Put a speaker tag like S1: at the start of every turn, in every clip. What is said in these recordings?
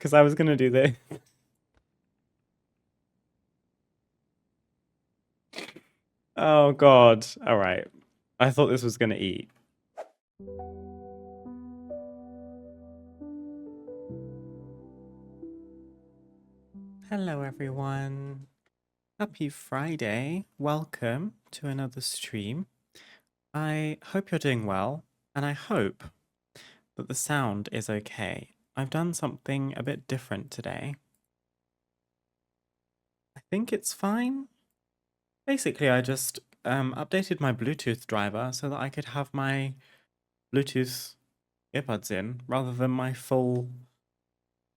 S1: because I was gonna do this. Oh God. All right. I thought this was gonna eat. Hello, everyone. Happy Friday. Welcome to another stream. I hope you're doing well, and I hope that the sound is okay. I've done something a bit different today. I think it's fine. Basically, I just updated my Bluetooth driver so that I could have my Bluetooth earbuds in rather than my full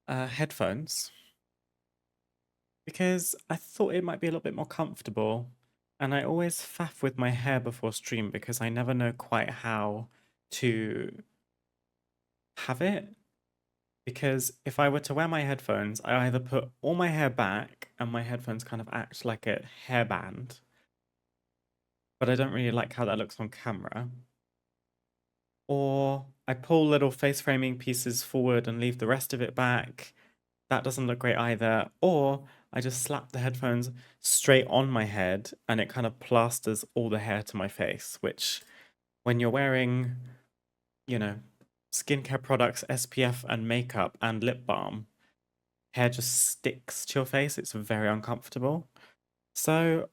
S1: headphones because I thought it might be a little bit more comfortable. And I always faff with my hair before stream because I never know quite how to have it. Because if I were to wear my headphones, I either put all my hair back and my headphones kind of act like a hairband, but I don't really like how that looks on camera. Or I pull little face framing pieces forward and leave the rest of it back. That doesn't look great either. Or I just slap the headphones straight on my head and it kind of plasters all the hair to my face, which when you're wearing, you know, skincare products, SPF and makeup and lip balm, hair just sticks to your face. It's very uncomfortable. So,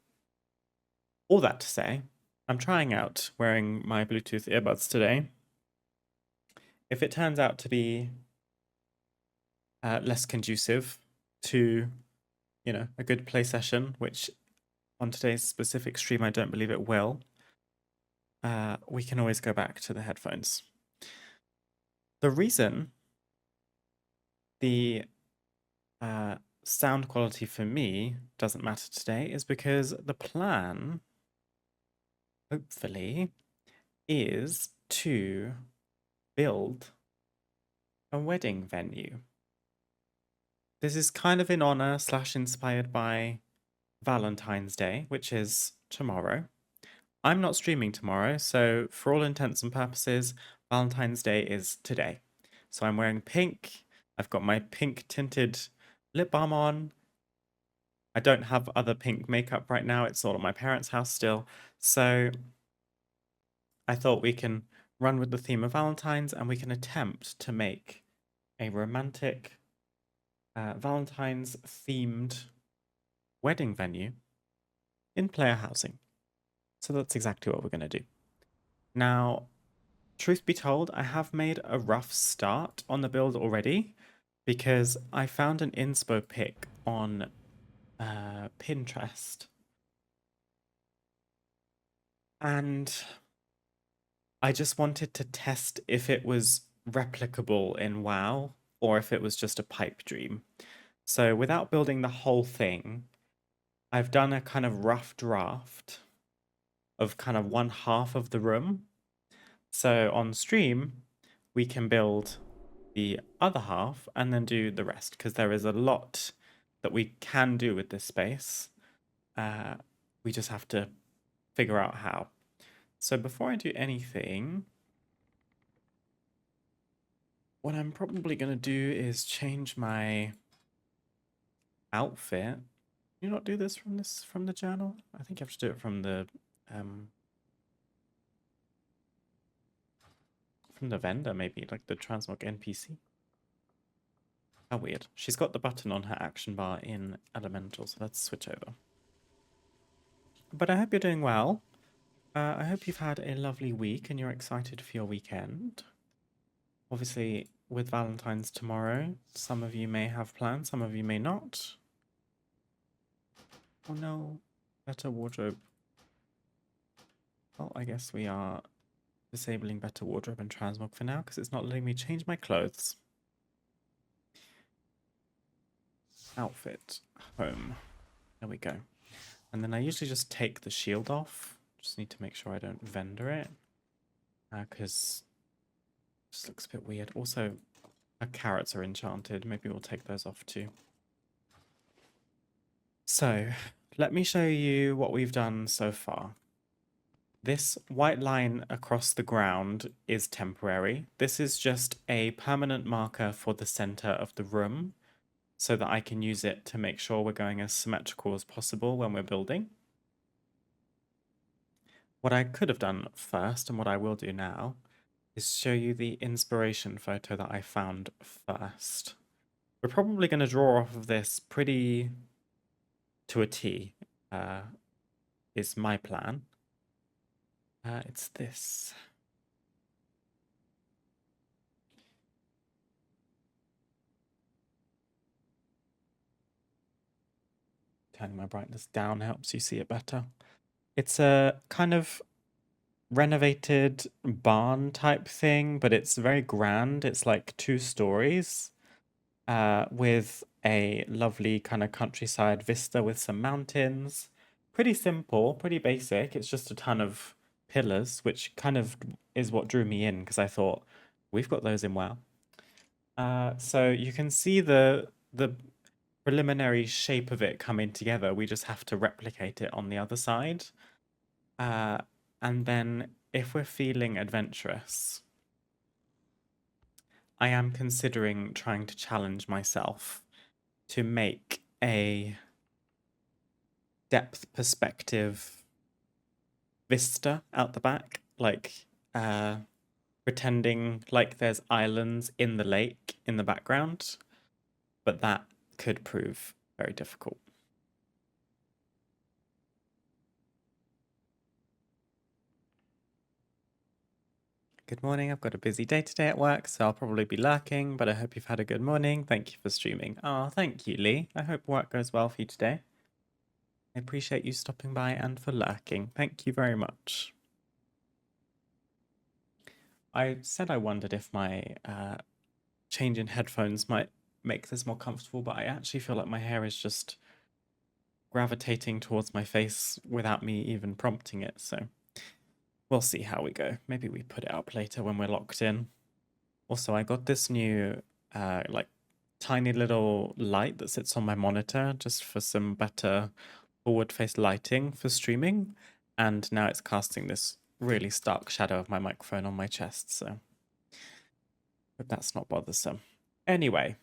S1: all that to say, I'm trying out wearing my Bluetooth earbuds today. If it turns out to be less conducive to, a good play session, which on today's specific stream, I don't believe it will, we can always go back to the headphones. The reason the sound quality for me doesn't matter today is because the plan, hopefully, is to build a wedding venue. This is kind of in honor / inspired by Valentine's Day, which is tomorrow. I'm not streaming tomorrow, so for all intents and purposes, Valentine's Day is today. So I'm wearing pink. I've got my pink tinted lip balm on. I don't have other pink makeup right now. It's all at my parents' house still. So I thought we can run with the theme of Valentine's and we can attempt to make a romantic Valentine's themed wedding venue in player housing. So that's exactly what we're going to do. Now, truth be told, I have made a rough start on the build already because I found an inspo pic on Pinterest. And I just wanted to test if it was replicable in WoW or if it was just a pipe dream. So without building the whole thing, I've done a kind of rough draft of kind of one half of the room. So on stream, we can build the other half and then do the rest because there is a lot that we can do with this space. We just have to figure out how. So before I do anything, what I'm probably going to do is change my outfit. Can you not do this from the journal? I think you have to do it from the vendor, maybe, like the Transmog NPC. How weird. She's got the button on her action bar in Elemental, so let's switch over. But I hope you're doing well. I hope you've had a lovely week and you're excited for your weekend. Obviously, with Valentine's tomorrow, some of you may have plans, some of you may not. Oh no, better wardrobe. Well, I guess we are disabling better wardrobe and transmog for now because it's not letting me change my clothes. Outfit, home. There we go. And then I usually just take the shield off. Just need to make sure I don't vendor it. Because it just looks a bit weird. Also, our carrots are enchanted. Maybe we'll take those off too. So, let me show you what we've done so far. This white line across the ground is temporary. This is just a permanent marker for the center of the room so that I can use it to make sure we're going as symmetrical as possible when we're building. What I could have done first, and what I will do now, is show you the inspiration photo that I found first. We're probably going to draw off of this pretty to a T, is my plan. It's this. Turning my brightness down helps you see it better. It's a kind of renovated barn type thing, but it's very grand. It's like 2 stories, with a lovely kind of countryside vista with some mountains. Pretty simple, pretty basic. It's just a ton of pillars, which kind of is what drew me in because I thought we've got those in WoW. So you can see the preliminary shape of it coming together. We just have to replicate it on the other side. Uh, and then if we're feeling adventurous, I am considering trying to challenge myself to make a depth perspective vista out the back, like pretending like there's islands in the lake in the background, but that could prove very difficult. Good morning. I've got a busy day today at work, so I'll probably be lurking, but I hope you've had a good morning. Thank you for streaming. Oh, thank you, Lee. I hope work goes well for you today. I appreciate you stopping by and for lurking. Thank you very much. I said I wondered if my change in headphones might make this more comfortable, but I actually feel like my hair is just gravitating towards my face without me even prompting it, so we'll see how we go. Maybe we put it up later when we're locked in. Also, I got this new, like, tiny little light that sits on my monitor just for some better forward-face lighting for streaming, and now it's casting this really stark shadow of my microphone on my chest, so hope that's not bothersome. Anyway,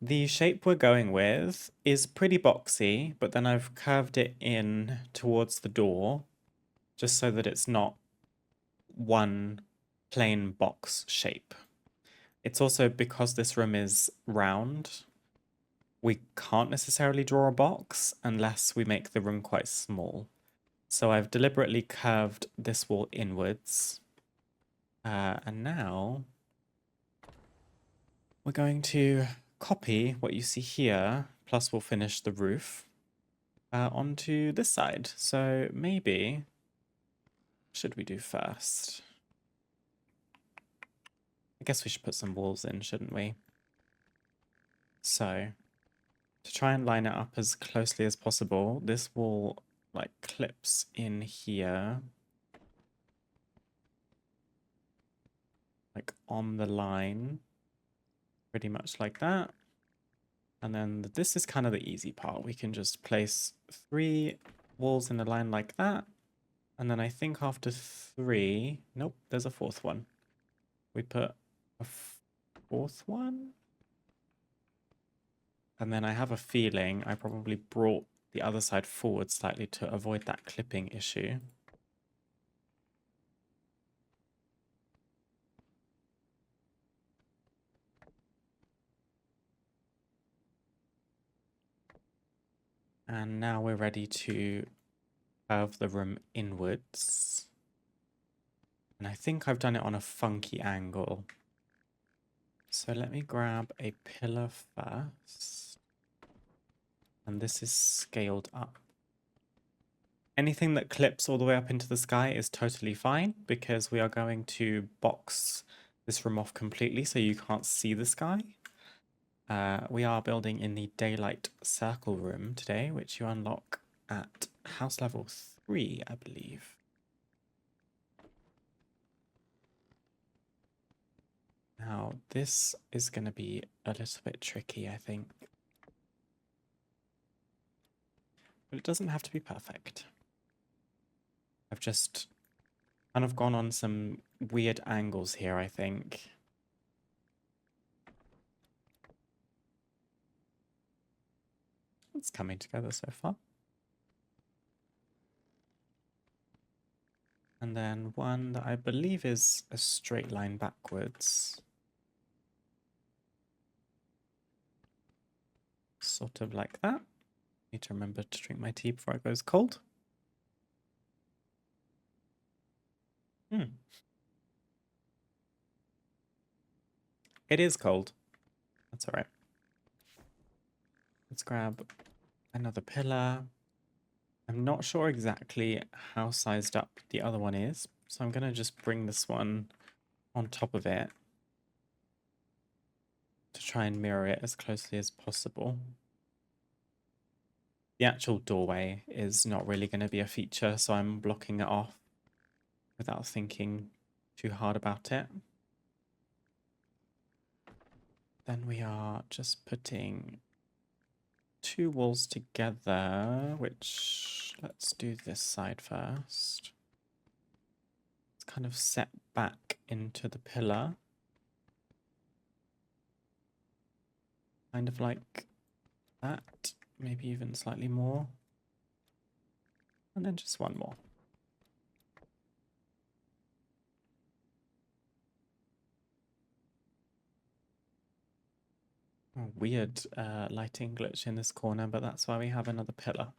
S1: the shape we're going with is pretty boxy, but then I've curved it in towards the door just so that it's not one plain box shape. It's also because this room is round, we can't necessarily draw a box unless we make the room quite small. So I've deliberately curved this wall inwards. And now we're going to copy what you see here, plus we'll finish the roof, onto this side. So maybe, should we do first? I guess we should put some walls in, shouldn't we? So, to try and line it up as closely as possible, this wall like clips in here, like on the line, pretty much like that. And then this is kind of the easy part. We can just place 3 walls in a line like that. And then I think after 3, nope, there's a 4th one. We put a 4th one. And then I have a feeling I probably brought the other side forward slightly to avoid that clipping issue. And now we're ready to curve the room inwards. And I think I've done it on a funky angle. So let me grab a pillar first. And this is scaled up. Anything that clips all the way up into the sky is totally fine because we are going to box this room off completely so you can't see the sky. We are building in the daylight circle room today, which you unlock at house level 3, I believe. Now, this is going to be a little bit tricky, I think. But it doesn't have to be perfect. I've just kind of gone on some weird angles here, I think. It's coming together so far. And then one that I believe is a straight line backwards. Sort of like that. Need to remember to drink my tea before it goes cold. It is cold. That's all right. Let's grab another pillar. I'm not sure exactly how sized up the other one is, so I'm going to just bring this one on top of it to try and mirror it as closely as possible. The actual doorway is not really going to be a feature, so I'm blocking it off without thinking too hard about it. Then we are just putting two walls together, which let's do this side first. It's kind of set back into the pillar. Kind of like that, maybe even slightly more. And then just one more. Oh, weird lighting glitch in this corner, but that's why we have another pillar.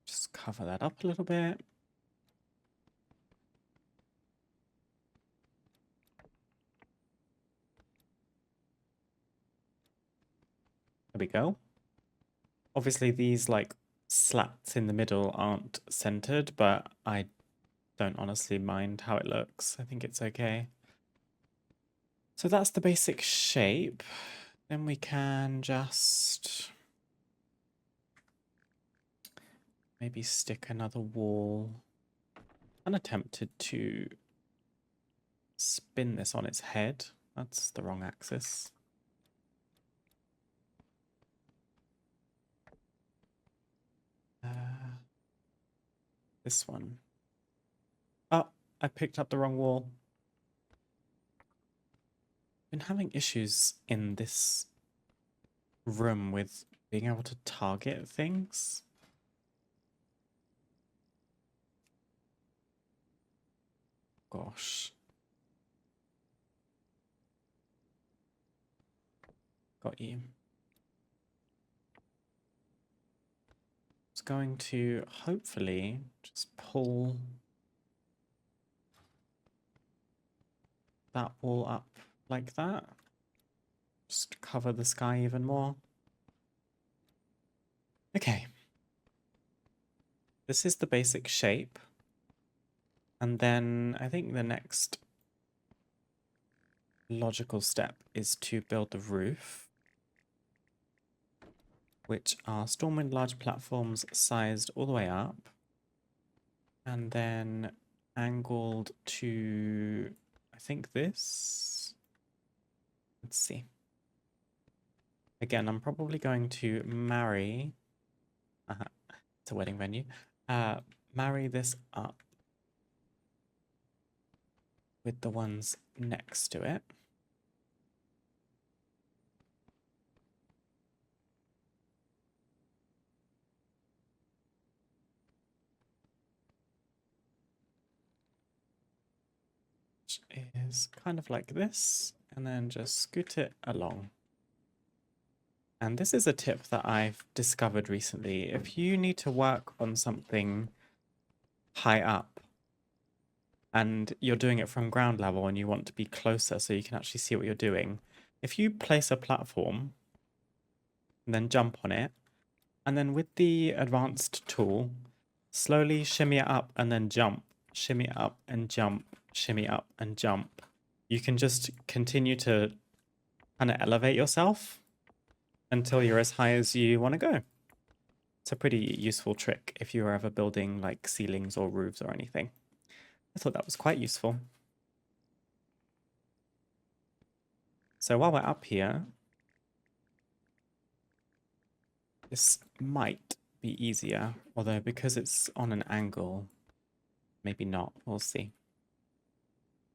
S1: Just cover that up a little bit. There we go. Obviously these like slats in the middle aren't centered, but I don't honestly mind how it looks. I think it's okay. So that's the basic shape. Then we can just maybe stick another wall. I'm tempted to spin this on its head. That's the wrong axis. This one. Oh, I picked up the wrong wall. Been having issues in this room with being able to target things. Gosh. Got you. It's going to hopefully just pull that wall up like that. Just cover the sky even more. Okay. This is the basic shape. And then I think the next logical step is to build the roof, which are Stormwind large platforms sized all the way up and then angled to, I think this. Let's see. Again, I'm probably going to marry, it's a wedding venue, marry this up with the ones next to it. Which is kind of like this, and then just scoot it along. And this is a tip that I've discovered recently. If you need to work on something high up and you're doing it from ground level and you want to be closer so you can actually see what you're doing, if you place a platform and then jump on it, and then with the advanced tool, slowly shimmy it up and then jump, shimmy it up and jump, shimmy up and jump. You can just continue to kind of elevate yourself until you're as high as you want to go. It's a pretty useful trick if you're ever building like ceilings or roofs or anything. I thought that was quite useful. So while we're up here, this might be easier, although because it's on an angle, maybe not. We'll see.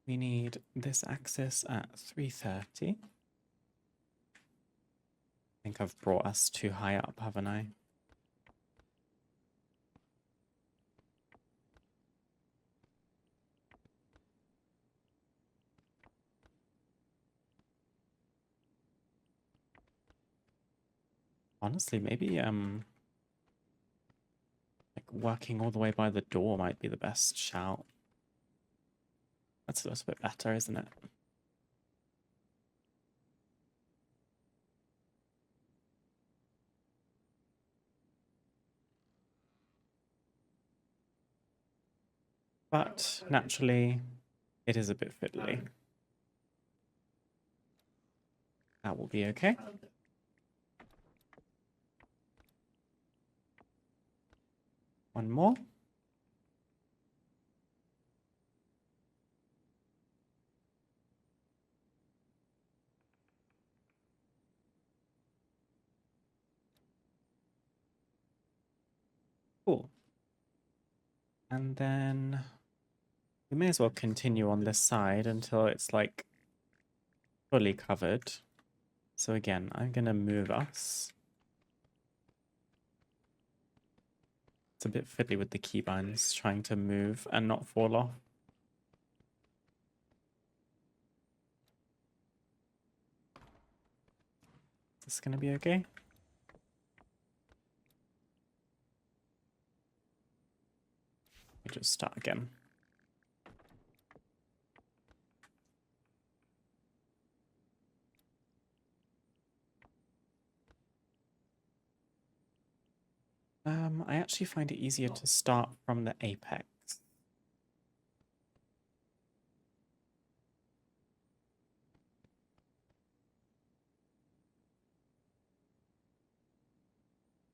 S1: We need this axis at 3:30. I think I've brought us too high up, haven't I? Honestly, maybe like working all the way by the door might be the best shout. That's a little bit better, isn't it? But naturally, it is a bit fiddly. That will be okay. One more. Cool. And then we may as well continue on this side until it's like fully covered. So again, I'm going to move us. It's a bit fiddly with the keybinds, trying to move and not fall off. Is this going to be okay? We just start again. I actually find it easier to start from the apex.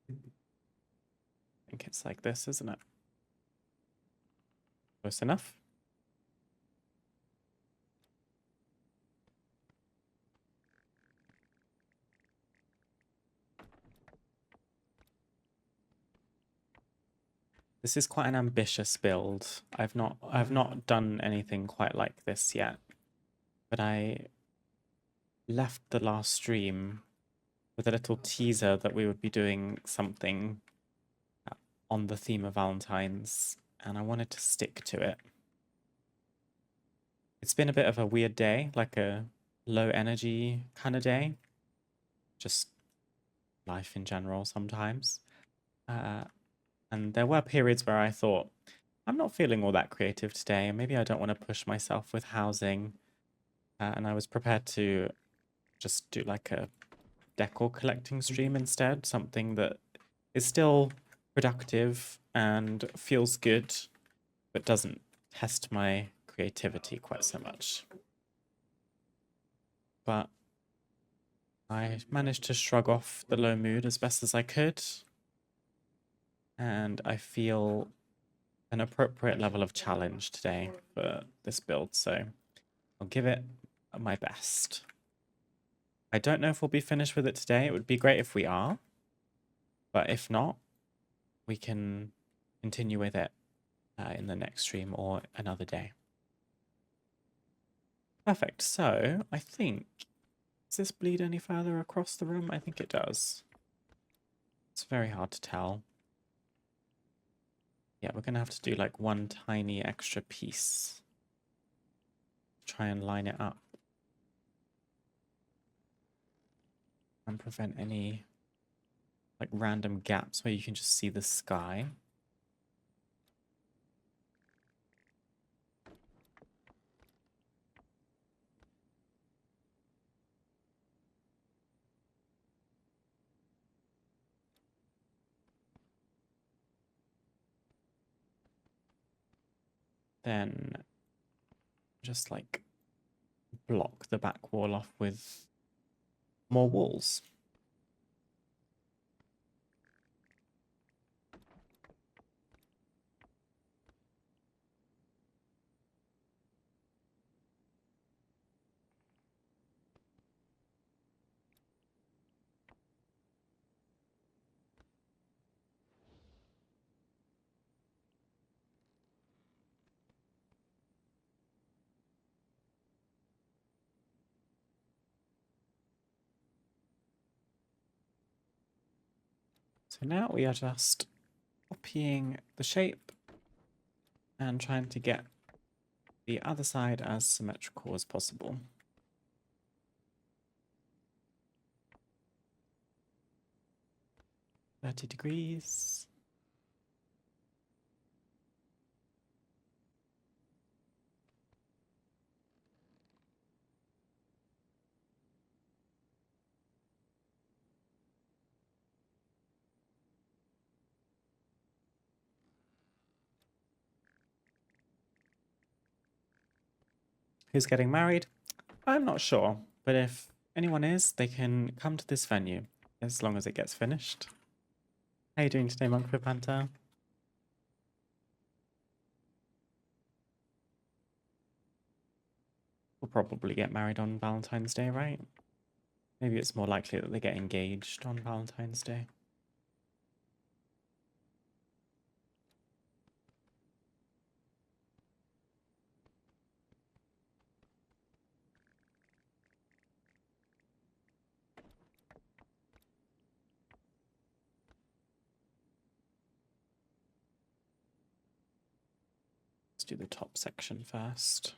S1: I think it's like this, isn't it? Close enough? This is quite an ambitious build. I've not done anything quite like this yet. But I left the last stream with a little teaser that we would be doing something on the theme of Valentine's, and I wanted to stick to it. It's been a bit of a weird day, like a low energy kind of day. Just life in general sometimes. And there were periods where I thought, I'm not feeling all that creative today, and maybe I don't want to push myself with housing. And I was prepared to just do like a decor collecting stream instead, something that is still productive and feels good, but doesn't test my creativity quite so much. But I managed to shrug off the low mood as best as I could, and I feel an appropriate level of challenge today for this build, so I'll give it my best. I don't know if we'll be finished with it today. It would be great if we are, but if not, we can continue with it in the next stream or another day. Perfect. So I think, does this bleed any further across the room? I think it does. It's very hard to tell. Yeah, we're going to have to do like one tiny extra piece. Try and line it up. And prevent any like random gaps where you can just see the sky. Then just like block the back wall off with more walls. So now we are just copying the shape and trying to get the other side as symmetrical as possible. 30 degrees. Who's getting married? I'm not sure, but if anyone is, they can come to this venue as long as it gets finished. How are you doing today, Monk Panther? We'll probably get married on Valentine's Day, right? Maybe it's more likely that they get engaged on Valentine's Day. Let's do the top section first.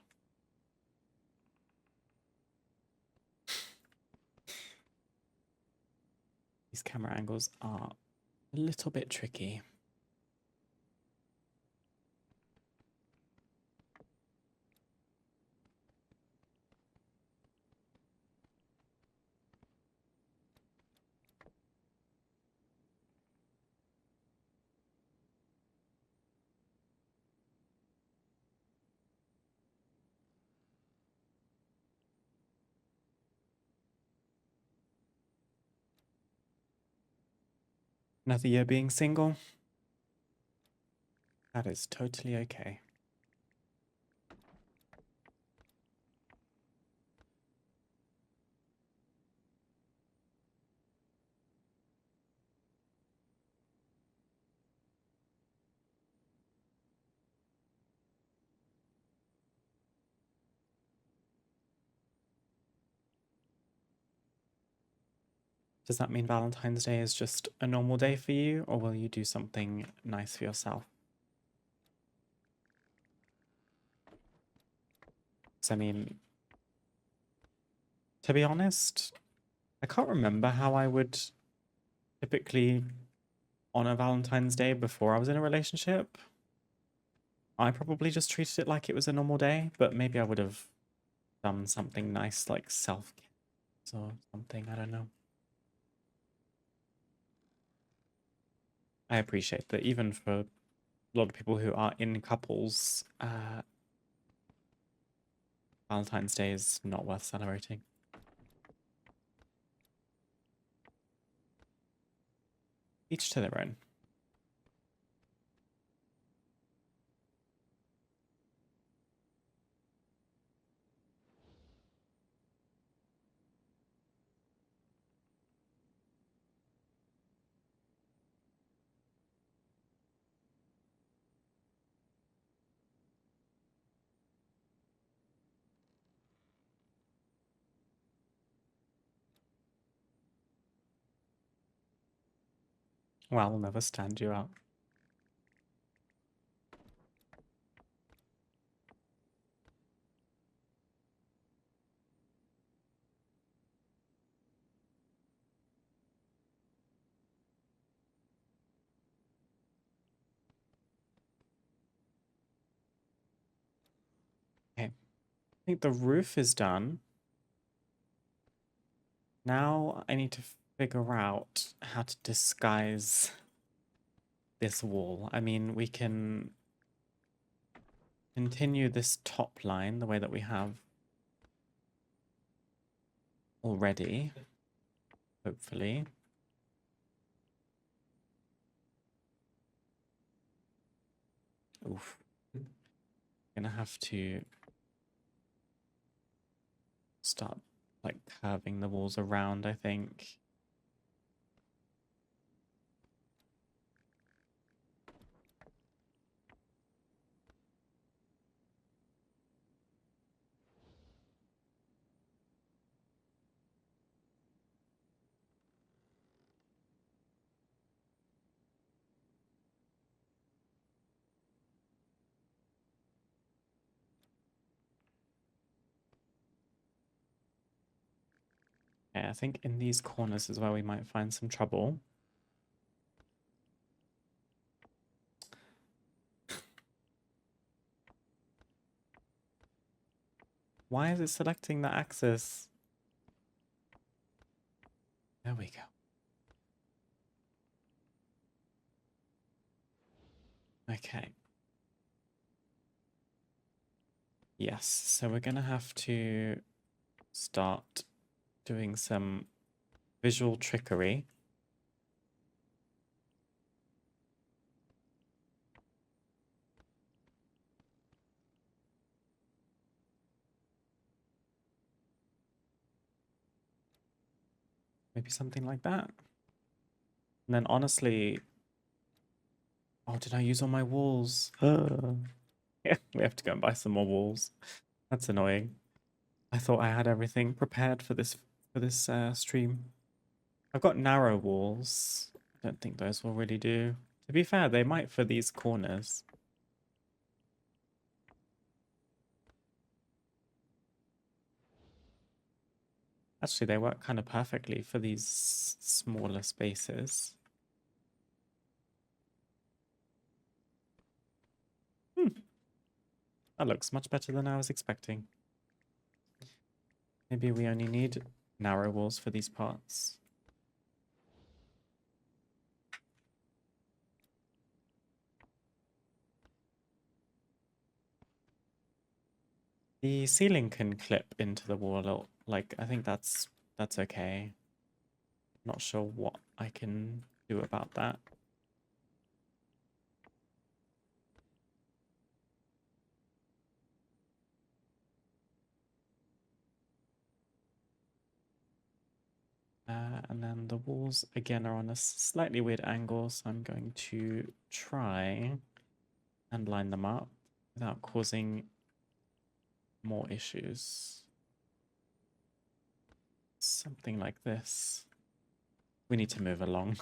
S1: These camera angles are a little bit tricky. Another year being single? That is totally okay. Does that mean Valentine's Day is just a normal day for you, or will you do something nice for yourself? Because, I mean, to be honest, I can't remember how I would typically honor Valentine's Day before I was in a relationship. I probably just treated it like it was a normal day, but maybe I would have done something nice like self-care or something. I don't know. I appreciate that even for a lot of people who are in couples, Valentine's Day is not worth celebrating. Each to their own. Well, I'll never stand you up. Okay, I think the roof is done. Now I need to figure out how to disguise this wall. I mean, we can continue this top line the way that we have already, hopefully. Oof. Gonna have to start like curving the walls around, I think. Okay, I think in these corners is where we might find some trouble. Why is it selecting the axis? There we go. Okay. Yes, so we're gonna have to start doing some visual trickery. Maybe something like that. And then honestly, oh, did I use all my walls? Yeah, we have to go and buy some more walls. That's annoying. I thought I had everything prepared for this stream. I've got narrow walls. I don't think those will really do. To be fair, they might for these corners. Actually, they work kind of perfectly for these smaller spaces. That looks much better than I was expecting. Maybe we only need narrow walls for these parts. The ceiling can clip into the wall, like, I think that's okay. Not sure what I can do about that. And then the walls, again, are on a slightly weird angle, so I'm going to try and line them up without causing more issues. Something like this. We need to move along.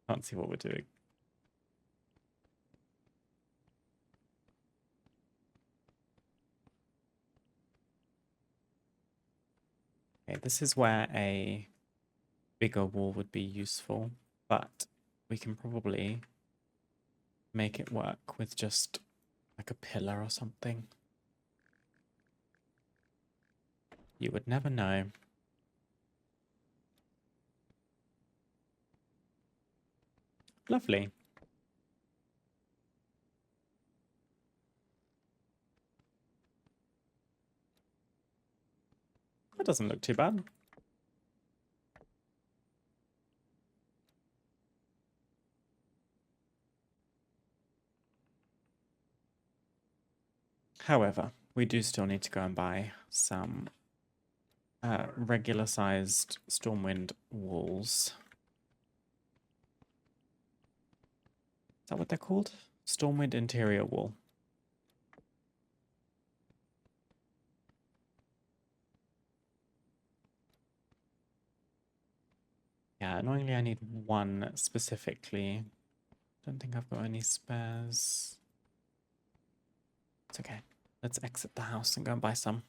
S1: Can't see what we're doing. Okay, this is where a bigger wall would be useful, but we can probably make it work with just like a pillar or something. You would never know. Lovely. That doesn't look too bad. However, we do still need to go and buy some regular sized Stormwind walls. Is that what they're called? Stormwind interior wall. Yeah, annoyingly I need one specifically. Don't think I've got any spares. It's okay. Let's exit the house and go and buy some.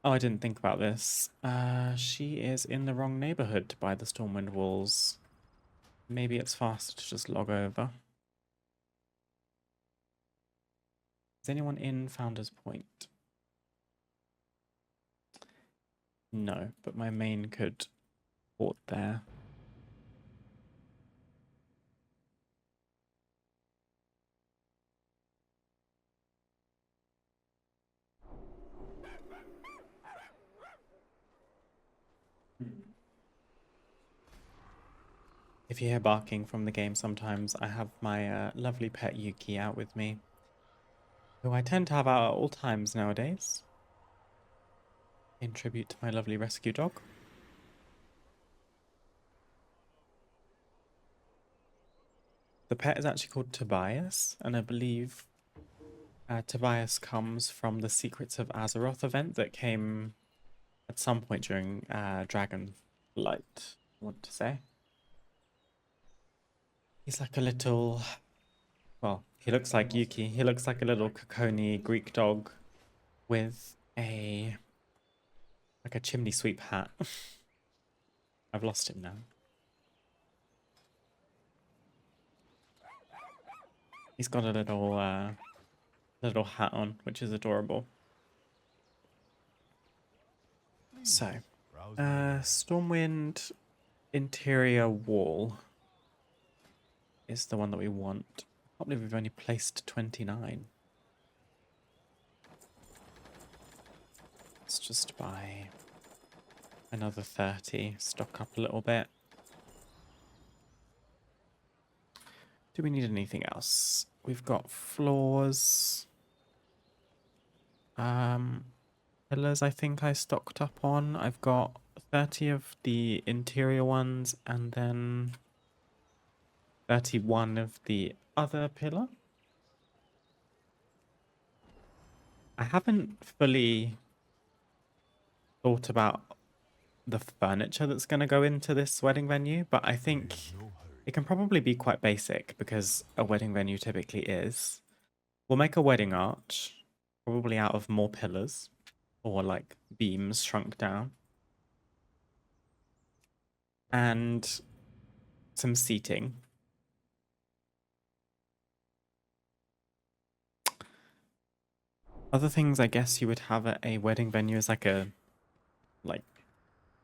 S1: Oh, I didn't think about this. She is in the wrong neighborhood to buy the Stormwind walls. Maybe it's faster to just log over. Is anyone in Founder's Point? No, but my main could port there. If you hear barking from the game sometimes, I have my lovely pet Yuki out with me, who I tend to have out at all times nowadays, in tribute to my lovely rescue dog. The pet is actually called Tobias, and I believe Tobias comes from the Secrets of Azeroth event that came at some point during Dragonflight, I want to say. He's like a little, well, He looks like Yuki. He looks like a little Kokoni Greek dog with a chimney sweep hat. I've lost him now. He's got a little hat on, which is adorable. So, Stormwind interior wall is the one that we want. I can't believe we've only placed 29. Let's just buy another 30, stock up a little bit. Do we need anything else? We've got floors. Pillars I think I stocked up on. I've got 30 of the interior ones and then 31 of the other pillar. I haven't fully thought about the furniture that's going to go into this wedding venue, but I think it can probably be quite basic because a wedding venue typically is. We'll make a wedding arch, probably out of more pillars or like beams shrunk down, and some seating. Other things I guess you would have at a wedding venue is like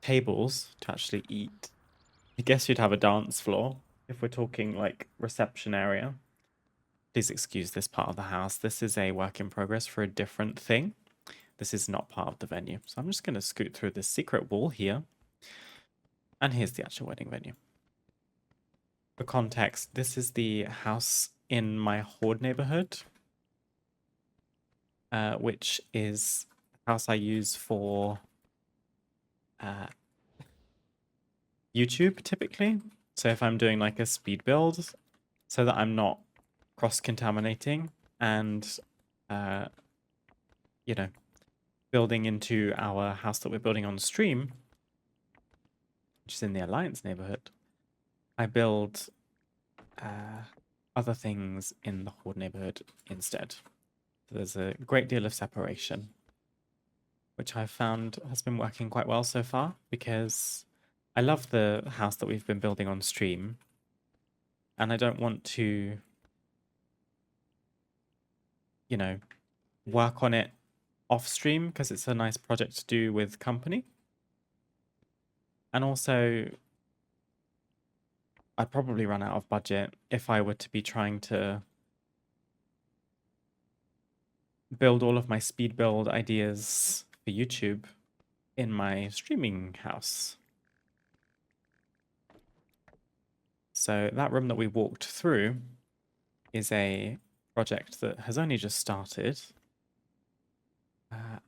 S1: tables to actually eat. I guess you'd have a dance floor if we're talking like reception area. Please excuse this part of the house. This is a work in progress for a different thing. This is not part of the venue. So I'm just going to scoot through this secret wall here. And here's the actual wedding venue. For context, this is the house in my Horde neighborhood, which is a house I use for YouTube typically. So if I'm doing like a speed build, so that I'm not cross-contaminating and, you know, building into our house that we're building on stream, which is in the Alliance neighborhood, I build other things in the Horde neighborhood instead. So there's a great deal of separation, which I've found has been working quite well so far because I love the house that we've been building on stream, and I don't want to, you know, work on it off stream because it's a nice project to do with company. And also, I'd probably run out of budget if I were to be trying to build all of my speed build ideas for YouTube in my streaming house. So that room that we walked through is a project that has only just started.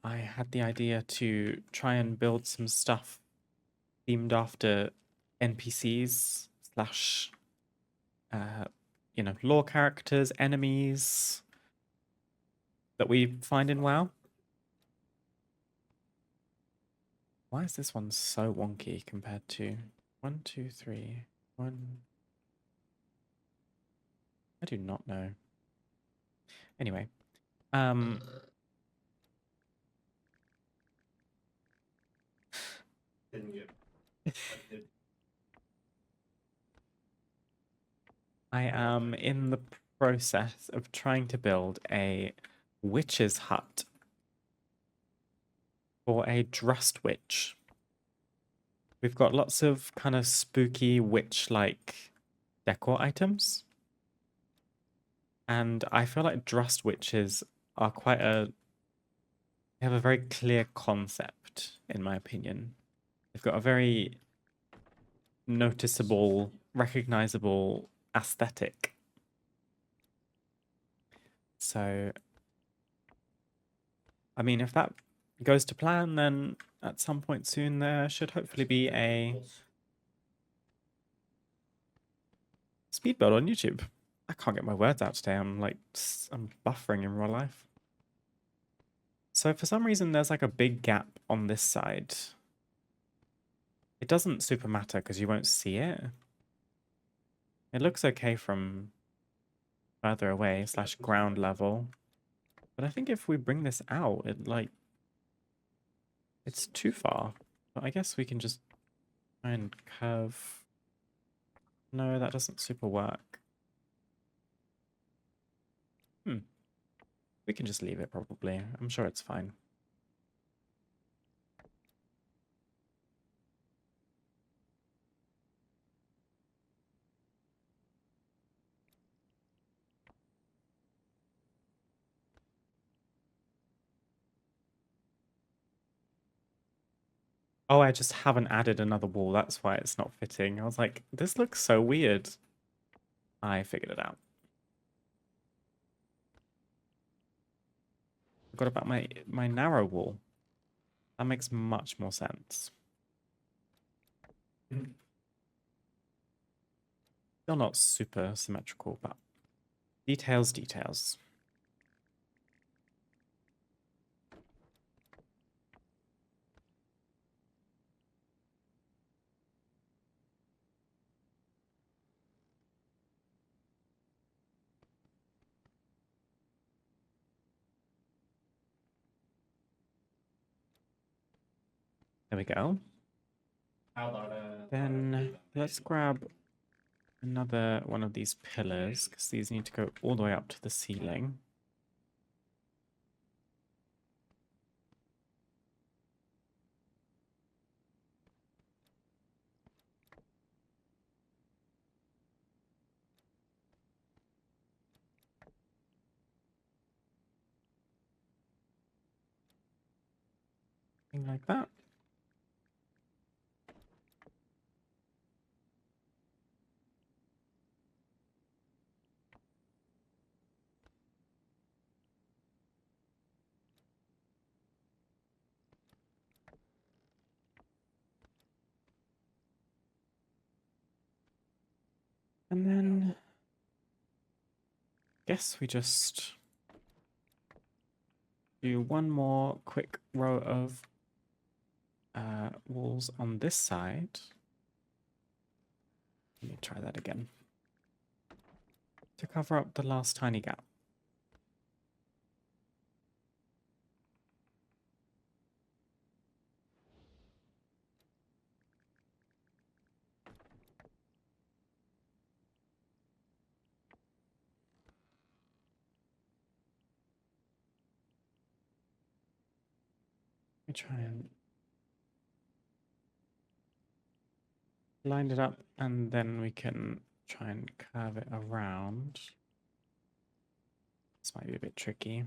S1: I had the idea to try and build some stuff themed after NPCs slash, you know, lore characters, enemies that we find in WoW. Why is this one so wonky compared to 1, 2, 3, 1? I do not know. Anyway, I am in the process of trying to build a witch's hut for a Drust Witch. We've got lots of kind of spooky witch-like decor items. And I feel like Drust Witches are they have a very clear concept, in my opinion. They've got a very noticeable, recognizable aesthetic. So, I mean, if that goes to plan, then at some point soon there should hopefully be a speed build on YouTube. I can't get my words out today. I'm buffering in real life. So for some reason, there's like a big gap on this side. It doesn't super matter because you won't see it. It looks okay from further away slash ground level. But I think if we bring this out, it's too far. But I guess we can just try and curve. No, that doesn't super work. We can just leave it probably. I'm sure it's fine. Oh, I just haven't added another wall. That's why it's not fitting. I was like, this looks so weird. I figured it out. Forgot about my narrow wall. That makes much more sense. Still not super symmetrical, but details, details. There we go. Then let's grab another one of these pillars, because these need to go all the way up to the ceiling. Something like that. And then guess we just do one more quick row of walls on this side. Let me try that again. To cover up the last tiny gap. Let me try and line it up, and then we can try and curve it around. This might be a bit tricky.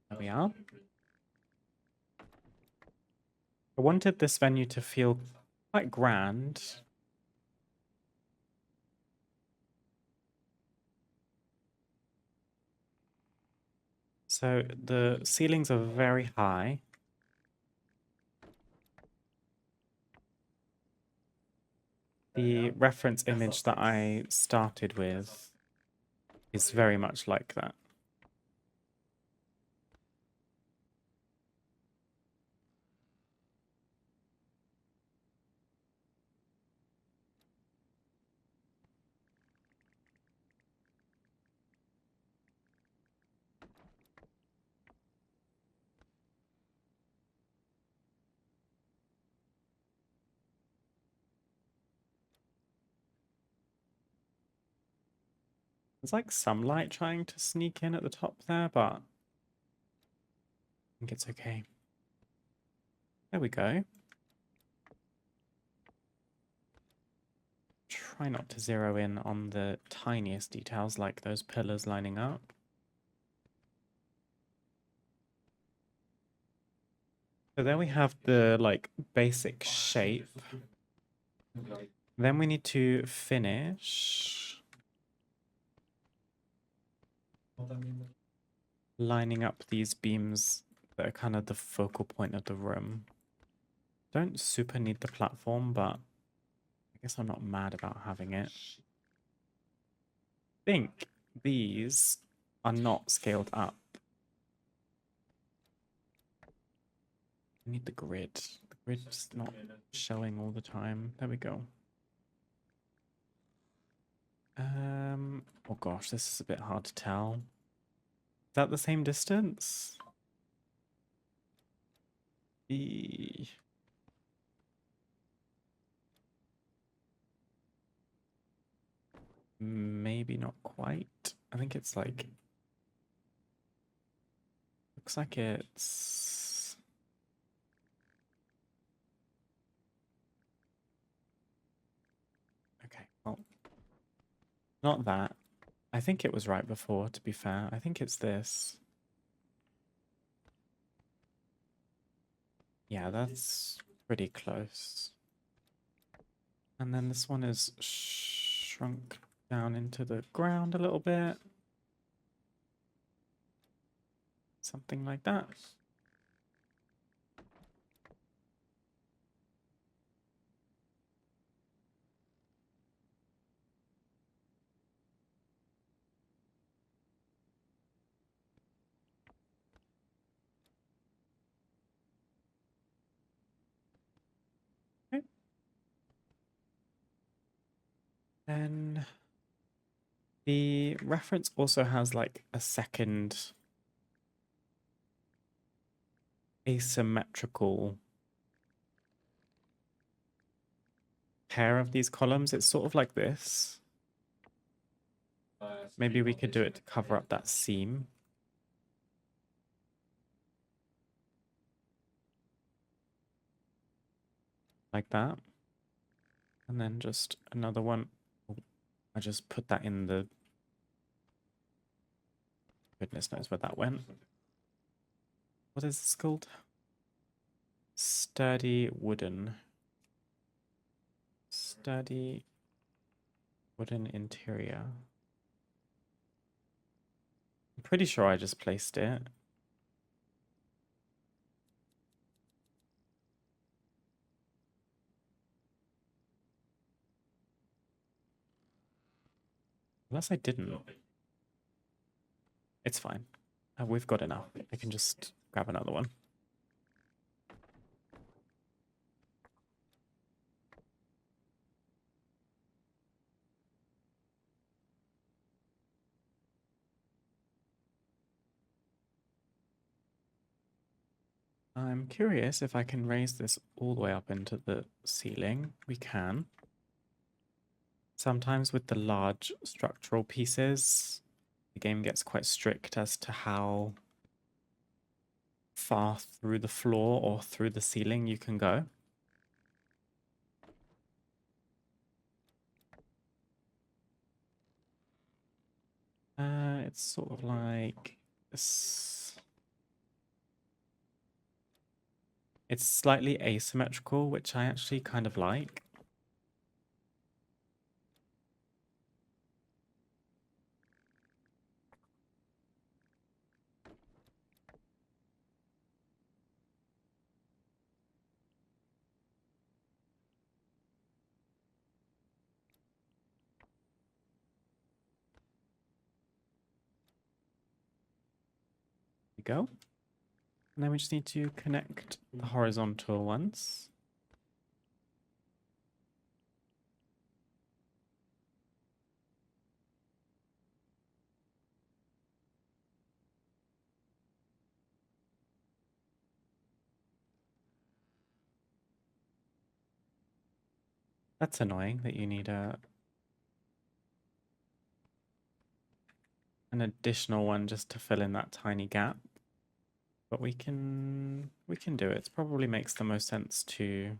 S1: There we are. I wanted this venue to feel quite grand. So the ceilings are very high. The reference image that I started with is very much like that. There's like some light trying to sneak in at the top there, but I think it's okay. There we go. Try not to zero in on the tiniest details like those pillars lining up. So there we have the like basic shape. Then we need to finish lining up these beams that are kind of the focal point of the room. Don't super need the platform, but I guess I'm not mad about having it. I think these are not scaled up. I need the grid. The grid's not showing all the time. There we go. Oh gosh, this is a bit hard to tell. Is that the same distance? E Maybe not quite. I think it's like, looks like it's, okay, well, not that. I think it was right before, to be fair. I think it's this. Yeah, that's pretty close. And then this one is shrunk down into the ground a little bit. Something like that. Okay. Then the reference also has like a second asymmetrical pair of these columns. It's sort of like this. Maybe we could do it to cover up that seam. Like that. And then just another one. Oh, I just put that in the... Goodness knows where that went. What is this called? Sturdy wooden. Sturdy wooden interior. I'm pretty sure I just placed it. Unless I didn't. It's fine. We've got enough. I can just grab another one. I'm curious if I can raise this all the way up into the ceiling. We can. Sometimes with the large structural pieces, the game gets quite strict as to how far through the floor or through the ceiling you can go. It's sort of like this. It's slightly asymmetrical, which I actually kind of like. There we go. And then we just need to connect the horizontal ones. That's annoying that you need an additional one just to fill in that tiny gap. But we can do it. It probably makes the most sense to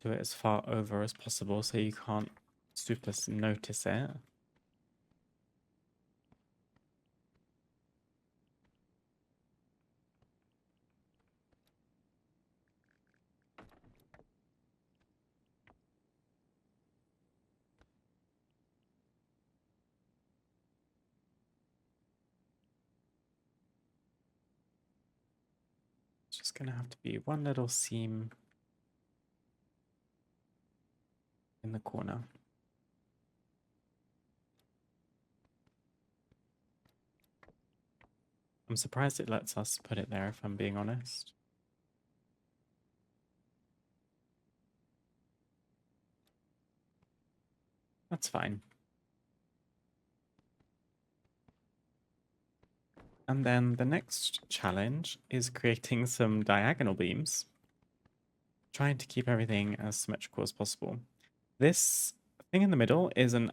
S1: do it as far over as possible so you can't super notice it. It's just gonna have to be one little seam in the corner. I'm surprised it lets us put it there, if I'm being honest. That's fine. And then the next challenge is creating some diagonal beams, trying to keep everything as symmetrical as possible. This thing in the middle is an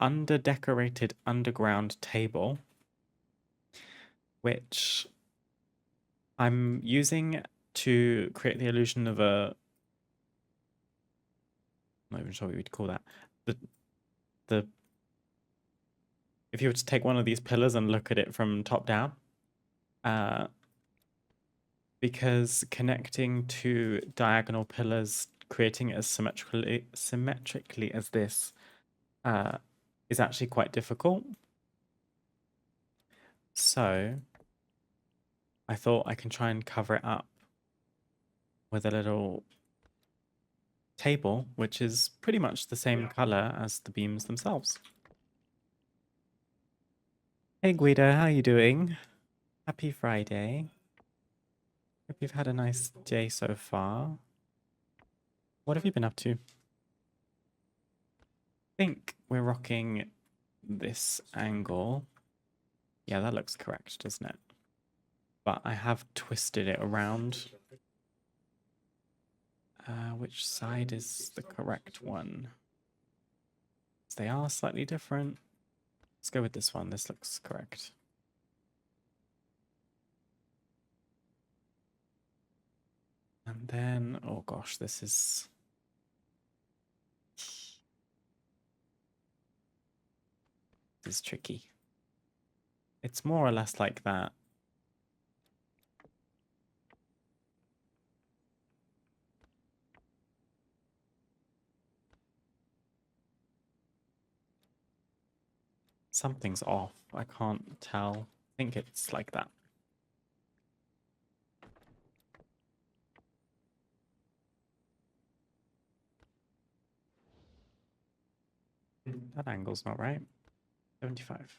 S1: under-decorated underground table, which I'm using to create the illusion of a... I'm not even sure what you'd call that. The If you were to take one of these pillars and look at it from top down, because connecting two diagonal pillars, creating it as symmetrically as this, is actually quite difficult. So I thought I can try and cover it up with a little table, which is pretty much the same color as the beams themselves. Hey Guido, how are you doing? Happy Friday. Hope you've had a nice day so far. What have you been up to? I think we're rocking this angle. Yeah, that looks correct, doesn't it? But I have twisted it around. Which side is the correct one? They are slightly different. Let's go with this one. This looks correct. And then, oh gosh, this is tricky. It's more or less like that. Something's off. I can't tell. I think it's like that. That angle's not right. 75.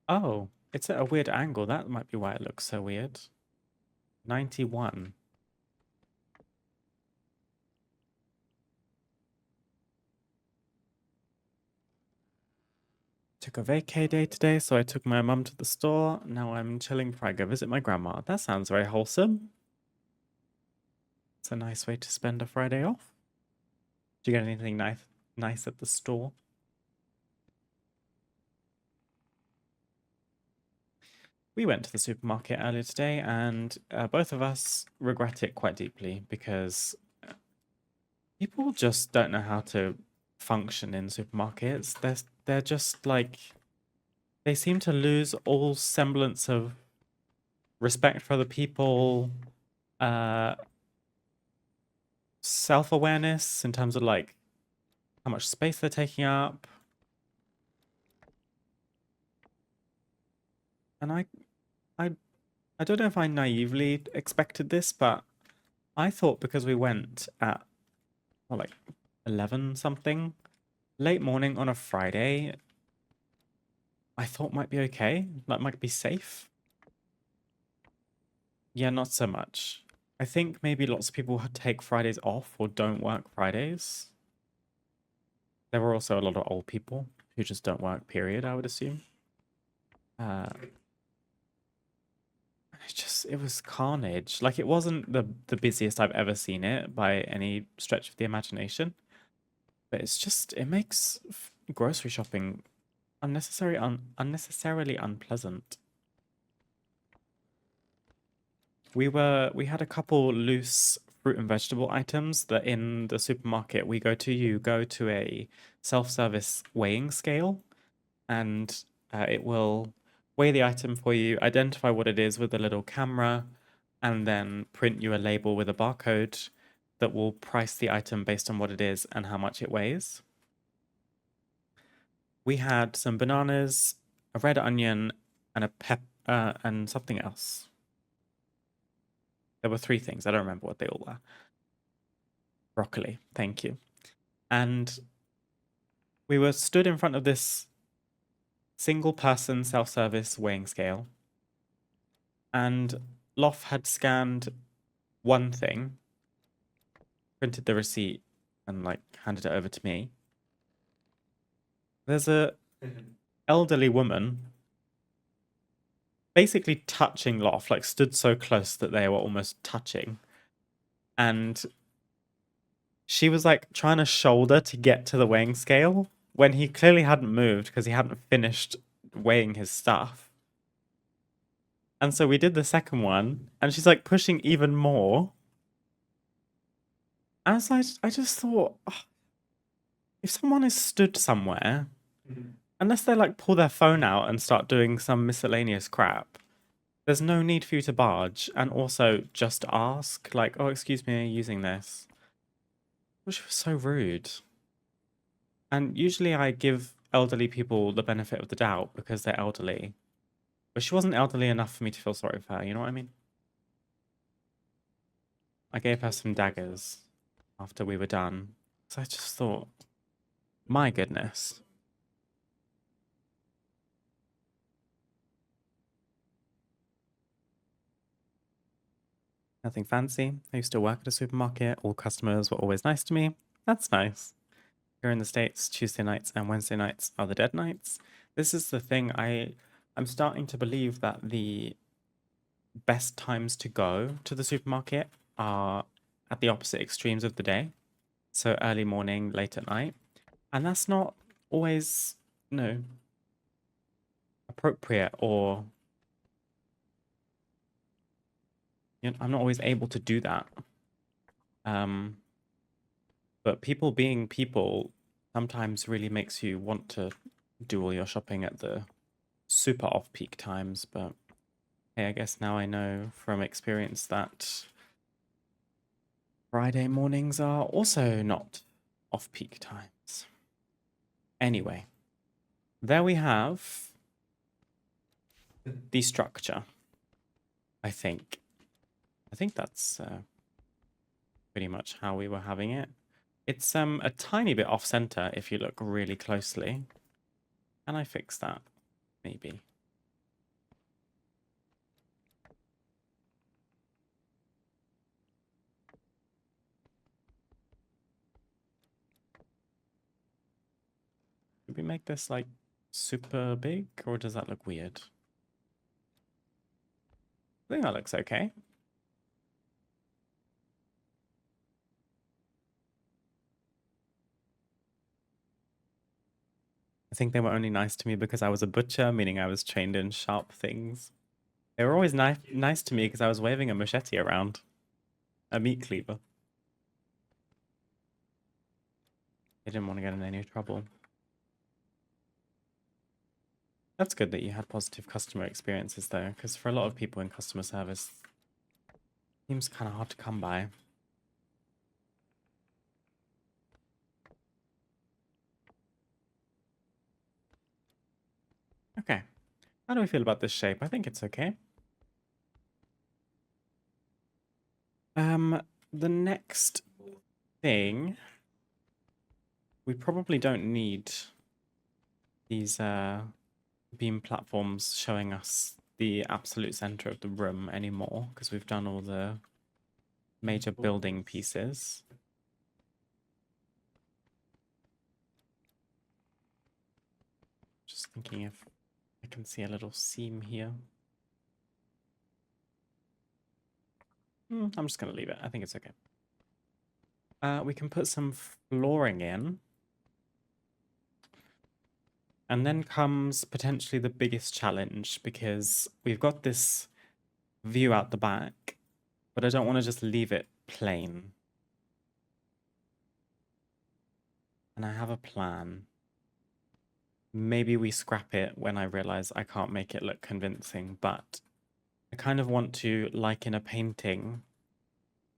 S1: Oh, it's at a weird angle. That might be why it looks so weird. 91. Took a vacay day today, so I took my mum to the store. Now I'm chilling before I go visit my grandma. That sounds very wholesome. It's a nice way to spend a Friday off. Did you get anything nice at the store? We went to the supermarket earlier today, and both of us regret it quite deeply because people just don't know how to function in supermarkets. They're just like, they seem to lose all semblance of respect for other people, self-awareness in terms of like how much space they're taking up. And I don't know if I naively expected this, but I thought because we went at well, like 11 something, late morning on a Friday, I thought might be okay. That might be safe. Yeah, not so much. I think maybe lots of people take Fridays off or don't work Fridays. There were also a lot of old people who just don't work, period, I would assume. It was carnage. Like, it wasn't the busiest I've ever seen it by any stretch of the imagination. But it makes grocery shopping unnecessarily unpleasant. We had a couple loose fruit and vegetable items that in the supermarket you go to a self-service weighing scale, and it will weigh the item for you, identify what it is with a little camera, and then print you a label with a barcode that will price the item based on what it is and how much it weighs. We had some bananas, a red onion, and and something else. There were three things. I don't remember what they all were. Broccoli, thank you. And we were stood in front of this single person self-service weighing scale. And Loft had scanned one thing, printed the receipt, and like handed it over to me. There's a elderly woman basically touching Loft, like stood so close that they were almost touching. And she was like trying to shoulder to get to the weighing scale when he clearly hadn't moved because he hadn't finished weighing his stuff. And so we did the second one, and she's like pushing even more. And I just thought, "Oh, if someone is stood somewhere, unless they like pull their phone out and start doing some miscellaneous crap, there's no need for you to barge. And also just ask, like, oh, excuse me, are you using this? Which was so rude. And usually I give elderly people the benefit of the doubt because they're elderly. But she wasn't elderly enough for me to feel sorry for her, you know what I mean? I gave her some daggers after we were done. So I just thought, my goodness. Nothing fancy. I used to work at a supermarket. All customers were always nice to me. That's nice. Here in the States, Tuesday nights and Wednesday nights are the dead nights. This is the thing. I'm starting to believe that the best times to go to the supermarket are at the opposite extremes of the day. So early morning, late at night. And that's not always, appropriate, or I'm not always able to do that. But people being people sometimes really makes you want to do all your shopping at the super off-peak times. But hey, I guess now I know from experience that Friday mornings are also not off-peak times. Anyway, there we have the structure, I think. I think that's pretty much how we were having it. It's a tiny bit off-center if you look really closely. Can I fix that? Maybe. Should we make this like super big, or does that look weird? I think that looks okay. I think they were only nice to me because I was a butcher, meaning I was trained in sharp things. They were always nice to me because I was waving a machete around. A meat cleaver. They didn't want to get in any trouble. That's good that you had positive customer experiences though, because for a lot of people in customer service, it seems kind of hard to come by. Okay. How do we feel about this shape? I think it's okay. The next thing, we probably don't need these beam platforms showing us the absolute center of the room anymore because we've done all the major building pieces. Just thinking if I can see a little seam here. I'm just going to leave it. I think it's okay. We can put some flooring in. And then comes potentially the biggest challenge because we've got this view out the back, but I don't want to just leave it plain. And I have a plan. Maybe we scrap it when I realize I can't make it look convincing, but I kind of want to, like in a painting,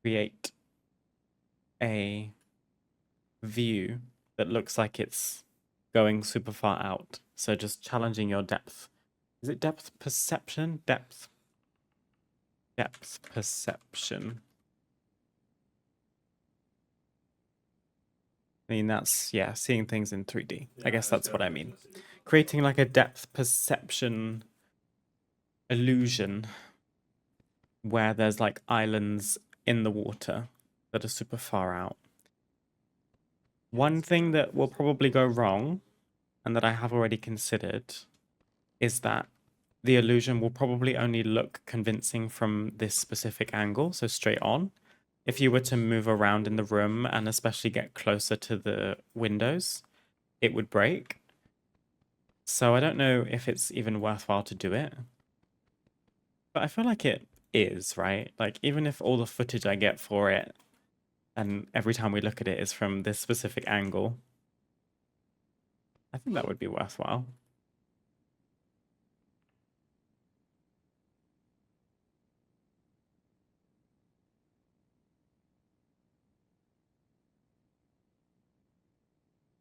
S1: create a view that looks like it's going super far out. So just challenging your depth. Is it depth perception? Depth perception. I mean, that's, yeah, seeing things in 3D. I guess that's what I mean. Creating like a depth perception illusion. where there's like islands in the water that are super far out. One thing that will probably go wrong, and that I have already considered, is that the illusion will probably only look convincing from this specific angle, so straight on. If you were to move around in the room and especially get closer to the windows, it would break. So I don't know if it's even worthwhile to do it. But I feel like it is, right? Like, even if all the footage I get for it and every time we look at it is from this specific angle, I think that would be worthwhile.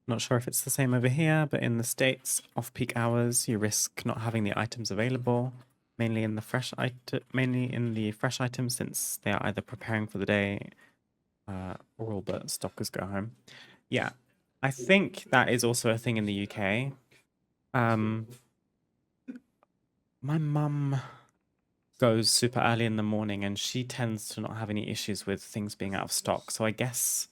S1: Not sure if it's the same over here, but in the States, off-peak hours, you risk not having the items available, mainly in the fresh items, since they are either preparing for the day, or all but stockers go home. Yeah, I think that is also a thing in the UK. My mum goes super early in the morning and she tends to not have any issues with things being out of stock. So I guess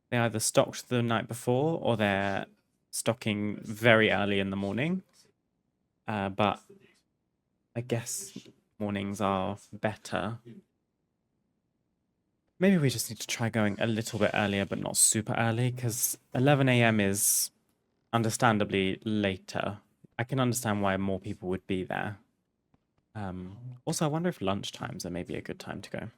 S1: they either stocked the night before or they're stocking very early in the morning. But I guess mornings are better. Maybe we just need to try going a little bit earlier, but not super early, because 11 a.m. is understandably later. I can understand why more people would be there. Also, I wonder if lunchtimes are maybe a good time to go.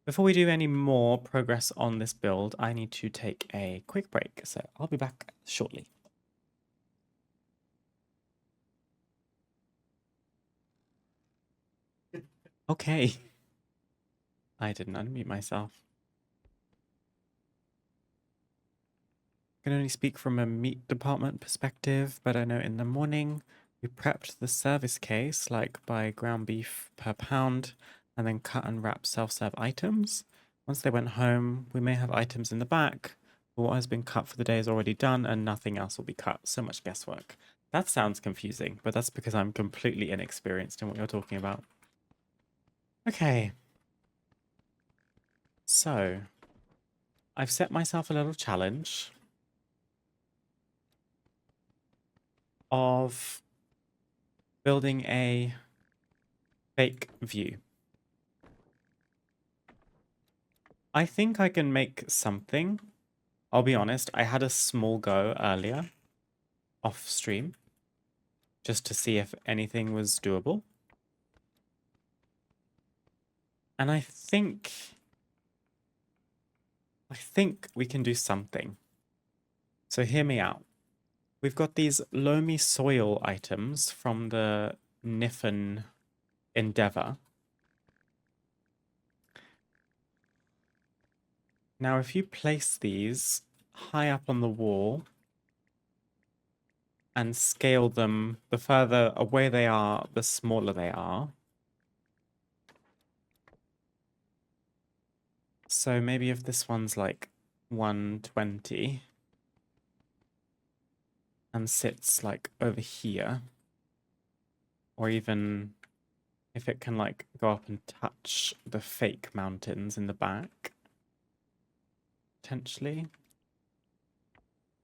S1: Before we do any more progress on this build, I need to take a quick break, so I'll be back shortly. Okay. I didn't unmute myself. I can only speak from a meat department perspective, but I know in the morning we prepped the service case, like by ground beef per pound, and then cut and wrap self-serve items. Once they went home, we may have items in the back, but what has been cut for the day is already done and nothing else will be cut. So much guesswork. That sounds confusing, but that's because I'm completely inexperienced in what you're talking about. Okay. So, I've set myself a little challenge of building a fake view. I think I can make something. I'll be honest, I had a small go earlier off stream just to see if anything was doable. And I think we can do something. So hear me out. We've got these loamy soil items from the Niffen Endeavor. Now, if you place these high up on the wall and scale them, the further away they are, the smaller they are. So maybe if this one's like 120 and sits like over here, or even if it can like go up and touch the fake mountains in the back, potentially.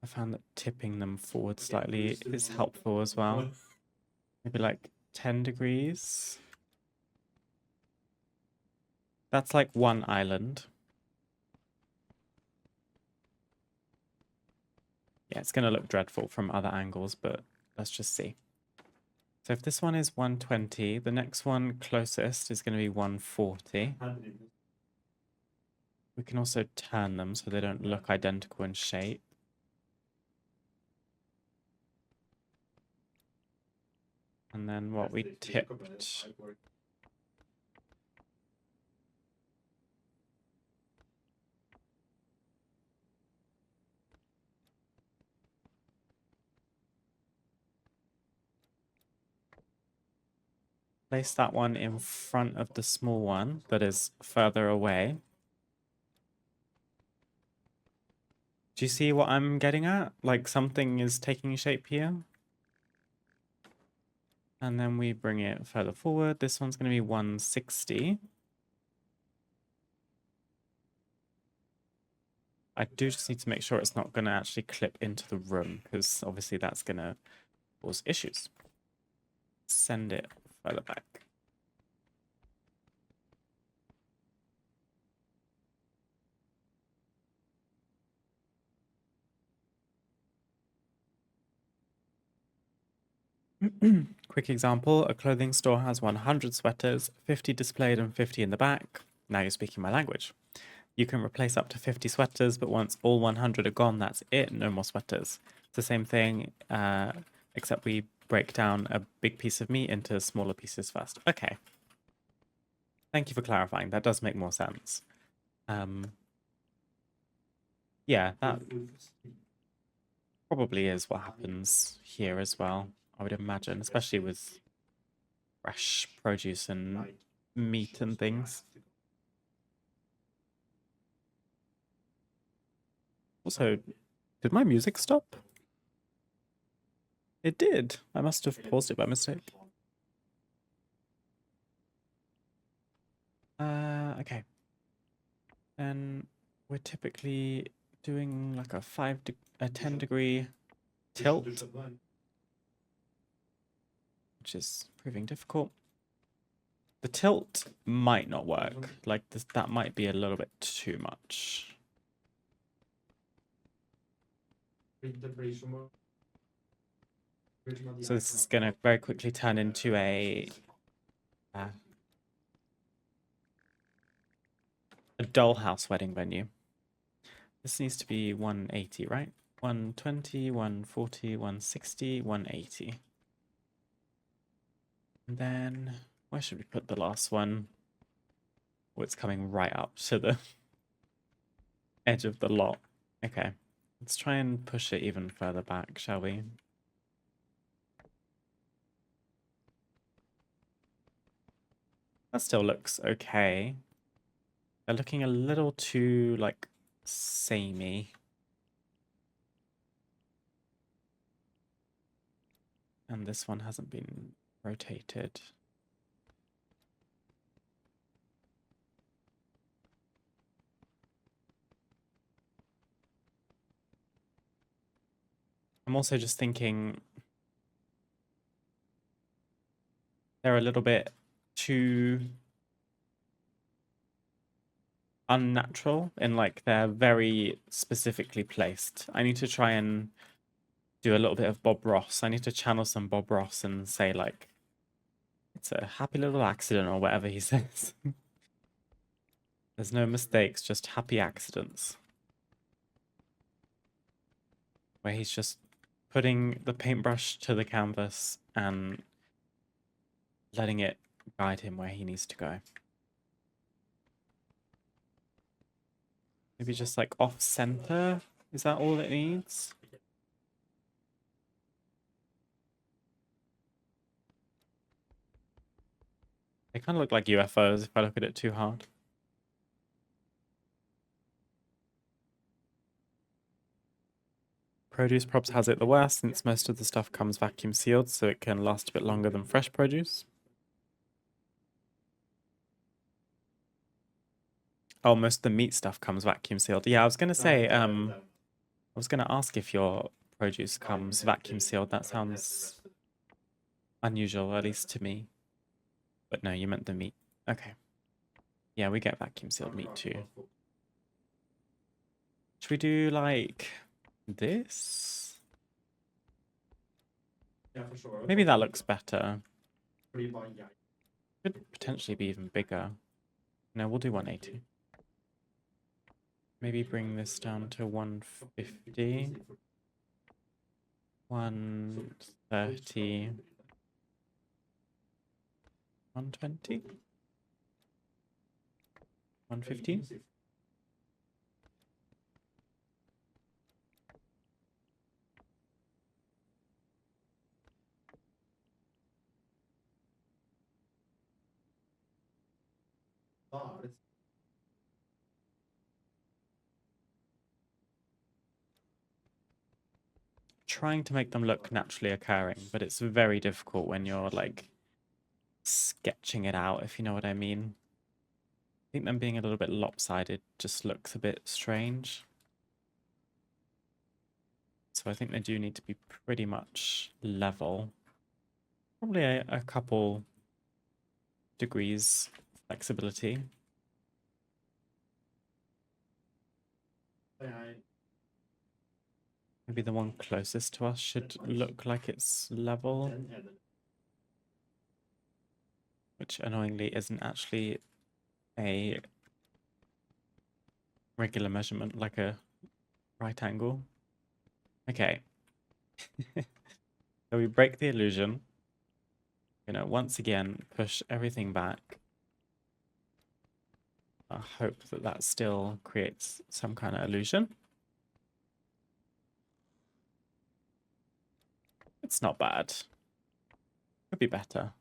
S1: I found that tipping them forward slightly is helpful as well. Maybe like 10 degrees. That's like one island. Yeah, it's going to look dreadful from other angles, but let's just see. So if this one is 120, the next one closest is going to be 140. We can also turn them so they don't look identical in shape. And then what we tipped. Place that one in front of the small one that is further away. Do you see what I'm getting at? Like something is taking shape here. And then we bring it further forward. This one's going to be 160. I do just need to make sure it's not going to actually clip into the room, because obviously that's going to cause issues. Send it further back. Quick example, a clothing store has 100 sweaters, 50 displayed and 50 in the back. Now you're speaking my language. You can replace up to 50 sweaters, but once all 100 are gone, that's it, no more sweaters. It's the same thing, except we break down a big piece of meat into smaller pieces first. Okay. Thank you for clarifying. That does make more sense. Yeah, that probably is what happens here as well, I would imagine, especially with fresh produce and meat and things. Also, did my music stop? It did. I must have paused it by mistake. Okay. Then we're typically doing like a 10-degree tilt, which is proving difficult. The tilt might not work. Like this, that might be a little bit too much. So this is going to very quickly turn into a dollhouse wedding venue. This needs to be 180, right? 120, 140, 160, 180. And then where should we put the last one? Oh, it's coming right up to the edge of the lot. Okay, let's try and push it even further back, shall we? That still looks okay. They're looking a little too, like, samey. And this one hasn't been rotated. I'm also just thinking they're a little bit too unnatural and like they're very specifically placed. I need to try and do a little bit of Bob Ross. I need to channel some Bob Ross and say like it's a happy little accident or whatever he says. There's no mistakes, just happy accidents. Where he's just putting the paintbrush to the canvas and letting it guide him where he needs to go. Maybe just like off center. Is that all it needs? They kind of look like UFOs if I look at it too hard. Produce props has it the worst since most of the stuff comes vacuum sealed, so it can last a bit longer than fresh produce. Oh, most of the meat stuff comes vacuum sealed. Yeah, I was gonna say, I was gonna ask if your produce comes vacuum sealed. That sounds unusual, at least to me. But no, you meant the meat. Okay. Yeah, we get vacuum sealed meat too. Should we do like this?
S2: Yeah, for sure.
S1: Maybe that looks better. Could potentially be even bigger. No, we'll do 180. Maybe bring this down to 150. 130. 120. 115. trying to make them look naturally occurring, but it's very difficult when you're like sketching it out, if you know what I mean. I think them being a little bit lopsided just looks a bit strange. So I think they do need to be pretty much level. Probably a couple degrees flexibility. Maybe the one closest to us should look like it's level, which annoyingly isn't actually a regular measurement, like a right angle. Okay. So we break the illusion. Once again, push everything back. I hope that that still creates some kind of illusion. It's not bad. Could be better.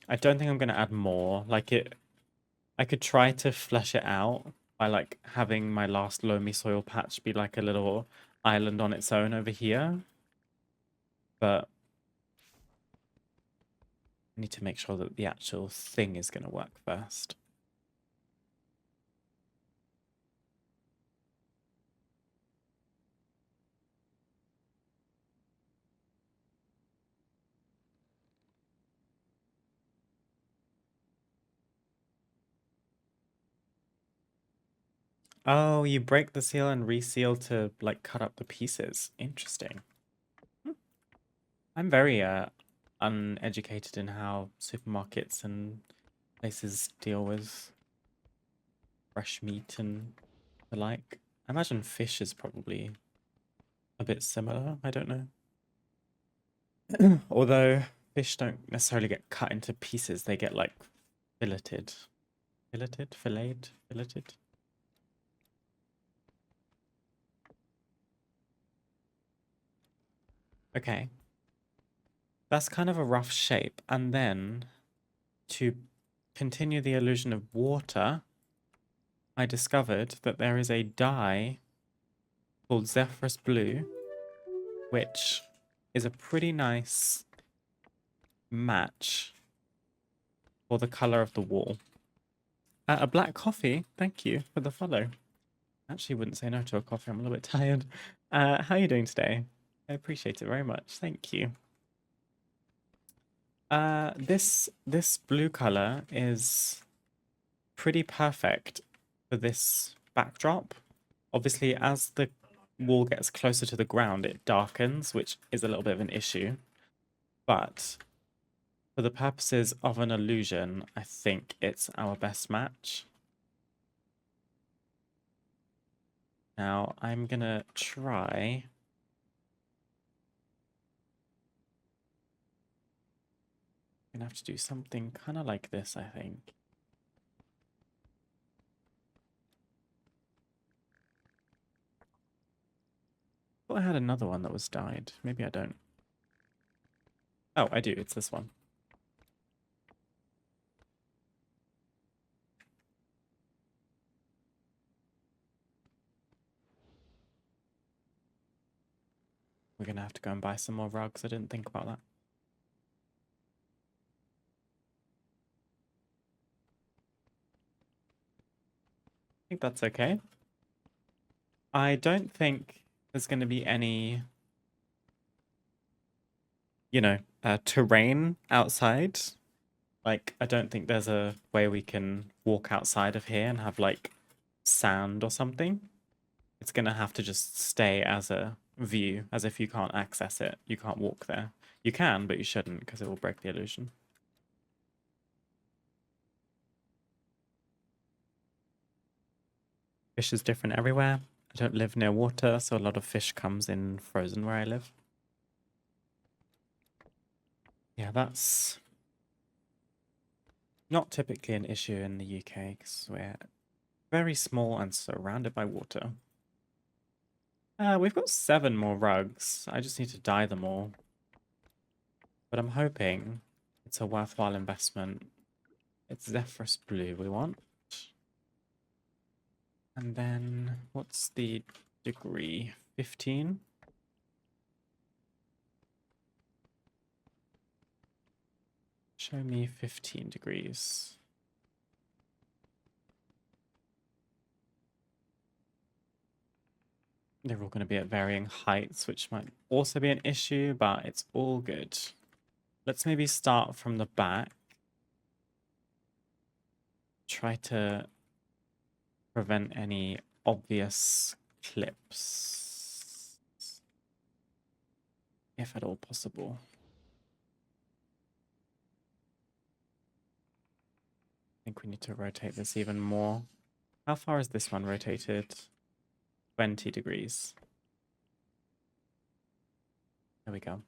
S1: I don't think I'm going to add more. I could try to flesh it out by like having my last loamy soil patch be like a little island on its own over here. But I need to make sure that the actual thing is going to work first. Oh, you break the seal and reseal to like cut up the pieces. Interesting. I'm very uneducated in how supermarkets and places deal with fresh meat and the like. I imagine fish is probably a bit similar. I don't know. Although fish don't necessarily get cut into pieces, they get like filleted. Filleted. Okay. That's kind of a rough shape. And then to continue the illusion of water, I discovered that there is a dye called Zephyrus Blue, which is a pretty nice match for the color of the wall. A black coffee, thank you for the follow. Actually, wouldn't say no to a coffee. I'm a little bit tired. How are you doing today? I appreciate it very much. Thank you. This blue color is pretty perfect for this backdrop. Obviously, as the wall gets closer to the ground, it darkens, which is a little bit of an issue. But for the purposes of an illusion, I think it's our best match. Now, I'm gonna try. I'm gonna have to do something kind of like this, I think. I thought I had another one that was dyed. Maybe I don't. Oh, I do. It's this one. We're gonna have to go and buy some more rugs. I didn't think about that. I think that's okay. I don't think there's going to be any, terrain outside. Like, I don't think there's a way we can walk outside of here and have, like, sand or something. It's going to have to just stay as a view, as if you can't access it. You can't walk there. You can, but you shouldn't, because it will break the illusion. Fish is different everywhere. I don't live near water, so a lot of fish comes in frozen where I live. Yeah, that's not typically an issue in the UK because we're very small and surrounded by water. We've got 7 more rugs. I just need to dye them all. But I'm hoping it's a worthwhile investment. It's Zephyrus Blue we want. And then what's the degree? 15? Show me 15 degrees. They're all going to be at varying heights, which might also be an issue, but it's all good. Let's maybe start from the back. Try to prevent any obvious clips, if at all possible. I think we need to rotate this even more. How far is this one rotated? 20 degrees. There we go.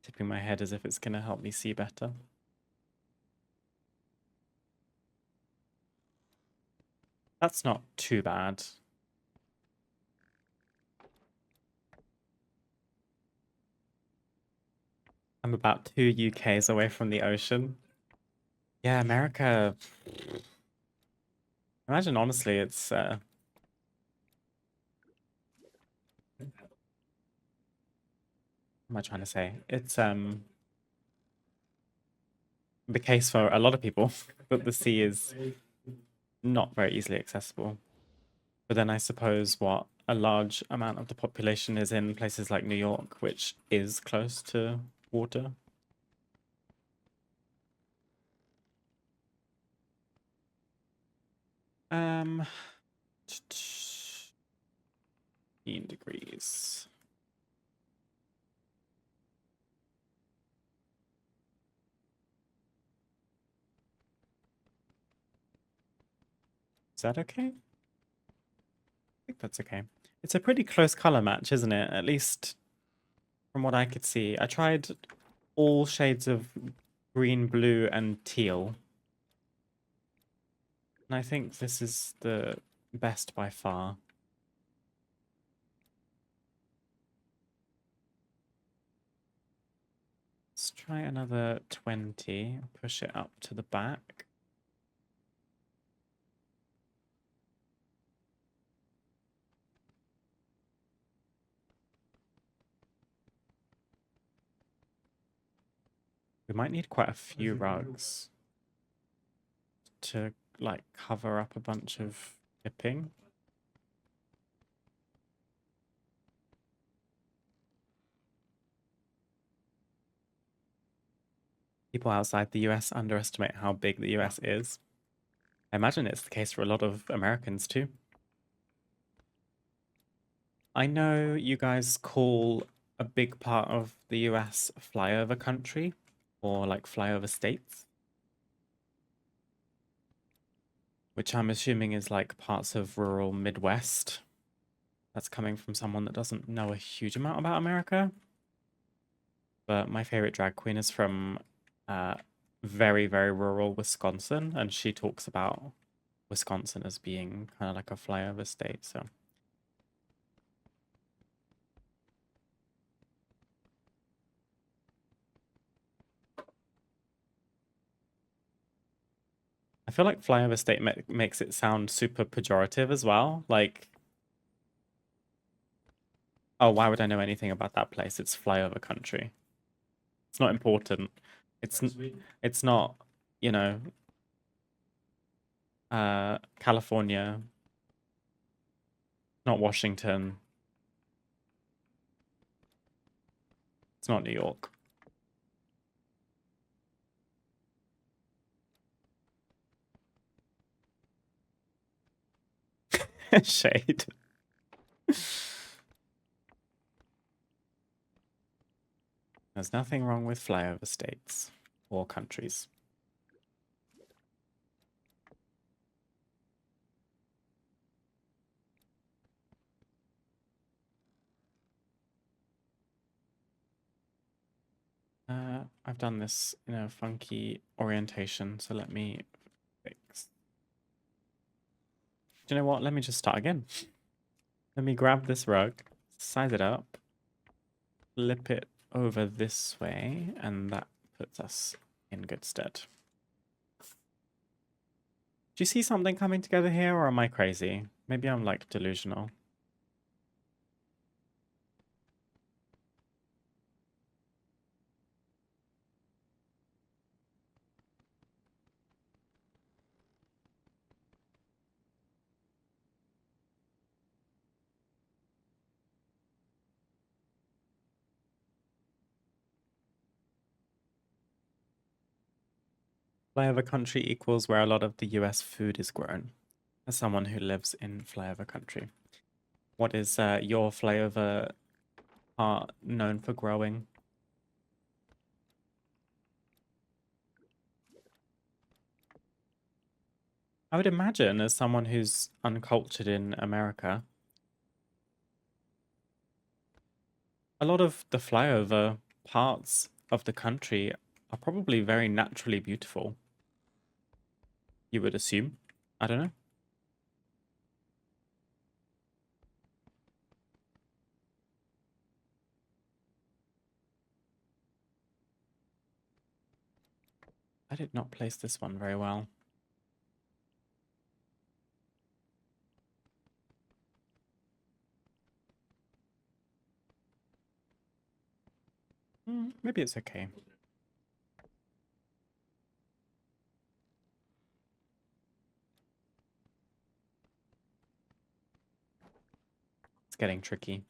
S1: Tipping my head as if it's going to help me see better. That's not too bad. I'm about 2 UKs away from the ocean. Yeah, America. Imagine, honestly, it's what am I trying to say? It's the case for a lot of people that the sea is not very easily accessible. But then I suppose what a large amount of the population is in places like New York, which is close to water. Um, 15 degrees. Is that okay? I think that's okay. It's a pretty close color match, isn't it? At least from what I could see. I tried all shades of green, blue, and teal. And I think this is the best by far. Let's try another 20. Push it up to the back. We might need quite a few rugs to like cover up a bunch of dipping. People outside the US underestimate how big the US is. I imagine it's the case for a lot of Americans too. I know you guys call a big part of the US flyover country or like flyover states, which I'm assuming is like parts of rural Midwest. That's coming from someone that doesn't know a huge amount about America. But my favorite drag queen is from uh, very, very rural Wisconsin, and she talks about Wisconsin as being kind of like a flyover state. So I feel like flyover state makes it sound super pejorative as well. Like, oh, why would I know anything about that place? It's flyover country. It's not important. It's it's not, you know, California, not Washington. It's not New York. Shade. There's nothing wrong with flyover states or countries. I've done this in a funky orientation, so let me fix. Do you know what? Let me just start again. Let me grab this rug, size it up, flip it over this way, and that puts us in good stead. Do you see something coming together here, or am I crazy? Maybe I'm like delusional. Flyover country equals where a lot of the US food is grown. As someone who lives in flyover country, what is your flyover part known for growing? I would imagine, as someone who's uncultured in America, a lot of the flyover parts of the country are probably very naturally beautiful. You would assume. I don't know. I did not place this one very well. Maybe it's okay. It's getting tricky.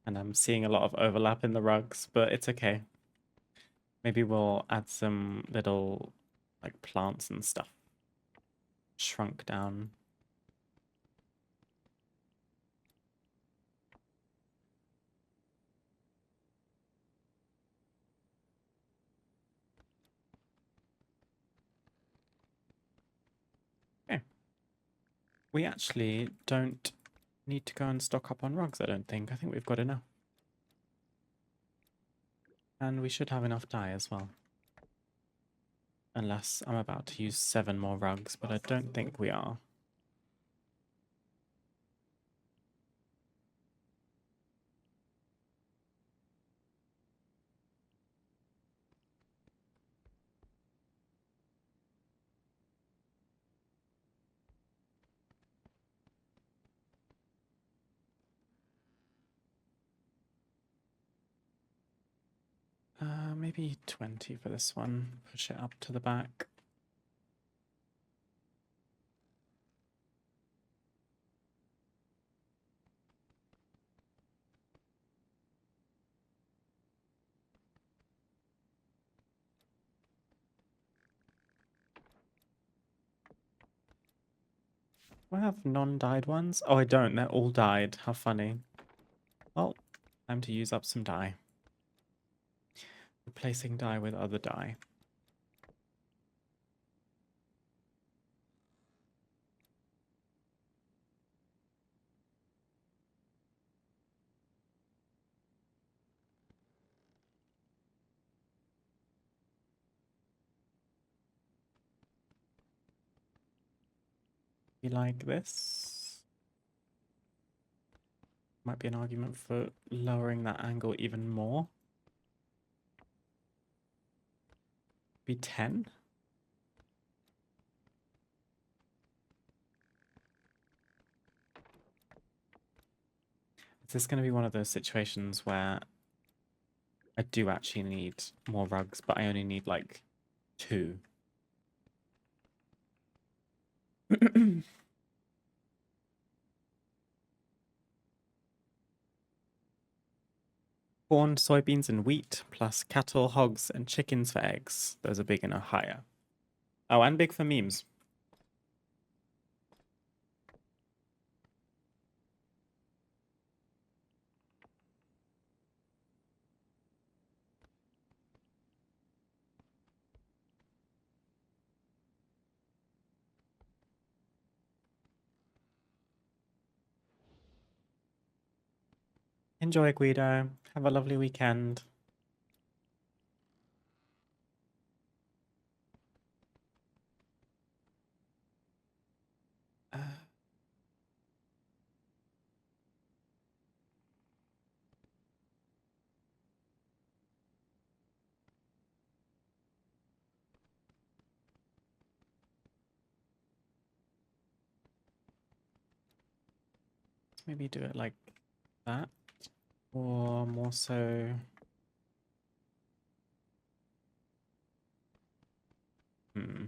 S1: And I'm seeing a lot of overlap in the rugs, but it's okay. Maybe we'll add some little like plants and stuff. Shrunk down. Okay. We actually don't need to go and stock up on rugs, I don't think. I think we've got enough. And we should have enough dye as well. Unless I'm about to use 7 more rugs, but I don't think we are. Maybe 20 for this one. Push it up to the back. Do I have non-dyed ones? Oh, I don't. They're all dyed. How funny. Well, time to use up some dye. Replacing dye with other dye. You like this? Might be an argument for lowering that angle even more. Be 10? Is this going to be one of those situations where I do actually need more rugs, but I only need like 2? Corn, soybeans, and wheat, plus cattle, hogs, and chickens for eggs. Those are big in Ohio. Oh, and big for memes. Enjoy, Guido. Have a lovely weekend. maybe do it like that, or more so. Hmm.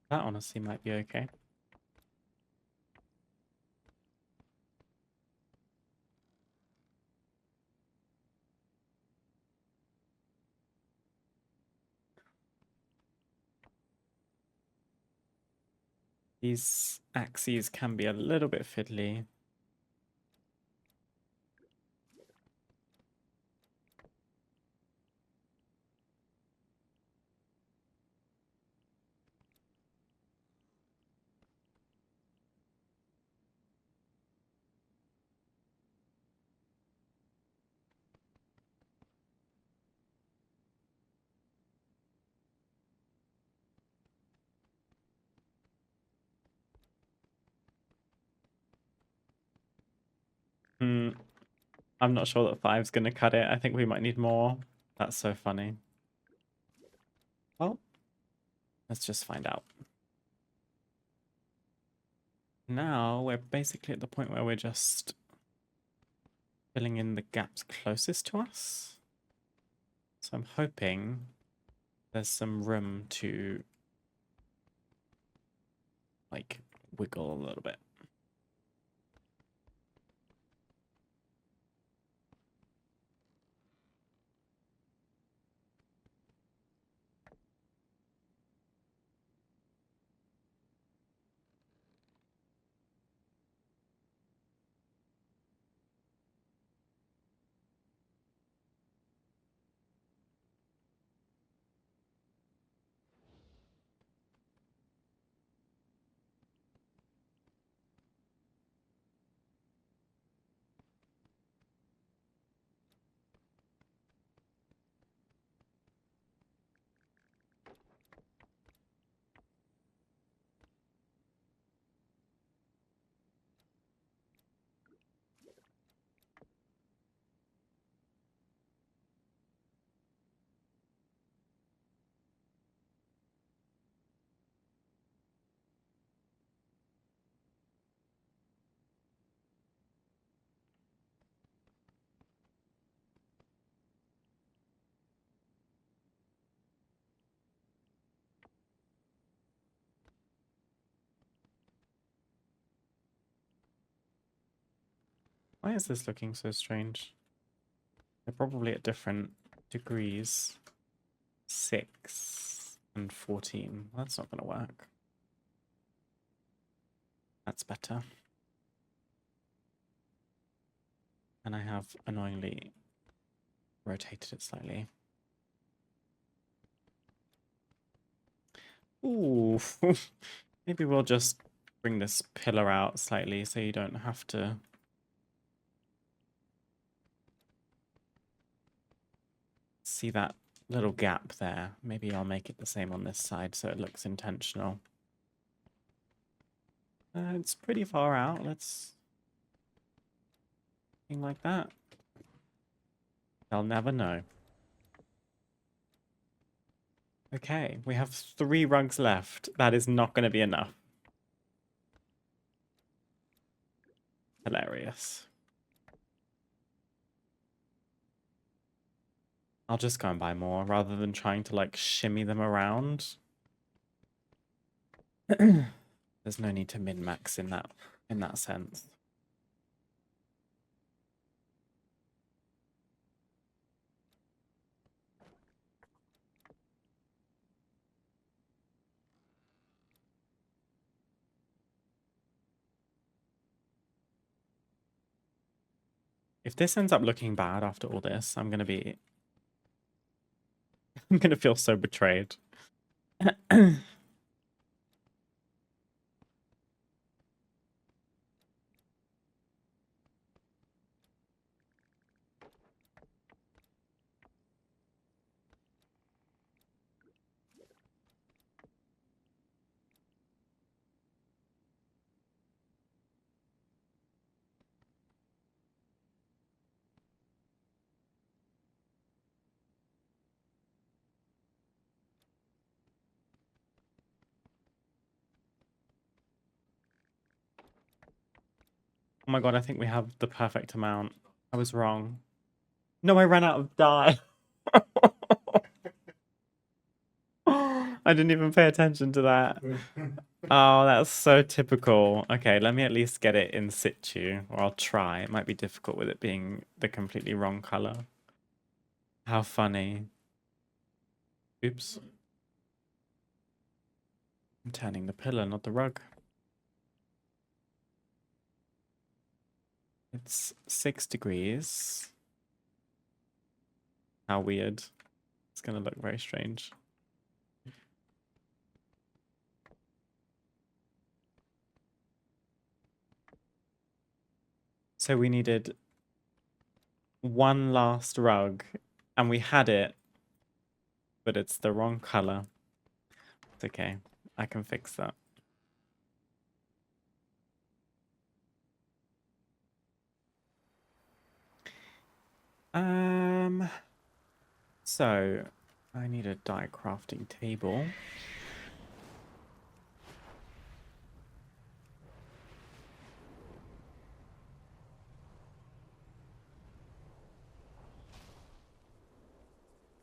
S1: That honestly might be okay. These axes can be a little bit fiddly. Hmm. I'm not sure that 5's going to cut it. I think we might need more. That's so funny. Well, let's just find out. Now we're basically at the point where we're just filling in the gaps closest to us. So I'm hoping there's some room to like wiggle a little bit. Why is this looking so strange? They're probably at different degrees. 6 and 14. That's not going to work. That's better. And I have annoyingly rotated it slightly. Ooh. Maybe we'll just bring this pillar out slightly so you don't have to see that little gap there. Maybe I'll make it the same on this side so it looks intentional. It's pretty far out. Let's thing like that. They'll never know. Okay, we have 3 rugs left. That is not going to be enough. Hilarious. I'll just go and buy more rather than trying to like shimmy them around. There's no need to min-max in that sense. If this ends up looking bad after all this, I'm gonna feel so betrayed. Oh my god, I think we have the perfect amount. I was wrong. No, I ran out of dye. I didn't even pay attention to that. Oh, that's so typical. Okay, let me at least get it in situ, or I'll try. It might be difficult with it being the completely wrong color. How funny. Oops. I'm turning the pillow, not the rug. It's 6 degrees. How weird. It's gonna look very strange. So we needed one last rug, and we had it, but it's the wrong color. It's okay. I can fix that. So I need a die crafting table.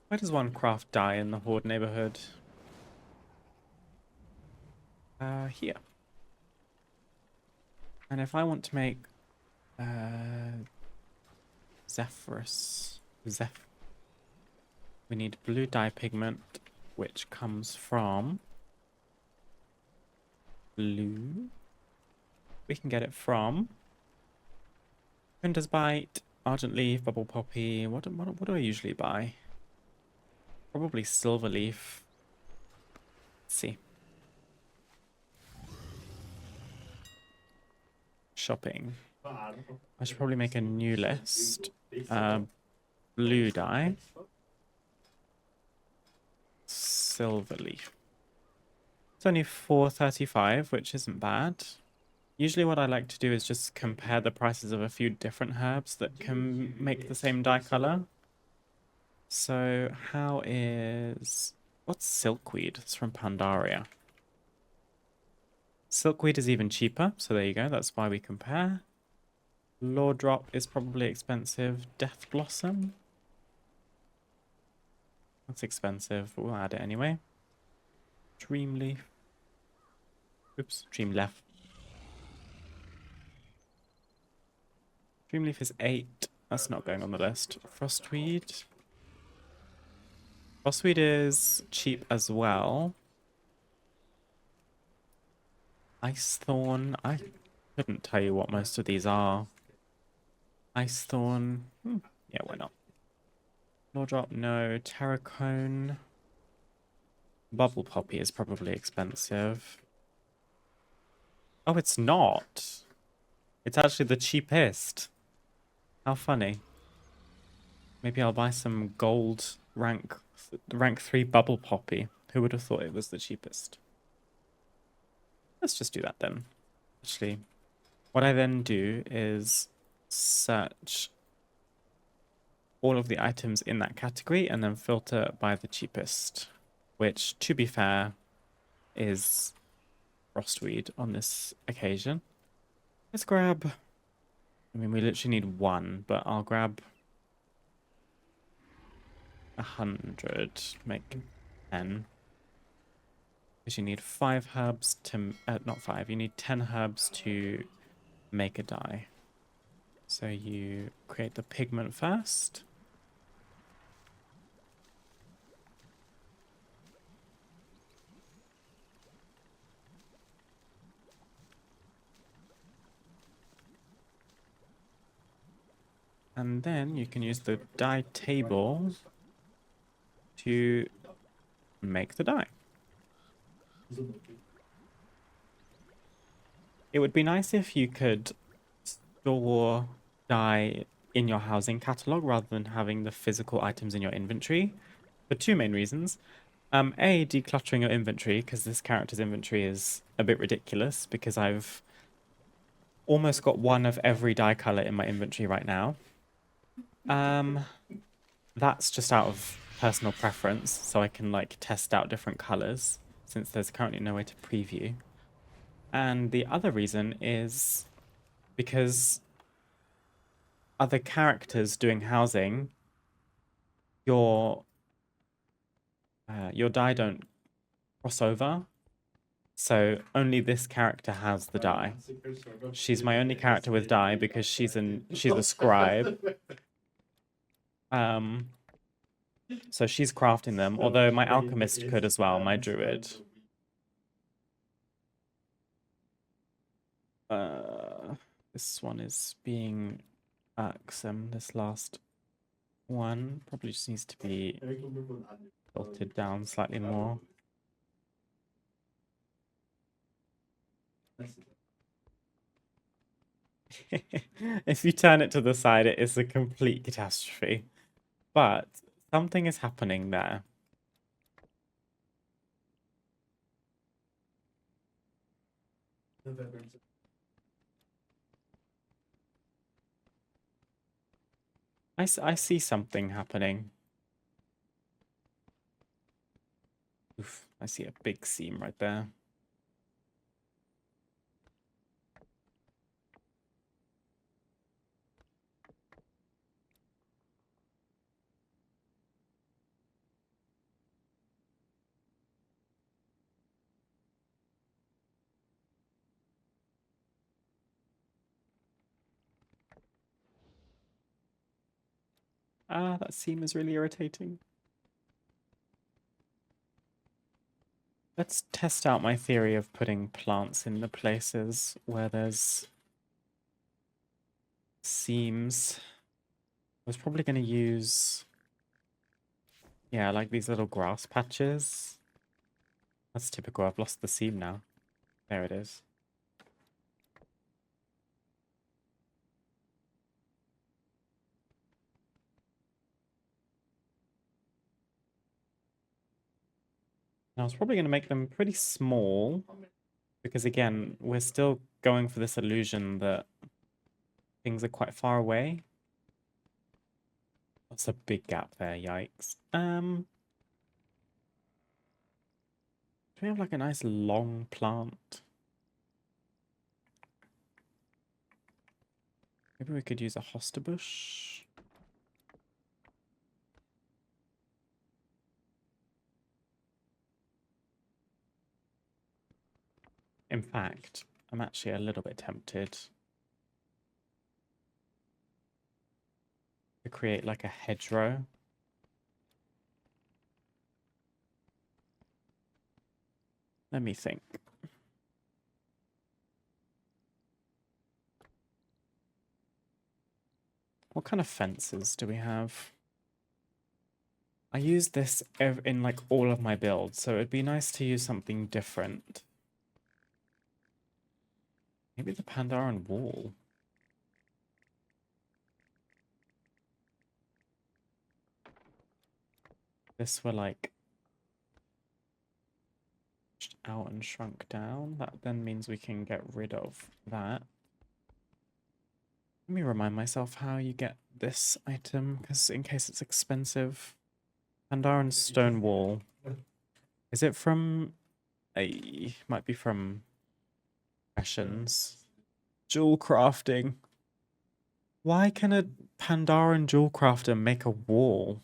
S1: Where does one craft die in the Horde neighborhood? Here. And if I want to make Zephyrus, we need blue dye pigment, which comes from blue. We can get it from Printer's Bite, Argent Leaf, Bubble Poppy. What do I usually buy? Probably Silver Leaf. Let's see. Shopping. I should probably make a new list. Blue dye. Silver leaf. It's only 4.35, which isn't bad. Usually what I like to do is just compare the prices of a few different herbs that can make the same dye color. So how is... What's silkweed? It's from Pandaria. Silkweed is even cheaper, so there you go. That's why we compare. Law Drop is probably expensive. Death Blossom. That's expensive, but we'll add it anyway. Dream Leaf. Oops, Dream Leaf. Dream Leaf is 8. That's not going on the list. Frostweed. Frostweed is cheap as well. Ice Thorn. I couldn't tell you what most of these are. Ice Thorn. Yeah, why not? Law Drop, no. Terracone. Bubble Poppy is probably expensive. Oh, it's not. It's actually the cheapest. How funny. Maybe I'll buy some gold rank 3 Bubble Poppy. Who would have thought it was the cheapest? Let's just do that then. Actually, what I then do is search all of the items in that category and then filter by the cheapest, which, to be fair, is Frostweed on this occasion. Let's grab... I mean, we literally need 1, but I'll grab 100, make 10. Because you need 5 herbs to... not 5, you need 10 herbs to make a dye. So you create the pigment first. And then you can use the dye table to make the dye. It would be nice if you could store dye in your housing catalog rather than having the physical items in your inventory for 2 main reasons. A, decluttering your inventory, because this character's inventory is a bit ridiculous because I've almost got 1 of every dye color in my inventory right now. That's just out of personal preference, so I can like test out different colors since there's currently no way to preview. And the other reason is because other characters doing housing, your die don't cross over. So only this character has the die. She's my only character with die because she's a scribe. So she's crafting them, although my alchemist could as well, my druid. This one is being irksome, this last one. Probably just needs to be filtered down slightly more. If you turn it to the side, it is a complete catastrophe. But something is happening there. I see something happening. Oof, I see a big seam right there. Ah, that seam is really irritating. Let's test out my theory of putting plants in the places where there's seams. I was probably going to use, yeah, like these little grass patches. That's typical. I've lost the seam now. There it is. I was probably going to make them pretty small because, again, we're still going for this illusion that things are quite far away. That's a big gap there, yikes. Do we have like a nice long plant? Maybe we could use a hosta bush. In fact, I'm actually a little bit tempted to create like a hedgerow. Let me think. What kind of fences do we have? I use this in like all of my builds, so it'd be nice to use something different. Maybe the Pandaren wall. This were like out and shrunk down. That then means we can get rid of that. Let me remind myself how you get this item, because in case it's expensive. Pandaren stone wall. Is it from a... might be from Passions. Jewel crafting. Why can a Pandaren jewel crafter make a wall?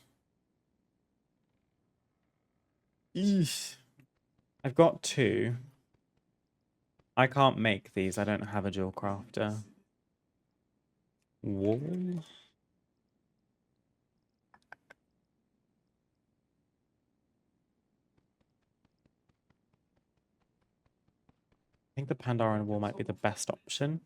S1: Eesh. I've got two. I can't make these. I don't have a jewel crafter. Wall? I think the Pandaren wall might be the best option.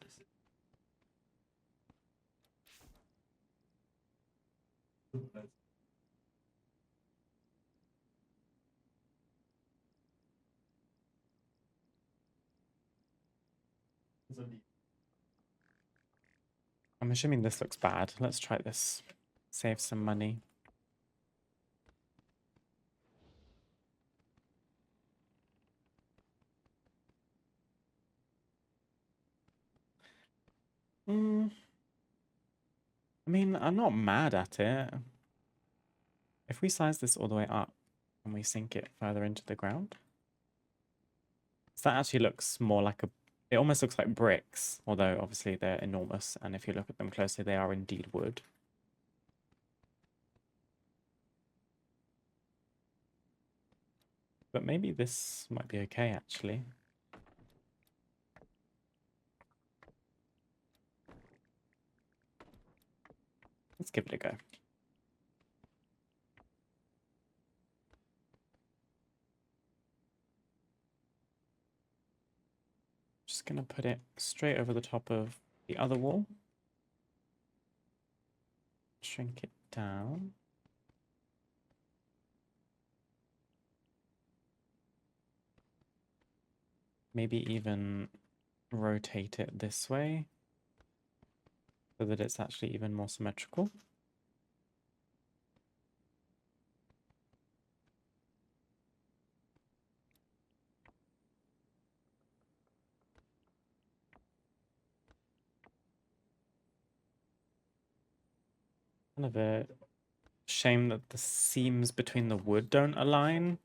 S1: I'm assuming this looks bad. Let's try this. Save some money. I mean, I'm not mad at it. If we size this all the way up and we sink it further into the ground, so that actually looks more like a It almost looks like bricks, although obviously they're enormous, and if you look at them closely, they are indeed wood. But maybe this might be okay, actually. Let's give it a go. Just gonna put it straight over the top of the other wall. Shrink it down. Maybe even rotate it this way so that it's actually even more symmetrical. Kind of a shame that the seams between the wood don't align.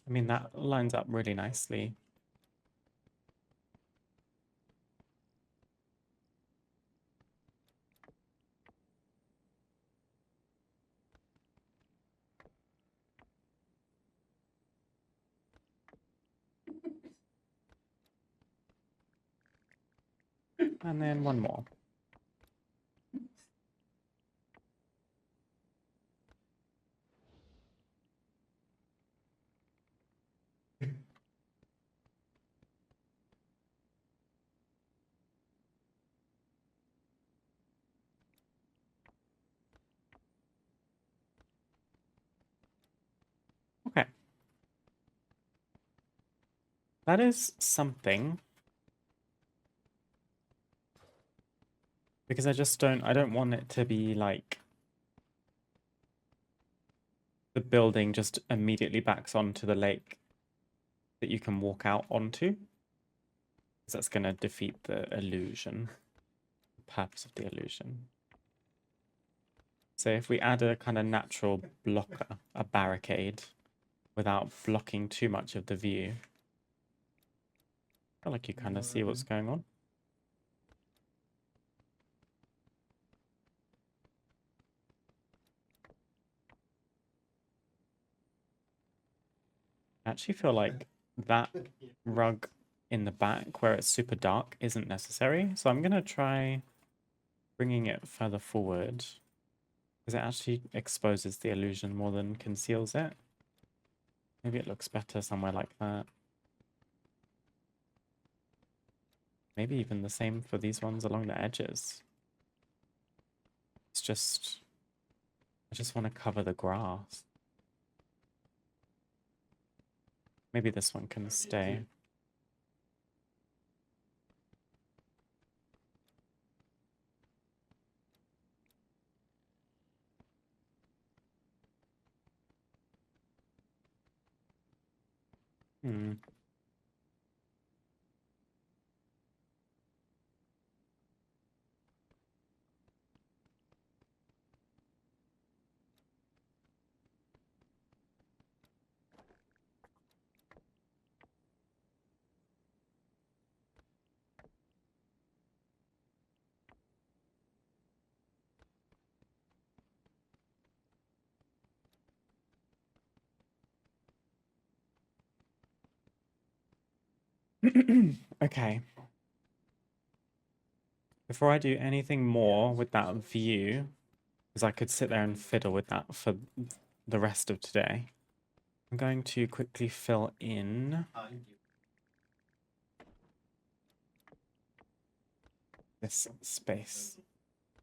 S1: I mean, that lines up really nicely. And then one more. Okay. That is something. Because I don't want it to be like the building just immediately backs onto the lake that you can walk out onto. Because that's going to defeat the illusion, the purpose of the illusion. So if we add a kind of natural blocker, a barricade, without blocking too much of the view, I feel like you kind of see what's going on. I actually feel like that rug in the back where it's super dark isn't necessary. So I'm going to try bringing it further forward because it actually exposes the illusion more than conceals it. Maybe it looks better somewhere like that. Maybe even the same for these ones along the edges. It's just, I just want to cover the grass. Maybe this one can stay. Hmm. Okay. Before I do anything more with that view, because I could sit there and fiddle with that for the rest of today, I'm going to quickly fill in this space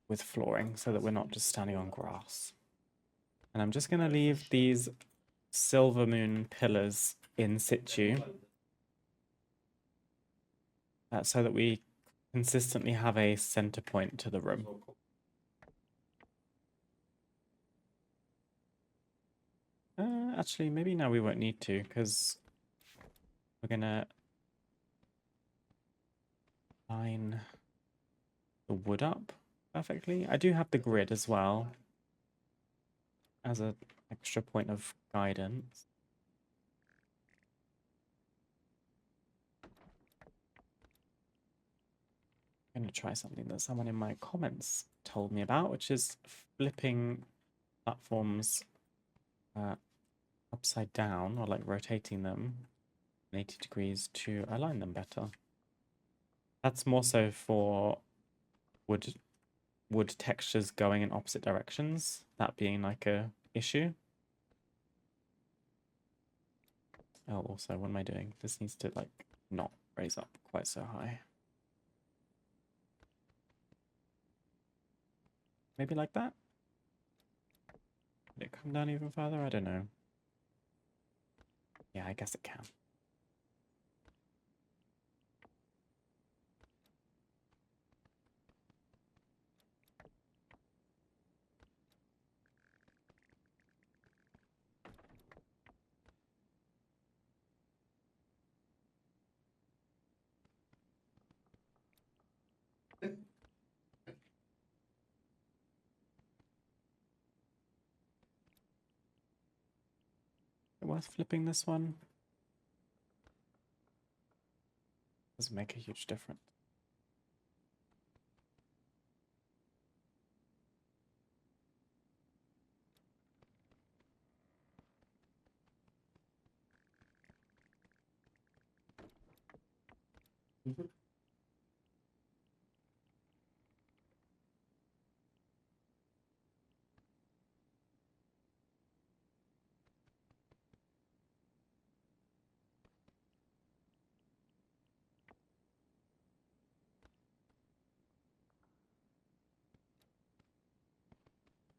S1: with flooring so that we're not just standing on grass. And I'm just going to leave these silver moon pillars in situ so that we consistently have a center point to the room. Actually, maybe now we won't need to, because we're gonna line the wood up perfectly. I do have the grid as well as an extra point of guidance. I'm going to try something that someone in my comments told me about, which is flipping platforms upside down, or like rotating them 80 degrees to align them better. That's more so for wood textures going in opposite directions, that being like a issue. Oh, also, what am I doing? This needs to like not raise up quite so high. Maybe like that? Did it come down even further? I don't know. Yeah, I guess it can. Worth flipping this one? Doesn't make a huge difference.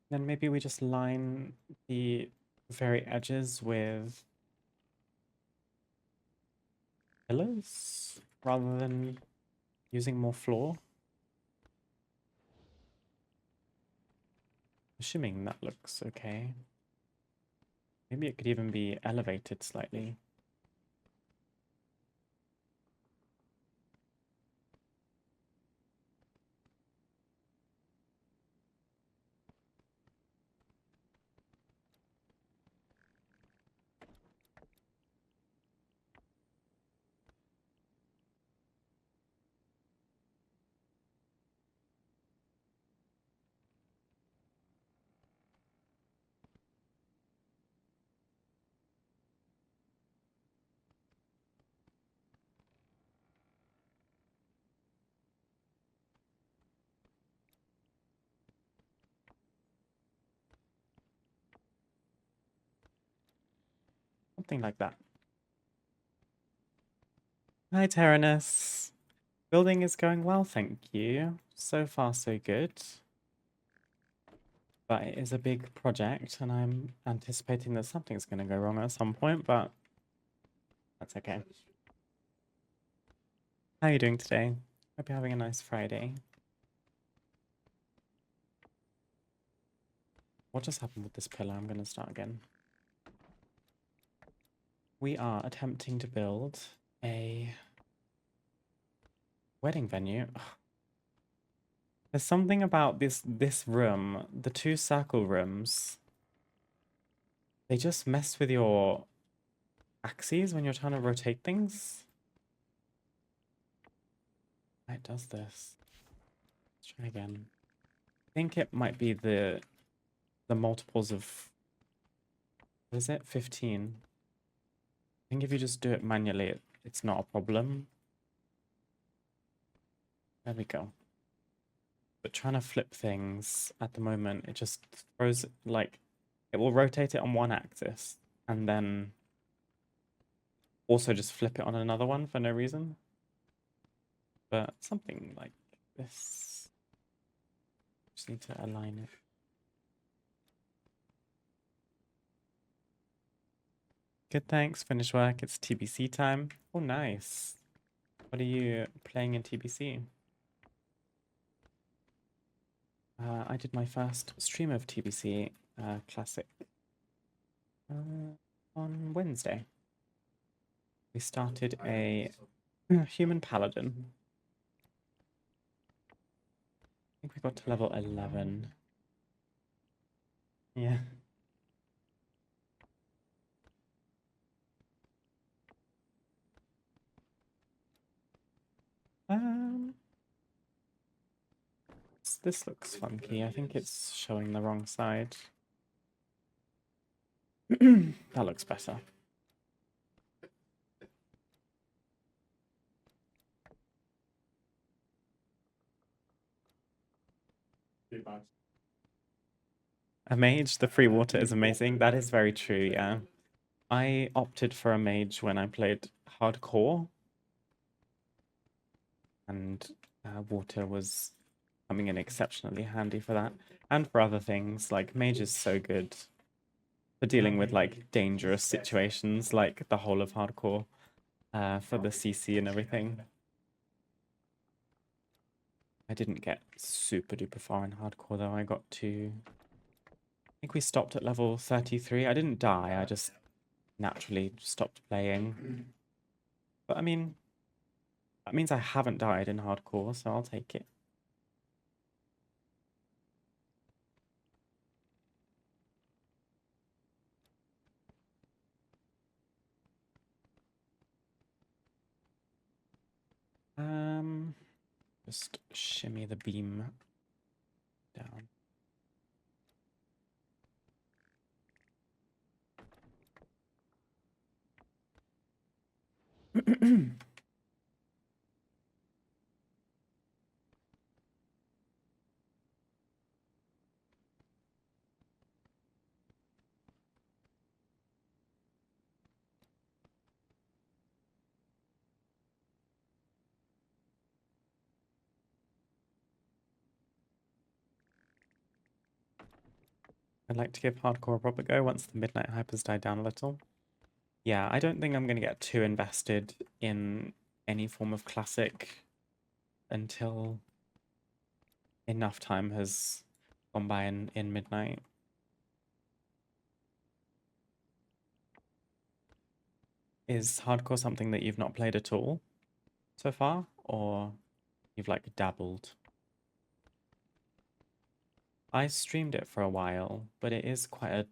S1: Then maybe we just line the very edges with pillars rather than using more floor. Assuming that looks okay. Maybe it could even be elevated slightly. Something like that. Hi, Tyrannus. Building is going well, thank you. So far, so good. But it is a big project, and I'm anticipating that something's going to go wrong at some point, but that's okay. How are you doing today? Hope you're having a nice Friday. What just happened with this pillar? I'm going to start again. We are attempting to build a wedding venue. Ugh. There's something about this room, the two circle rooms. They just mess with your axes when you're trying to rotate things. It does this. Let's try again. I think it might be the multiples of, what is it? 15. I think if you just do it manually, it's not a problem. There we go. But trying to flip things at the moment, it just throws, like, it will rotate it on one axis and then also just flip it on another one for no reason. But something like this. Just need to align it. Good, thanks. Finished work. It's TBC time. Oh, nice. What are you playing in TBC? I did my first stream of TBC Classic. on Wednesday. We started a human paladin. I think we got to level 11. Yeah. Um, this looks funky. I think it's showing the wrong side. That looks better. A mage, the free water is amazing. That is very true, yeah. I opted for a mage when I played hardcore, and water was coming in exceptionally handy for that. And for other things, like mage is so good for dealing with like dangerous situations, like the whole of hardcore, for the CC and everything. I didn't get super duper far in hardcore though. I got to, I think we stopped at level 33. I didn't die, I just naturally stopped playing. But I mean, that means I haven't died in hardcore, so I'll take it. Just shimmy the beam down. I'd like to give hardcore a proper go once the midnight hypers die down a little. Yeah, I don't think I'm going to get too invested in any form of classic until enough time has gone by in midnight. Is hardcore something that you've not played at all so far, or you've like dabbled? I streamed it for a while, but it is quite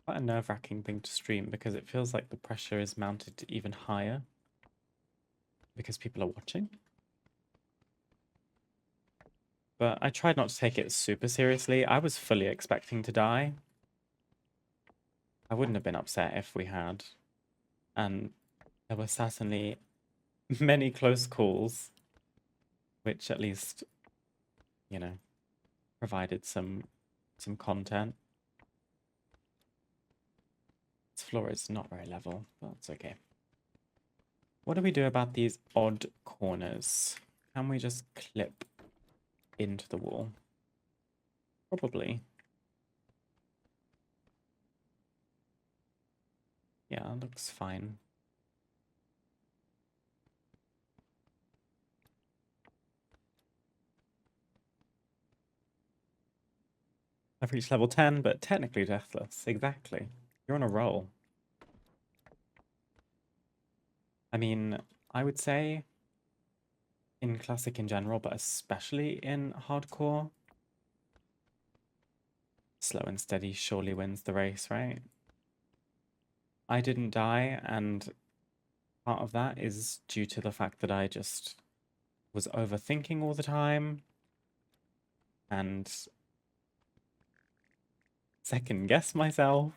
S1: a nerve-wracking thing to stream because it feels like the pressure is mounted even higher because people are watching. But I tried not to take it super seriously. I was fully expecting to die. I wouldn't have been upset if we had. And there were certainly many close calls, which at least, you know, provided some content. This floor is not very level, but it's okay. What do we do about these odd corners? Can we just clip into the wall? Probably. Yeah, looks fine. I've reached level 10, but technically deathless. Exactly. You're on a roll. I mean, I would say in classic in general, but especially in hardcore, slow and steady surely wins the race, right? I didn't die, and part of that is due to the fact that I just was overthinking all the time and second guess myself,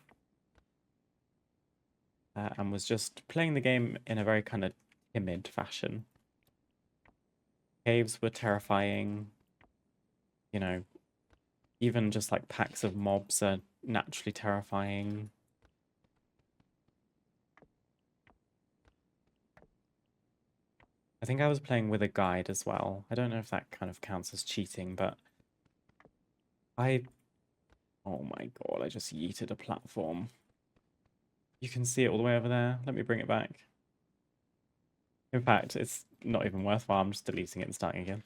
S1: and was just playing the game in a very kind of timid fashion. Caves were terrifying, you know, even just like packs of mobs are naturally terrifying. I think I was playing with a guide as well. I don't know if that kind of counts as cheating, but oh my god, I just yeeted a platform. You can see it all the way over there. Let me bring it back. In fact, it's not even worthwhile. I'm just deleting it and starting again.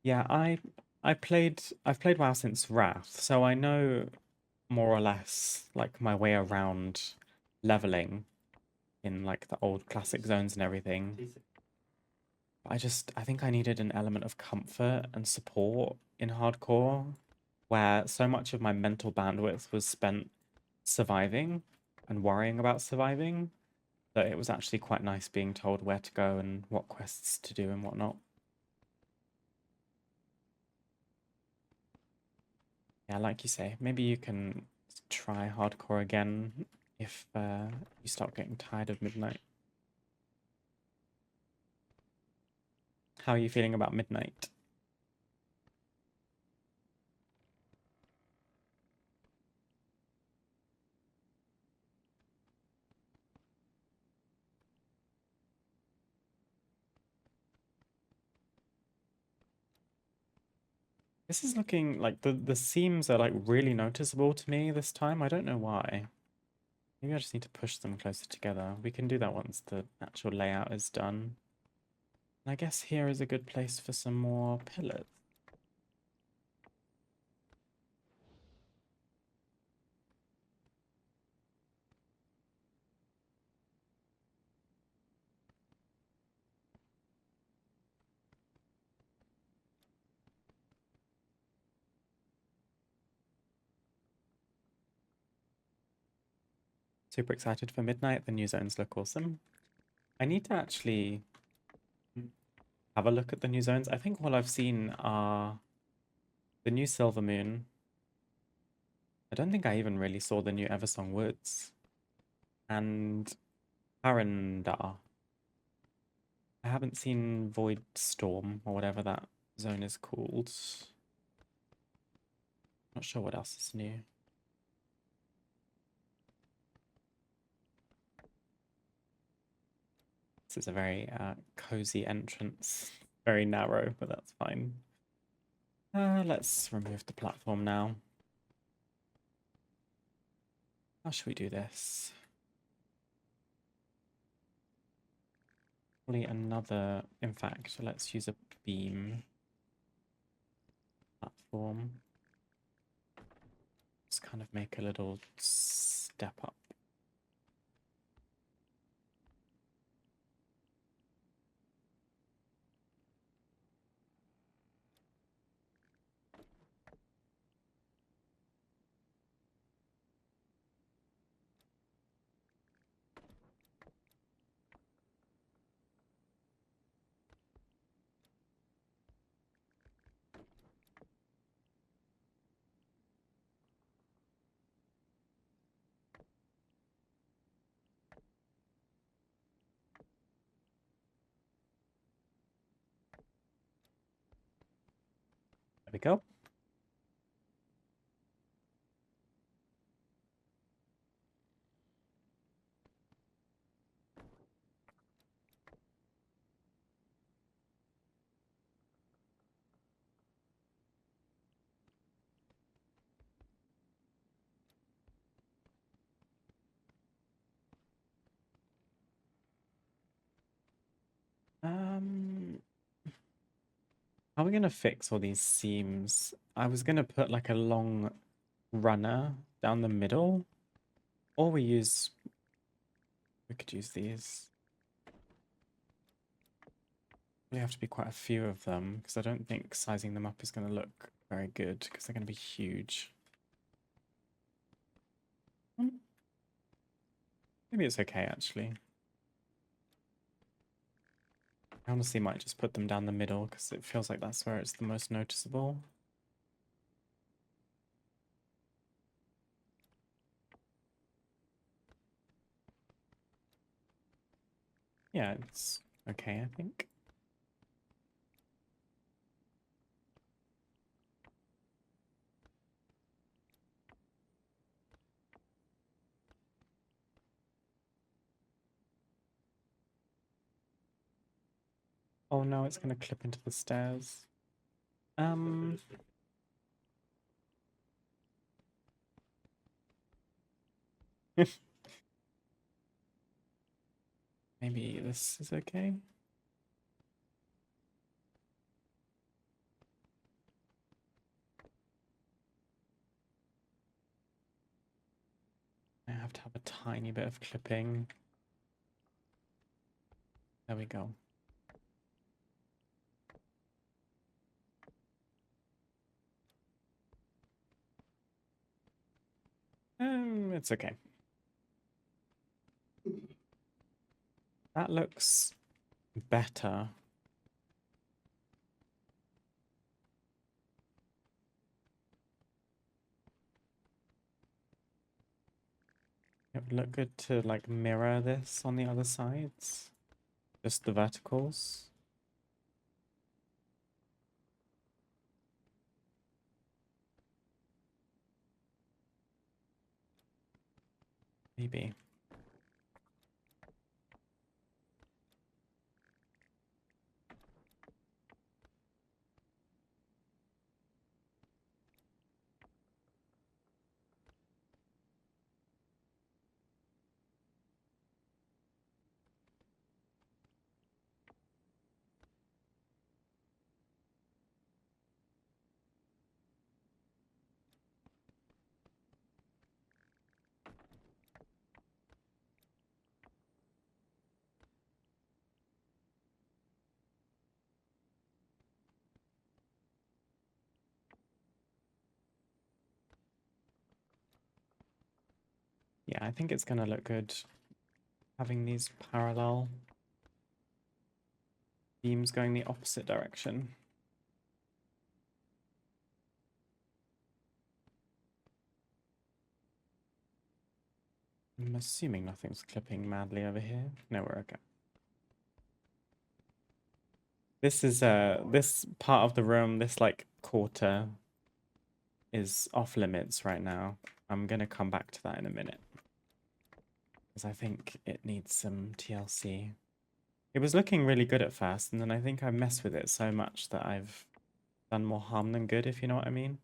S1: Yeah, I've played WoW since Wrath, so I know more or less like my way around leveling in like the old classic zones and everything. I think I needed an element of comfort and support in hardcore, where so much of my mental bandwidth was spent surviving and worrying about surviving, that it was actually quite nice being told where to go and what quests to do and whatnot. Yeah, like you say, maybe you can try hardcore again if you start getting tired of Midnight. How are you feeling about Midnight? This is looking like the seams are like really noticeable to me this time. I don't know why. Maybe I just need to push them closer together. We can do that once the actual layout is done. And I guess here is a good place for some more pillars. Super excited for Midnight. The new zones look awesome. I need to actually have a look at the new zones. I think all I've seen are the new Silver Moon. I don't think I even really saw the new Eversong Woods. And Arendar. I haven't seen Void Storm or whatever that zone is called. Not sure what else is new. This is a very cozy entrance. Very narrow, but that's fine. Let's remove the platform now. How should we do this? Probably another, in fact, let's use a beam platform. Just kind of make a little step up. There we go. Um, how are we gonna fix all these seams? I was gonna put like a long runner down the middle, or we could use these. We have to be quite a few of them because I don't think sizing them up is going to look very good because they're going to be huge. Maybe it's okay actually. I honestly might just put them down the middle because it feels like that's where it's the most noticeable. Yeah, it's okay, I think. Oh no, it's going to clip into the stairs. Um, maybe this is okay. have to have a tiny bit of clipping. There we go. It's okay. That looks better. It would look good to like mirror this on the other sides. Just the verticals. Maybe. Yeah, I think it's gonna look good having these parallel beams going the opposite direction. I'm assuming nothing's clipping madly over here. No, we're okay. This is this part of the room, this like quarter is off limits right now. I'm gonna come back to that in a minute. Because I think it needs some TLC. It was looking really good at first, and then I think I messed with it so much that I've done more harm than good, if you know what I mean.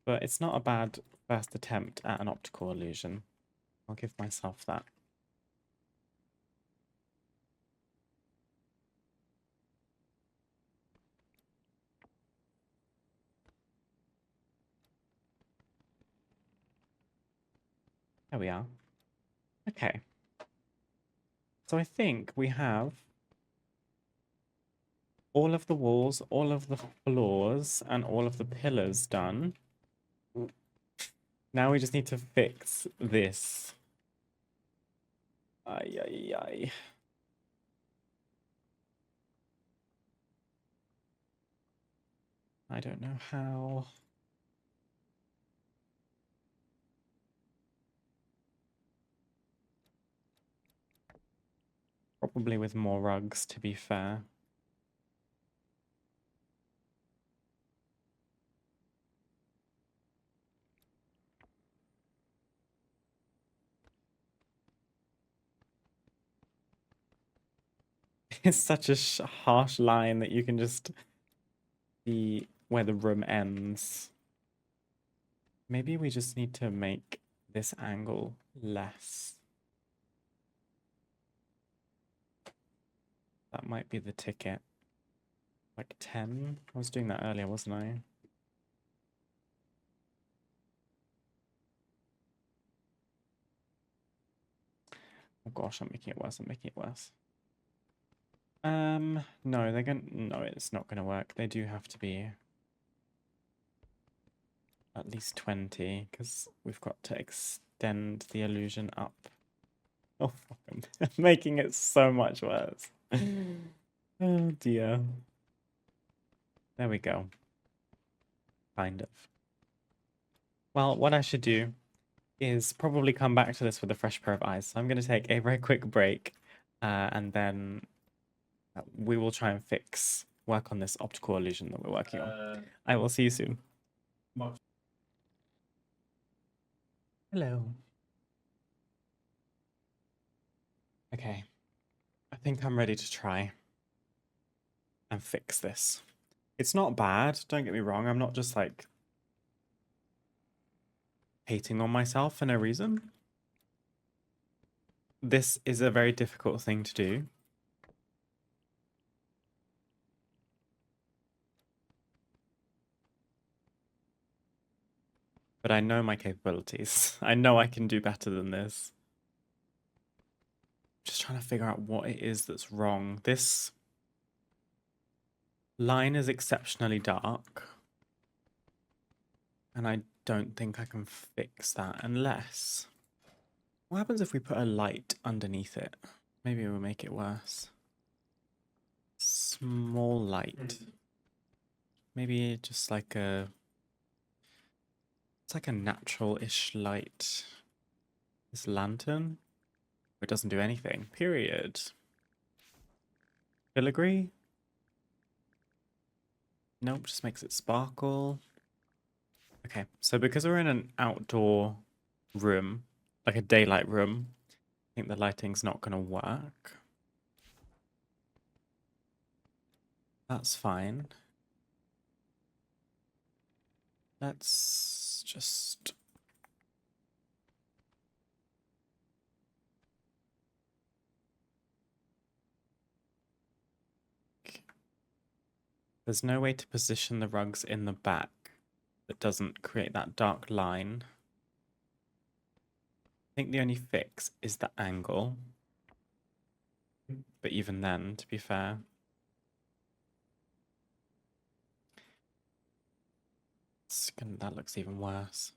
S1: But it's not a bad first attempt at an optical illusion. I'll give myself that. There we are. Okay. So I think we have all of the walls, all of the floors, and all of the pillars done. Now we just need to fix this. Ay, ay, ay. I don't know how. Probably with more rugs, to be fair. It's such a harsh line that you can just see where the room ends. Maybe we just need to make this angle less. That might be the ticket. Like 10? I was doing that earlier, wasn't I? Oh gosh, I'm making it worse. I'm making it worse. No, no, it's not gonna work. They do have to be at least 20, because we've got to extend the illusion up. Oh, fuck, I'm making it so much worse. Oh dear. There we go. Kind of. Well, what I should do is probably come back to this with a fresh pair of eyes. So I'm going to take a very quick break, and then we will try and work on this optical illusion that we're working on. I will see you soon. Hello. Okay. I think I'm ready to try and fix this. It's not bad, don't get me wrong. I'm not just like hating on myself for no reason. This is a very difficult thing to do. But I know my capabilities. I know I can do better than this. Just trying to figure out what it is that's wrong. This line is exceptionally dark. And I don't think I can fix that unless... What happens if we put a light underneath it? Maybe it will make it worse. Small light. Maybe just like a... It's like a natural-ish light. This lantern? It doesn't do anything. Period. Filigree? Nope, just makes it sparkle. Okay, so because we're in an outdoor room, like a daylight room, I think the lighting's not going to work. That's fine. Let's just... There's no way to position the rugs in the back that doesn't create that dark line. I think the only fix is the angle. But even then, to be fair... That looks even worse.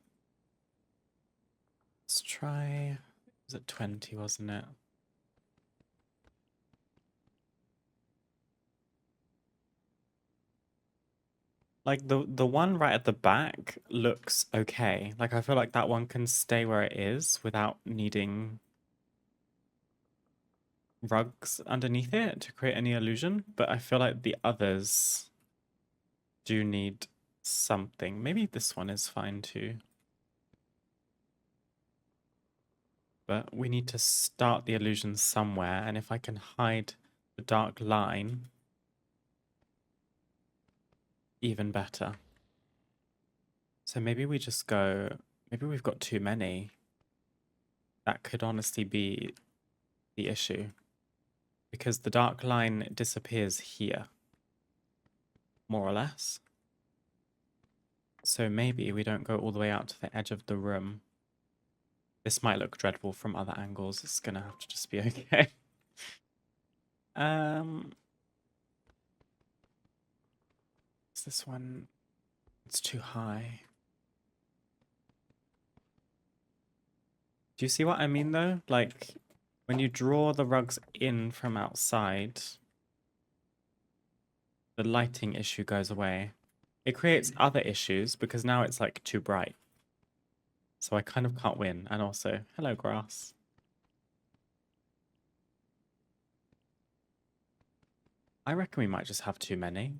S1: Let's try... Was it 20, wasn't it? Like the one right at the back looks okay. Like I feel like that one can stay where it is without needing rugs underneath it to create any illusion. But I feel like the others do need something. Maybe this one is fine too. But we need to start the illusion somewhere. And if I can hide the dark line, even better. So maybe we just go, maybe we've got too many. That could honestly be the issue. Because the dark line disappears here. More or less. So maybe we don't go all the way out to the edge of the room. This might look dreadful from other angles. It's gonna have to just be okay. Is this one? It's too high. Do you see what I mean though? Like when you draw the rugs in from outside, the lighting issue goes away. It creates other issues because now it's like too bright. So I kind of can't win. And also, hello grass. I reckon we might just have too many.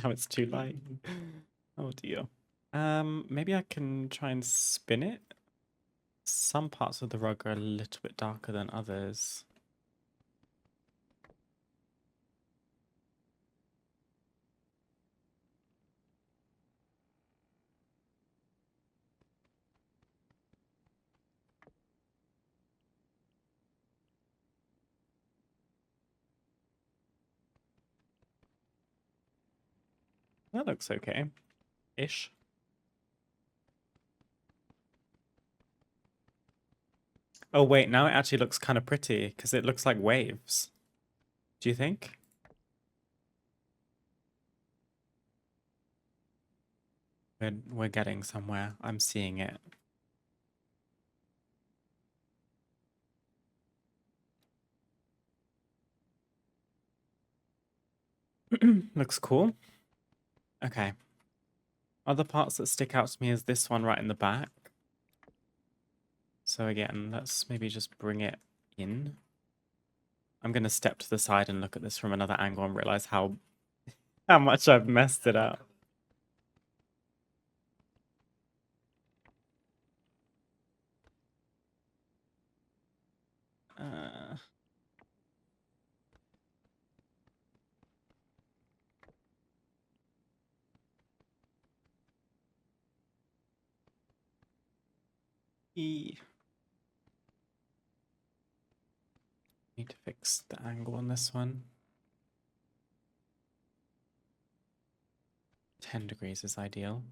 S1: Now it's too light. Oh dear. Maybe I can try and spin it. Some parts of the rug are a little bit darker than others. That looks okay. Ish. Oh wait, now it actually looks kind of pretty because it looks like waves. Do you think? We're getting somewhere. I'm seeing it. Looks cool. Okay. Other parts that stick out to me is this one right in the back. So again, let's maybe just bring it in. I'm going to step to the side and look at this from another angle and realize how much I've messed it up. Uh, Need to fix the angle on this one. 10 degrees is ideal.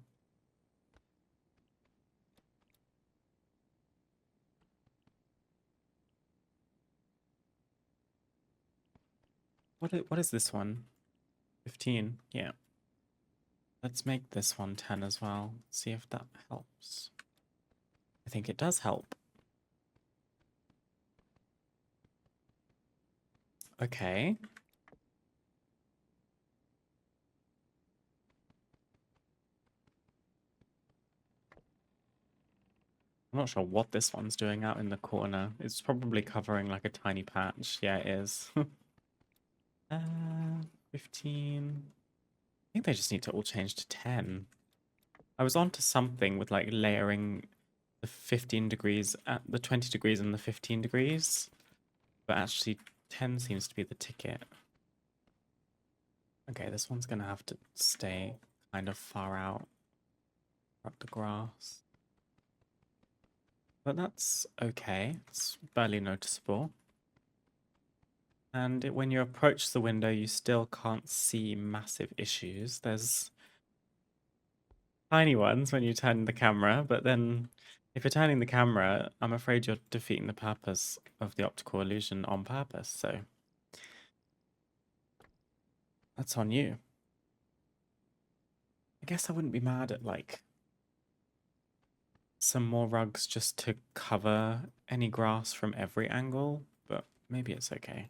S1: What is this one? 15. Yeah. Let's make this one 10 as well. See if that helps. I think it does help. Okay. I'm not sure what this one's doing out in the corner. It's probably covering like a tiny patch. Yeah, it is. 15. I think they just need to all change to 10. I was onto something with like layering the 15 degrees at the 20 degrees and the 15 degrees, but actually 10 seems to be the ticket. Okay, this one's gonna have to stay kind of far out up the grass. But that's okay. It's barely noticeable. And when you approach the window, you still can't see massive issues. There's tiny ones when you turn the camera, but then if you're turning the camera, I'm afraid you're defeating the purpose of the optical illusion on purpose, so that's on you. I guess I wouldn't be mad at like some more rugs just to cover any grass from every angle, but maybe it's okay.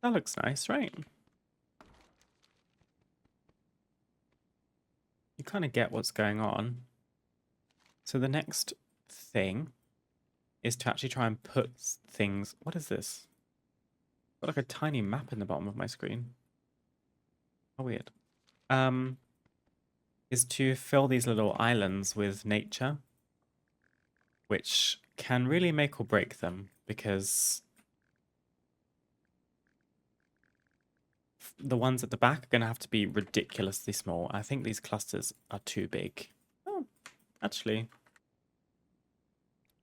S1: That looks nice, right? You kind of get what's going on. So the next thing is to actually try and put things... What is this? Got like a tiny map in the bottom of my screen. How weird. Is to fill these little islands with nature, which can really make or break them because the ones at the back are going to have to be ridiculously small. I think these clusters are too big. Oh, actually,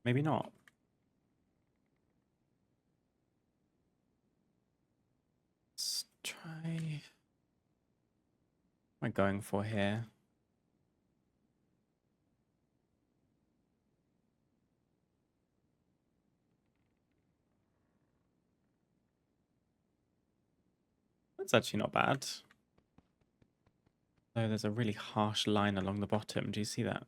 S1: maybe not. Let's try... What am I going for here? That's actually not bad. Though there's a really harsh line along the bottom. Do you see that?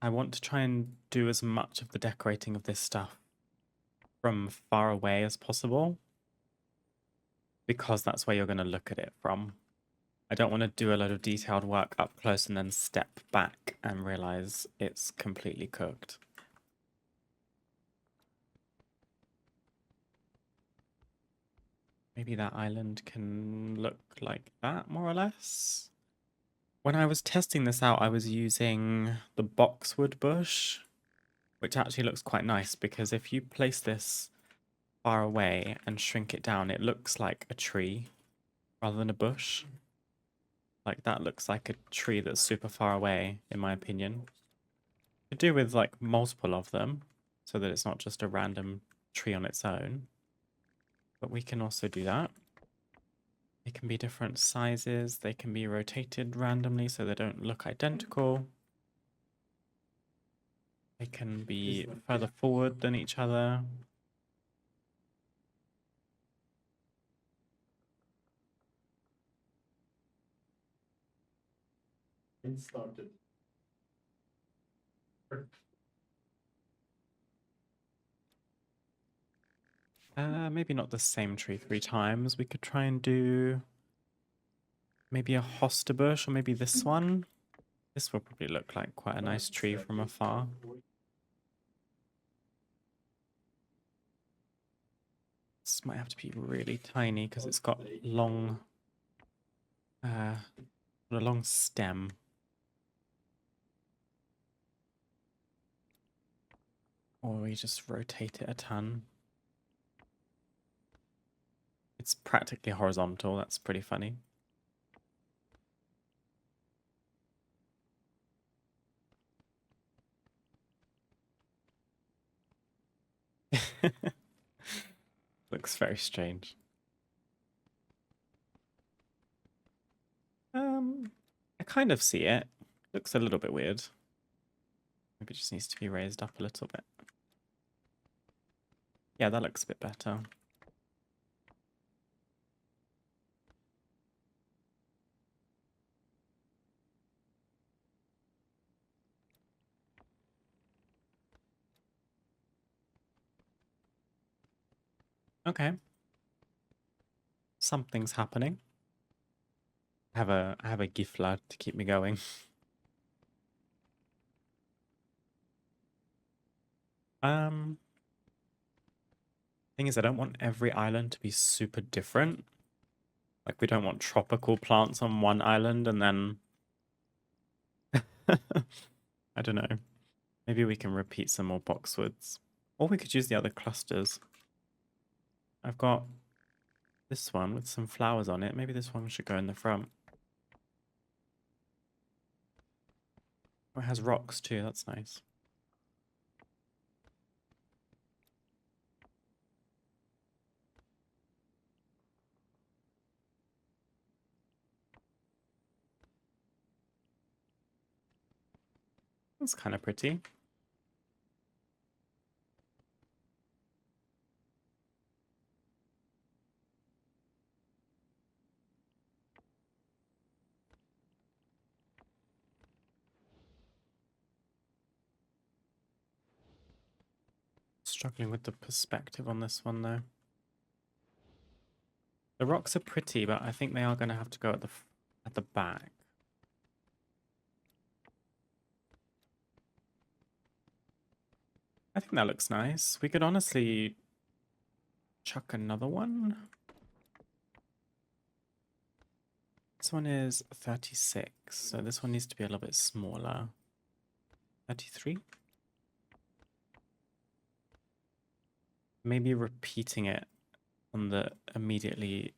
S1: I want to try and do as much of the decorating of this stuff from far away as possible, because that's where you're going to look at it from. I don't want to do a lot of detailed work up close and then step back and realize it's completely cooked. Maybe that island can look like that, more or less. When I was testing this out, I was using the boxwood bush, which actually looks quite nice because if you place this far away and shrink it down, it looks like a tree rather than a bush. Like that looks like a tree that's super far away, in my opinion. Could do with like multiple of them so that it's not just a random tree on its own. But we can also do that. They can be different sizes. They can be rotated randomly so they don't look identical. They can be further forward than each other. Maybe not the same tree 3 times. We could try and do maybe a hosta bush or maybe this one. This will probably look like quite a nice tree from afar. This might have to be really tiny because it's got long, a long stem. Or we just rotate it a ton. It's practically horizontal. That's pretty funny. Looks very strange. I kind of see it. Looks a little bit weird. Maybe it just needs to be raised up a little bit. Yeah, that looks a bit better. Okay. Something's happening. I have a Gifla to keep me going. Um, Thing is, I don't want every island to be super different. Like, we don't want tropical plants on one island and then I don't know. Maybe we can repeat some more boxwoods. Or we could use the other clusters. I've got this one with some flowers on it. Maybe this one should go in the front. Oh, it has rocks too. That's nice. That's kind of pretty. Struggling with the perspective on this one though. The rocks are pretty, but I think they are going to have to go at the back. I think that looks nice. We could honestly chuck another one. This one is 36, so this one needs to be a little bit smaller. 33? Maybe repeating it on the immediately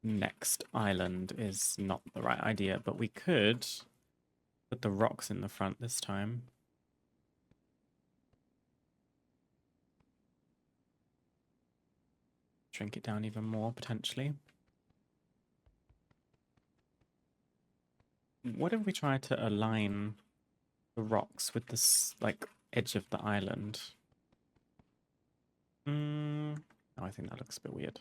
S1: next island is not the right idea, but we could put the rocks in the front this time. Shrink it down even more, potentially. What if we try to align the rocks with this, like, edge of the island? No, I think that looks a bit weird.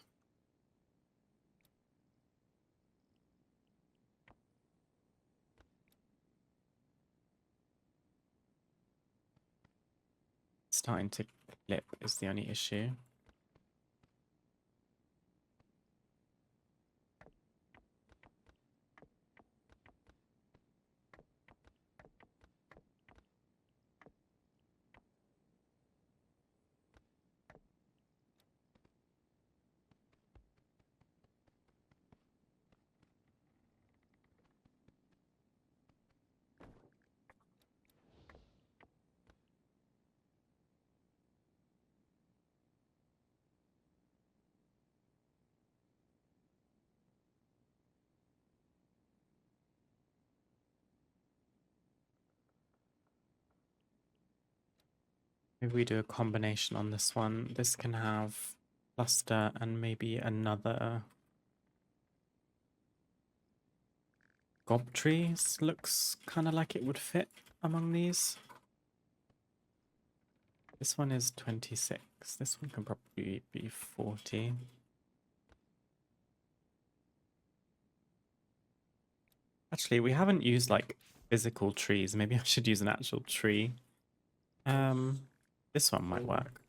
S1: Starting to clip is the only issue. Maybe we do a combination on this one. This can have cluster and maybe another gob trees. Looks kind of like it would fit among these. This one is 26. This one can probably be 40. Actually, we haven't used like physical trees. Maybe I should use an actual tree. This one might work.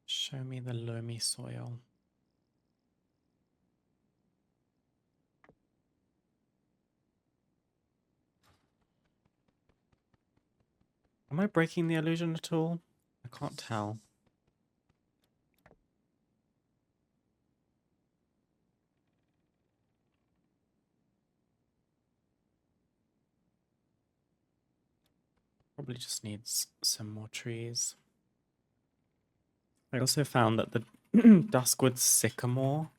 S1: Show me the loamy soil. Am I breaking the illusion at all? I can't tell. Probably just needs some more trees. I also found that the Duskwood sycamore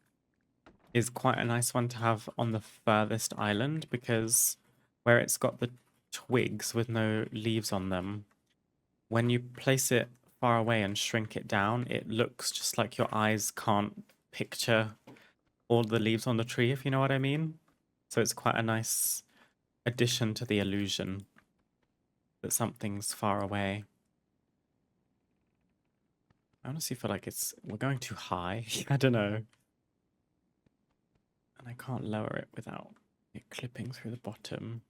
S1: is quite a nice one to have on the furthest island because where it's got the twigs with no leaves on them, when you place it far away and shrink it down, it looks just like your eyes can't picture all the leaves on the tree, if you know what I mean. So it's quite a nice addition to the illusion that something's far away. I honestly feel like we're going too high. I don't know. And I can't lower it without it clipping through the bottom.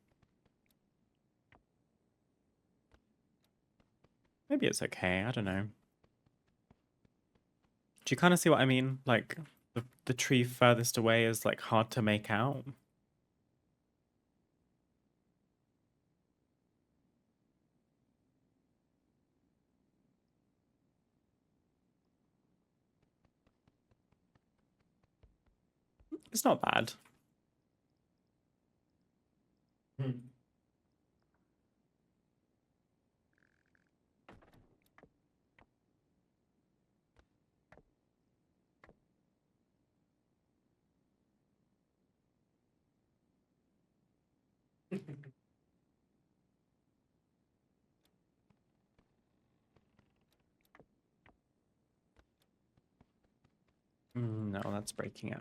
S1: Maybe it's okay. I don't know. Do you kind of see what I mean? Like the tree furthest away is like hard to make out. It's not bad. No, that's breaking it.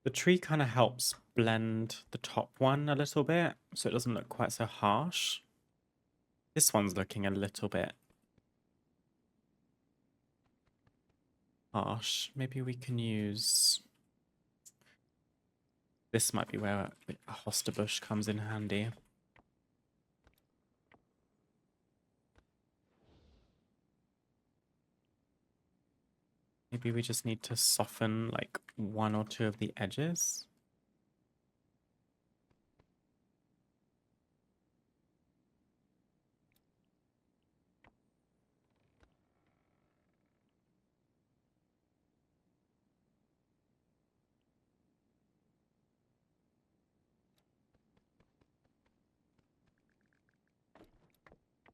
S1: The tree kind of helps blend the top one a little bit, so it doesn't look quite so harsh. This one's looking a little bit harsh. Maybe we can use... This might be where a hosta bush comes in handy. Maybe we just need to soften like one or two of the edges.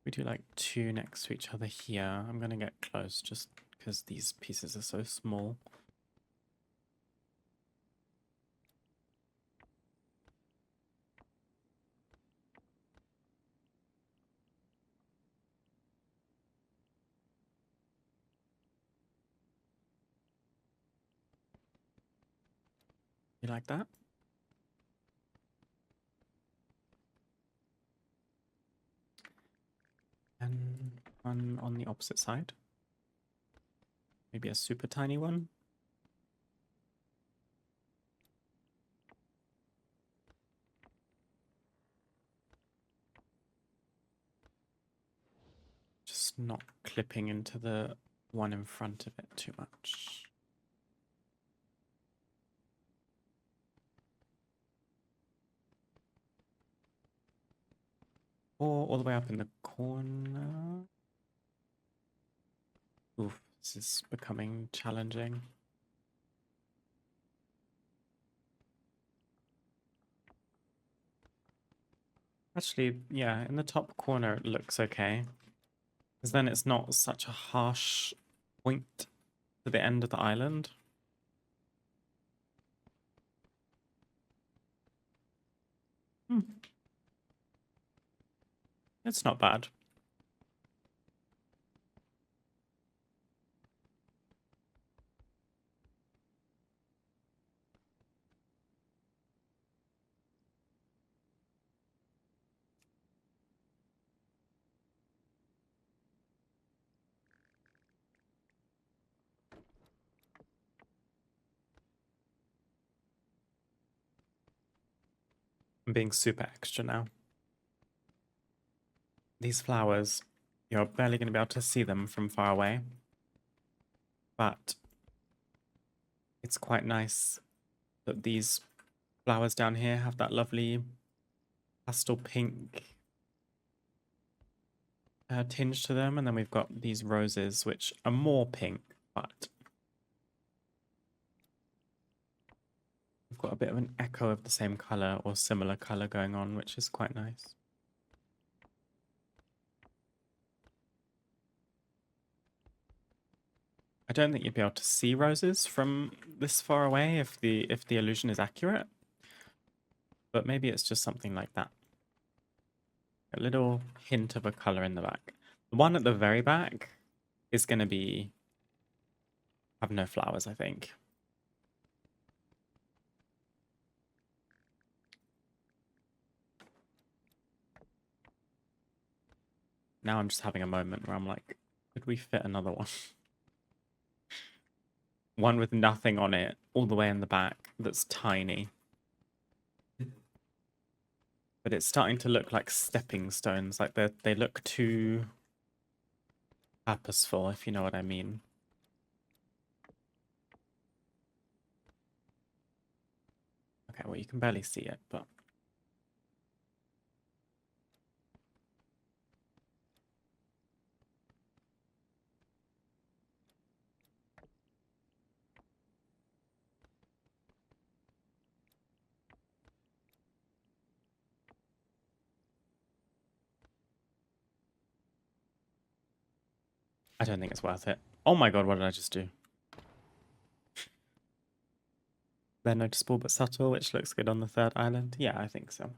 S1: We do like two next to each other here. I'm gonna get close just because these pieces are so small. You like that? And one on the opposite side. Maybe a super tiny one. Just not clipping into the one in front of it too much. Or all the way up in the corner. Oof, this is becoming challenging. Actually, yeah, in the top corner it looks okay. Because then it's not such a harsh point to the end of the island. It's not bad. I'm being super extra now. These flowers, you're barely going to be able to see them from far away. But it's quite nice But these flowers down here have that lovely pastel pink tinge to them, and then we've got these roses which are more pink, but we've got a bit of an echo of the same color or similar color going on, which is quite nice. I don't think you'd be able to see roses from this far away if the illusion is accurate, but maybe it's just something like that. A little hint of a color in the back. The one at the very back is going to have no flowers, I think. Now I'm just having a moment where I'm like, could we fit another one? One with nothing on it, all the way in the back, that's tiny. But it's starting to look like stepping stones, like they look too purposeful, if you know what I mean. Okay, well, you can barely see it, but... I don't think it's worth it. Oh my god, what did I just do? They're noticeable but subtle, which looks good on the third island. Yeah, I think so.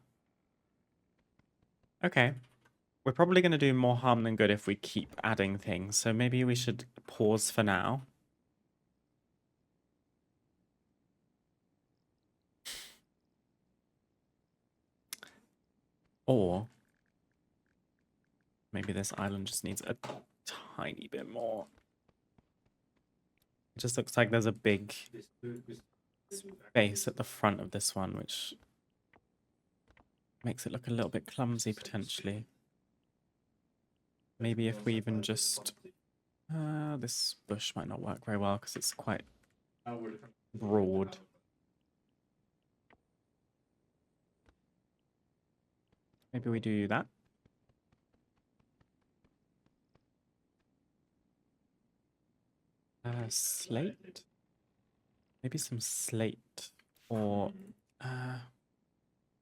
S1: Okay. We're probably going to do more harm than good if we keep adding things, so maybe we should pause for now. Or maybe this island just needs a tiny bit more. It just looks like there's a big space at the front of this one, which makes it look a little bit clumsy potentially. Maybe if we even just... this bush might not work very well because it's quite broad. Maybe we do that. Slate? Maybe some slate or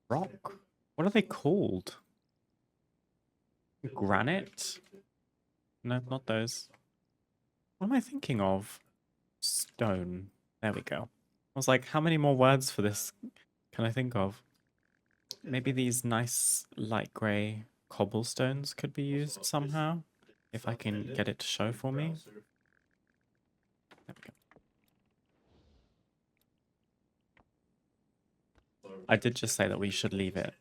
S1: rock? What are they called? Granite? No, not those. What am I thinking of? Stone. There we go. I was like, how many more words for this can I think of? Maybe these nice light grey cobblestones could be used somehow, if I can get it to show for me. There we go. I did just say that we should leave it.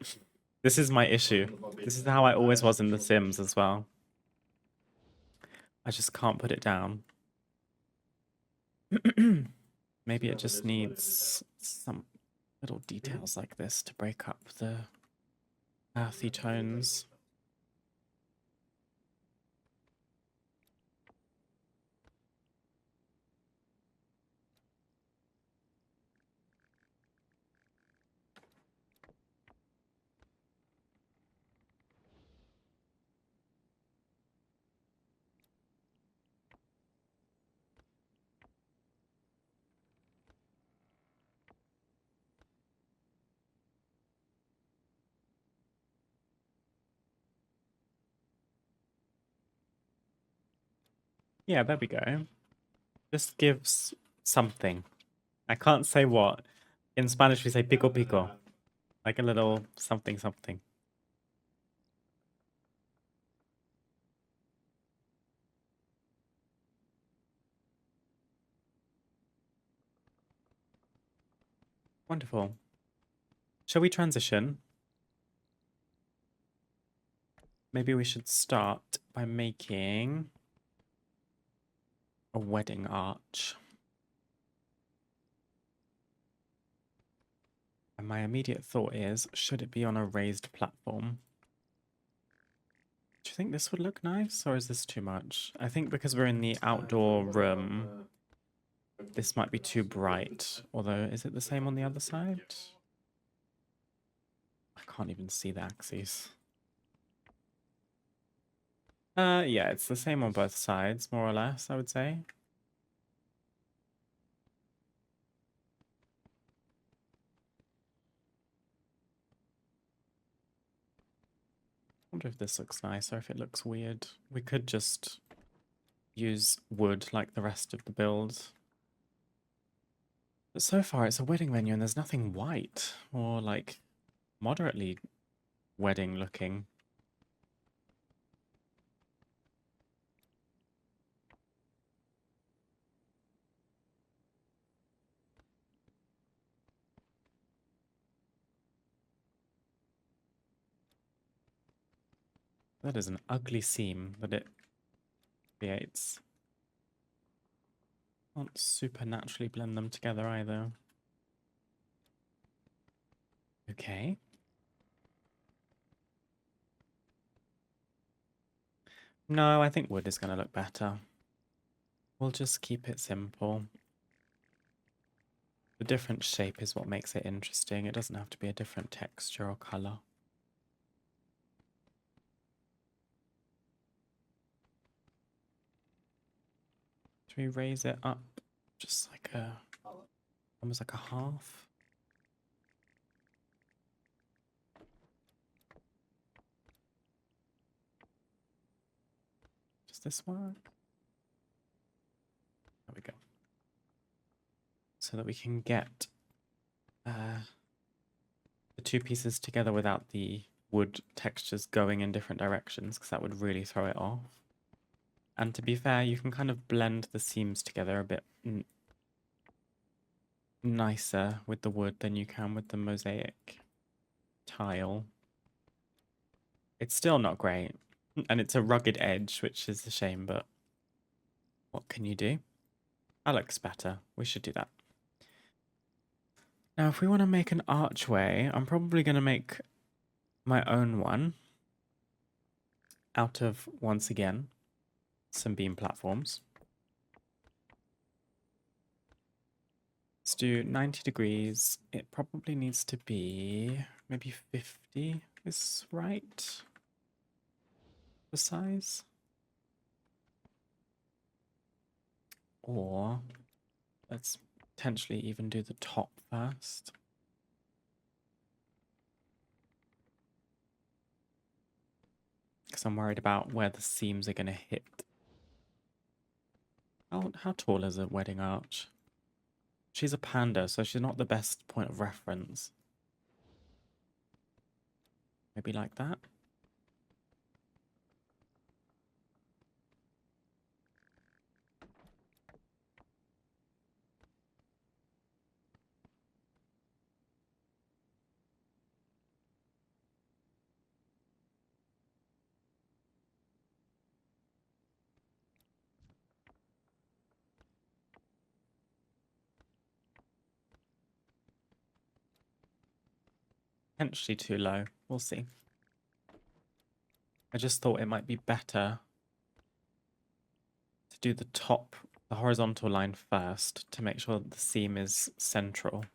S1: This is my issue. This is how I always was in The Sims as well. I just can't put it down. Maybe it just needs some little details like this to break up the earthy tones. Yeah, there we go. Just gives something. I can't say what. In Spanish, we say pico pico. Like a little something something. Wonderful. Shall we transition? Maybe we should start by making a wedding arch. And my immediate thought is, should it be on a raised platform? Do you think this would look nice, or is this too much? I think because we're in the outdoor room, This might be too bright, although is it the same on the other side? I can't even see the axes. Yeah, it's the same on both sides, more or less, I would say. I wonder if this looks nice or if it looks weird. We could just use wood like the rest of the build. But so far it's a wedding venue and there's nothing white or like moderately wedding looking. That is an ugly seam that it creates. Can't supernaturally blend them together either. Okay. No, I think wood is going to look better. We'll just keep it simple. The different shape is what makes it interesting. It doesn't have to be a different texture or color. Should we raise it up just like almost like a half? Does this work? There we go. So that we can get the two pieces together without the wood textures going in different directions, because that would really throw it off. And to be fair, you can kind of blend the seams together a bit nicer with the wood than you can with the mosaic tile. It's still not great, and it's a rugged edge, which is a shame, but what can you do? That looks better. We should do that. Now, if we want to make an archway, I'm probably going to make my own one out of, once again, some beam platforms. Let's do 90 degrees. It probably needs to be maybe 50 is right. The size. Or let's potentially even do the top first. Because I'm worried about where the seams are going to hit. How tall is a wedding arch? She's a panda, so she's not the best point of reference. Maybe like that. Potentially too low. We'll see. I just thought it might be better to do the top, the horizontal line first to make sure that the seam is central.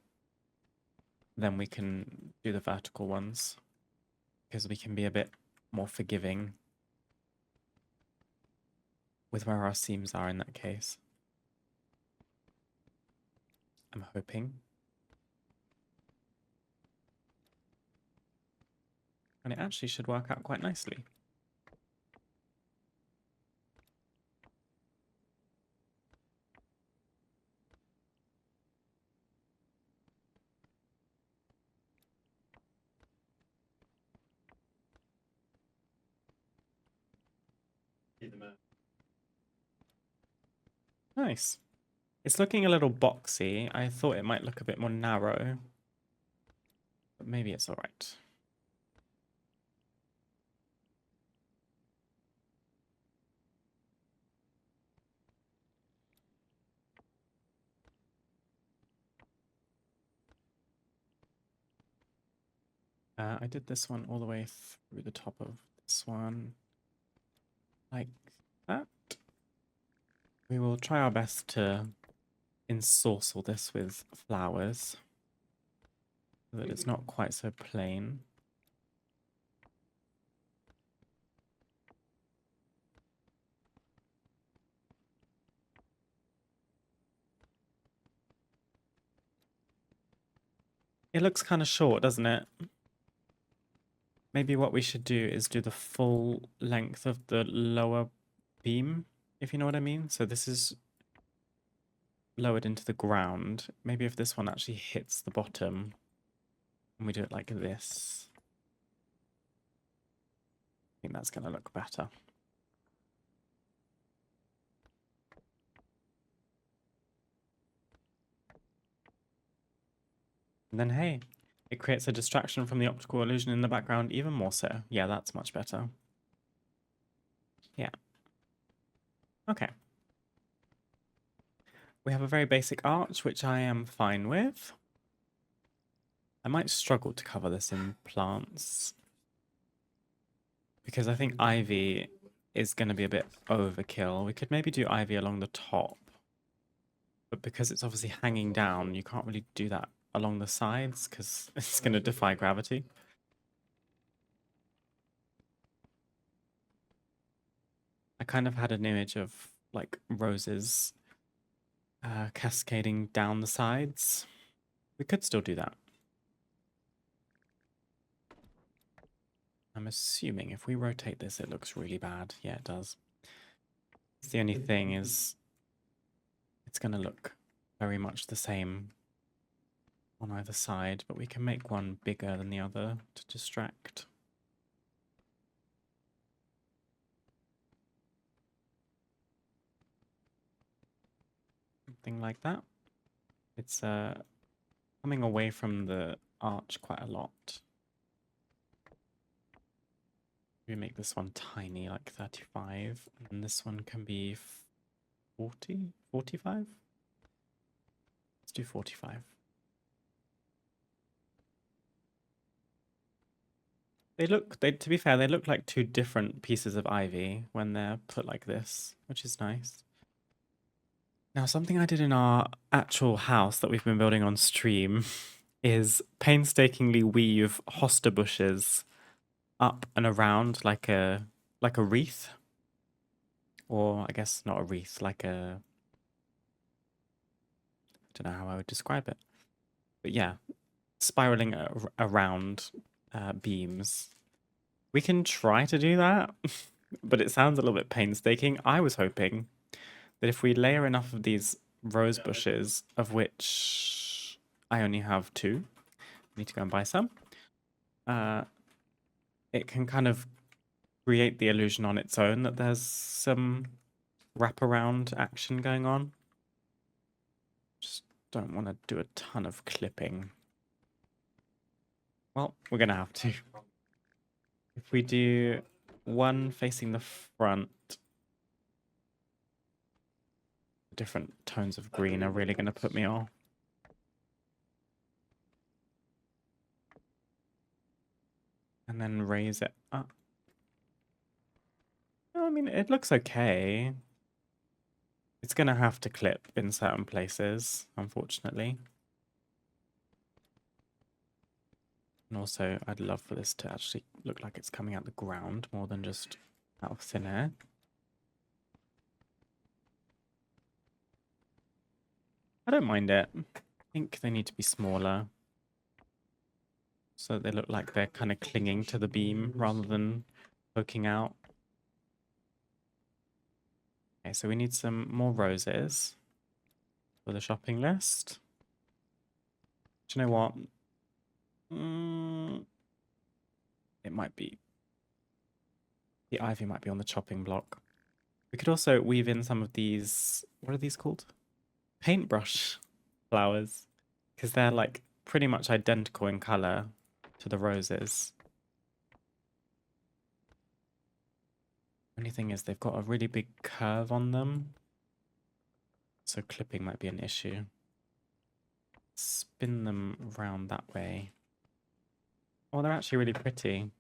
S1: Then we can do the vertical ones because we can be a bit more forgiving with where our seams are in that case. I'm hoping. And it actually should work out quite nicely. Nice. It's looking a little boxy. I thought it might look a bit more narrow. But maybe it's all right. I did this one all the way through the top of this one. Like that. We will try our best to ensorcel this with flowers so that it's not quite so plain. It looks kind of short, doesn't it? Maybe what we should do is do the full length of the lower beam, if you know what I mean. So this is lowered into the ground. Maybe if this one actually hits the bottom and we do it like this, I think that's going to look better. And then, hey, it creates a distraction from the optical illusion in the background even more so. Yeah, that's much better. Yeah. Okay. We have a very basic arch, which I am fine with. I might struggle to cover this in plants because I think ivy is going to be a bit overkill. We could maybe do ivy along the top, but because it's obviously hanging down, you can't really do that along the sides because it's going to defy gravity. I kind of had an image of like roses cascading down the sides. We could still do that. I'm assuming if we rotate this, it looks really bad. Yeah, it does. The only thing is it's going to look very much the same on either side, but we can make one bigger than the other to distract. Something like that. It's coming away from the arch quite a lot. We make this one tiny, like 35, and this one can be 40, 45? Let's do 45. To be fair, they look like two different pieces of ivy when they're put like this, which is nice. Now, something I did in our actual house that we've been building on stream is painstakingly weave hosta bushes up and around like a wreath. Or I guess not a wreath, like a, I don't know how I would describe it. But yeah, spiraling around beams. We can try to do that, but it sounds a little bit painstaking. I was hoping that if we layer enough of these rose bushes, of which I only have 2, I need to go and buy some, it can kind of create the illusion on its own that there's some wraparound action going on. Just don't want to do a ton of clipping. Well, we're going to have to. If we do one facing the front, different tones of green are really going to put me off. And then raise it up. I mean, it looks okay. It's going to have to clip in certain places, unfortunately. And also, I'd love for this to actually look like it's coming out the ground more than just out of thin air. I don't mind it. I think they need to be smaller. So they look like they're kind of clinging to the beam rather than poking out. Okay, so we need some more roses for the shopping list. Do you know what? It might be. The ivy might be on the chopping block. We could also weave in some of these, what are these called? Paintbrush flowers. Because they're like pretty much identical in color to the roses. Only thing is they've got a really big curve on them. So clipping might be an issue. Spin them around that way. Oh, they're actually really pretty.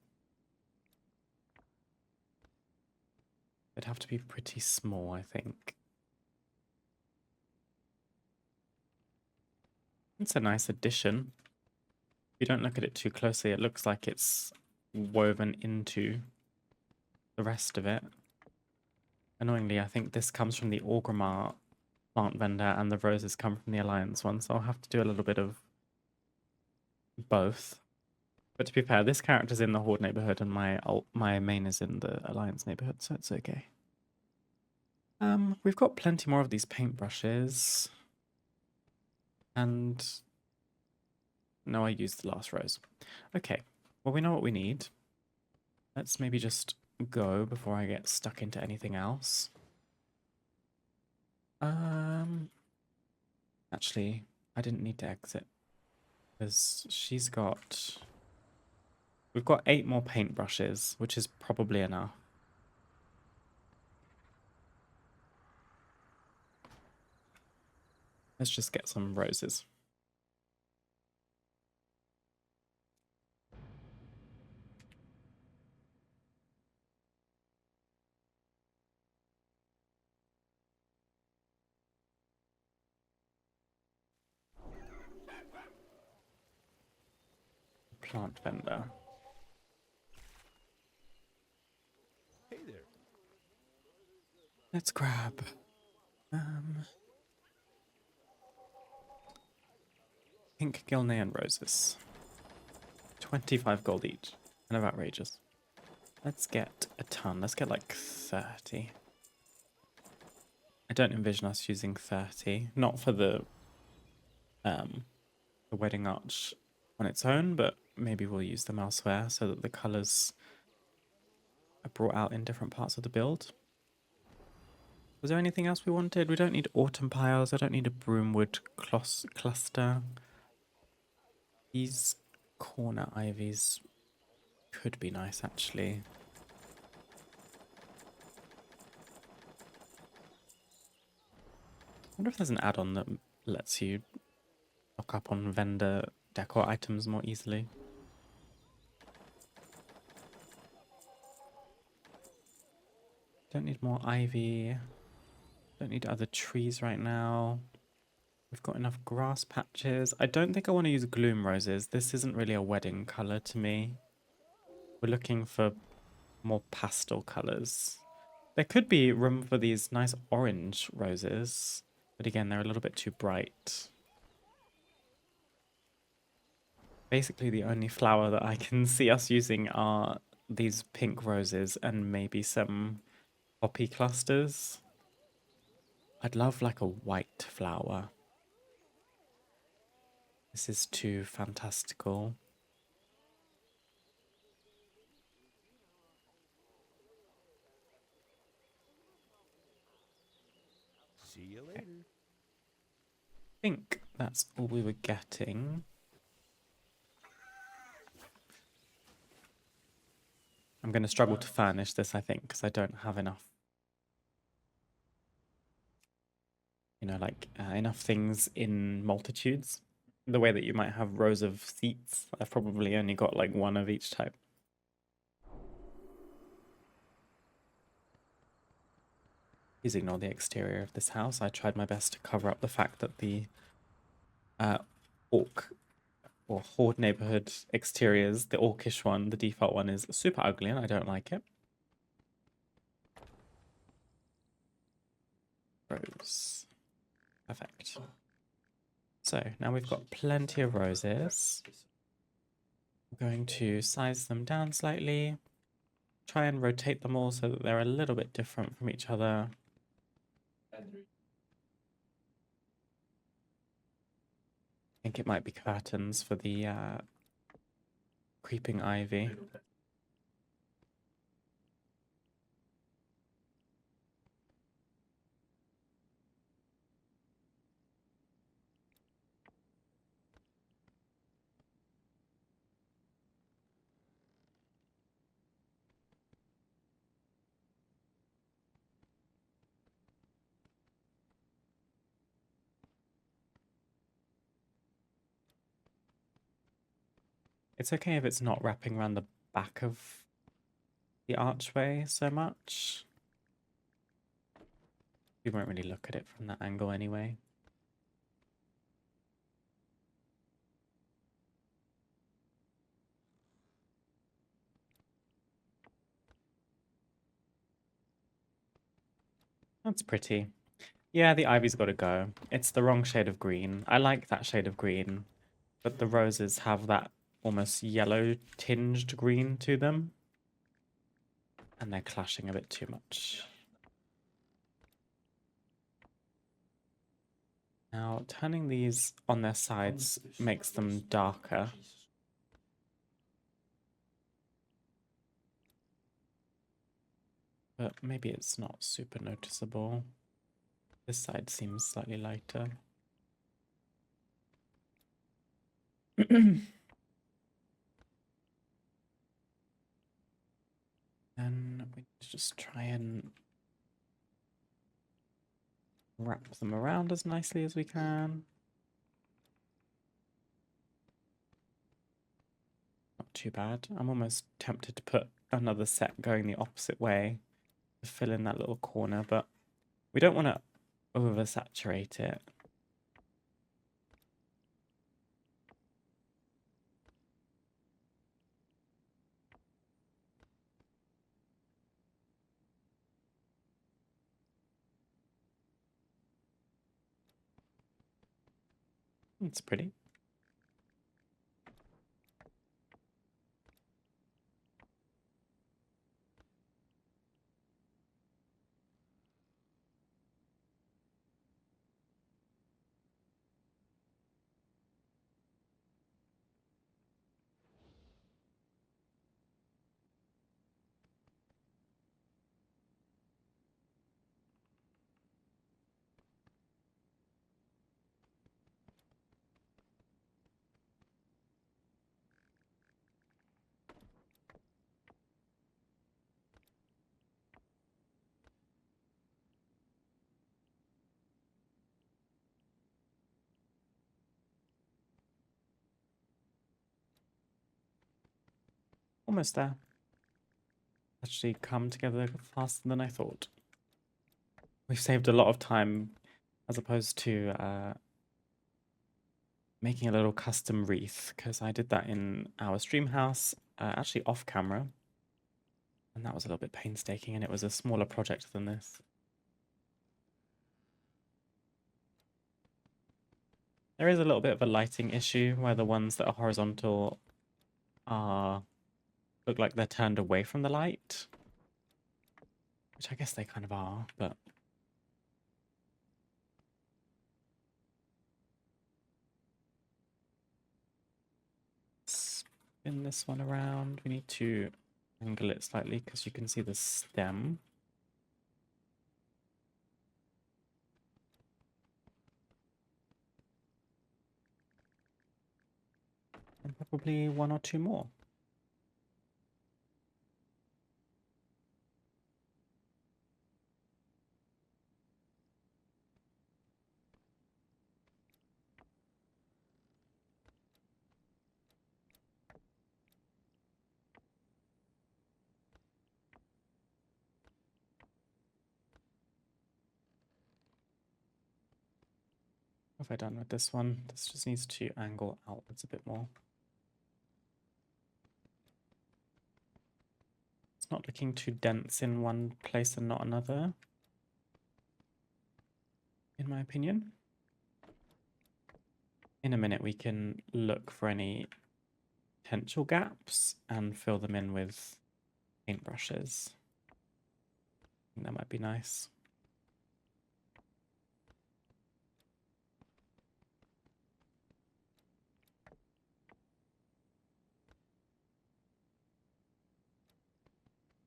S1: They'd have to be pretty small, I think. It's a nice addition. If you don't look at it too closely, it looks like it's woven into the rest of it. Annoyingly, I think this comes from the Orgrimmar plant vendor and the roses come from the Alliance one, so I'll have to do a little bit of both. But to be fair, this character's in the Horde neighborhood and my main is in the Alliance neighborhood, so it's okay. We've got plenty more of these paintbrushes. And no, I used the last rose. Okay, well, we know what we need. Let's maybe just go before I get stuck into anything else. Actually, I didn't need to exit because we've got 8 more paintbrushes, which is probably enough. Let's just get some roses. Plant vendor.
S2: Hey there.
S1: Let's grab pink Gilnean roses. 25 gold each. Kind of outrageous. Let's get a ton. Let's get like 30. I don't envision us using 30. Not for the wedding arch on its own, but maybe we'll use them elsewhere so that the colours are brought out in different parts of the build. Was there anything else we wanted? We don't need autumn piles. I don't need a broomwood cluster. These corner ivies could be nice, actually. I wonder if there's an add-on that lets you lock up on vendor decor items more easily. Don't need more ivy. Don't need other trees right now. We've got enough grass patches. I don't think I want to use gloom roses. This isn't really a wedding colour to me. We're looking for more pastel colours. There could be room for these nice orange roses, but again, they're a little bit too bright. Basically, the only flower that I can see us using are these pink roses and maybe some poppy clusters. I'd love like a white flower. This is too fantastical.
S2: See you later.
S1: I think that's all we were getting. I'm going to struggle to furnish this, I think, because I don't have enough. You know, like enough things in multitudes. The way that you might have rows of seats. I've probably only got like one of each type. Please ignore the exterior of this house. I tried my best to cover up the fact that the orc or horde neighborhood exteriors, the orcish one, the default one, is super ugly and I don't like it. Rose. Perfect. So now we've got plenty of roses. We're going to size them down slightly. Try and rotate them all so that they're a little bit different from each other. I think it might be curtains for the creeping ivy. It's okay if it's not wrapping around the back of the archway so much. We won't really look at it from that angle anyway. That's pretty. Yeah, the ivy's got to go. It's the wrong shade of green. I like that shade of green, but the roses have that almost yellow tinged green to them, and they're clashing a bit too much. Now, turning these on their sides makes them darker. But maybe it's not super noticeable. This side seems slightly lighter. And we just try and wrap them around as nicely as we can. Not too bad. I'm almost tempted to put another set going the opposite way to fill in that little corner, but we don't want to oversaturate it. It's pretty. Almost there. Actually come together faster than I thought. We've saved a lot of time as opposed to making a little custom wreath, because I did that in our stream house, actually off camera. And that was a little bit painstaking, and it was a smaller project than this. There is a little bit of a lighting issue where the ones that are horizontal look like they're turned away from the light. Which I guess they kind of are, but... Spin this one around. We need to angle it slightly because you can see the stem. And probably one or two more. What have I done with this one? This just needs to angle outwards a bit more. It's not looking too dense in one place and not another, in my opinion. In a minute, we can look for any potential gaps and fill them in with paintbrushes. I think that might be nice.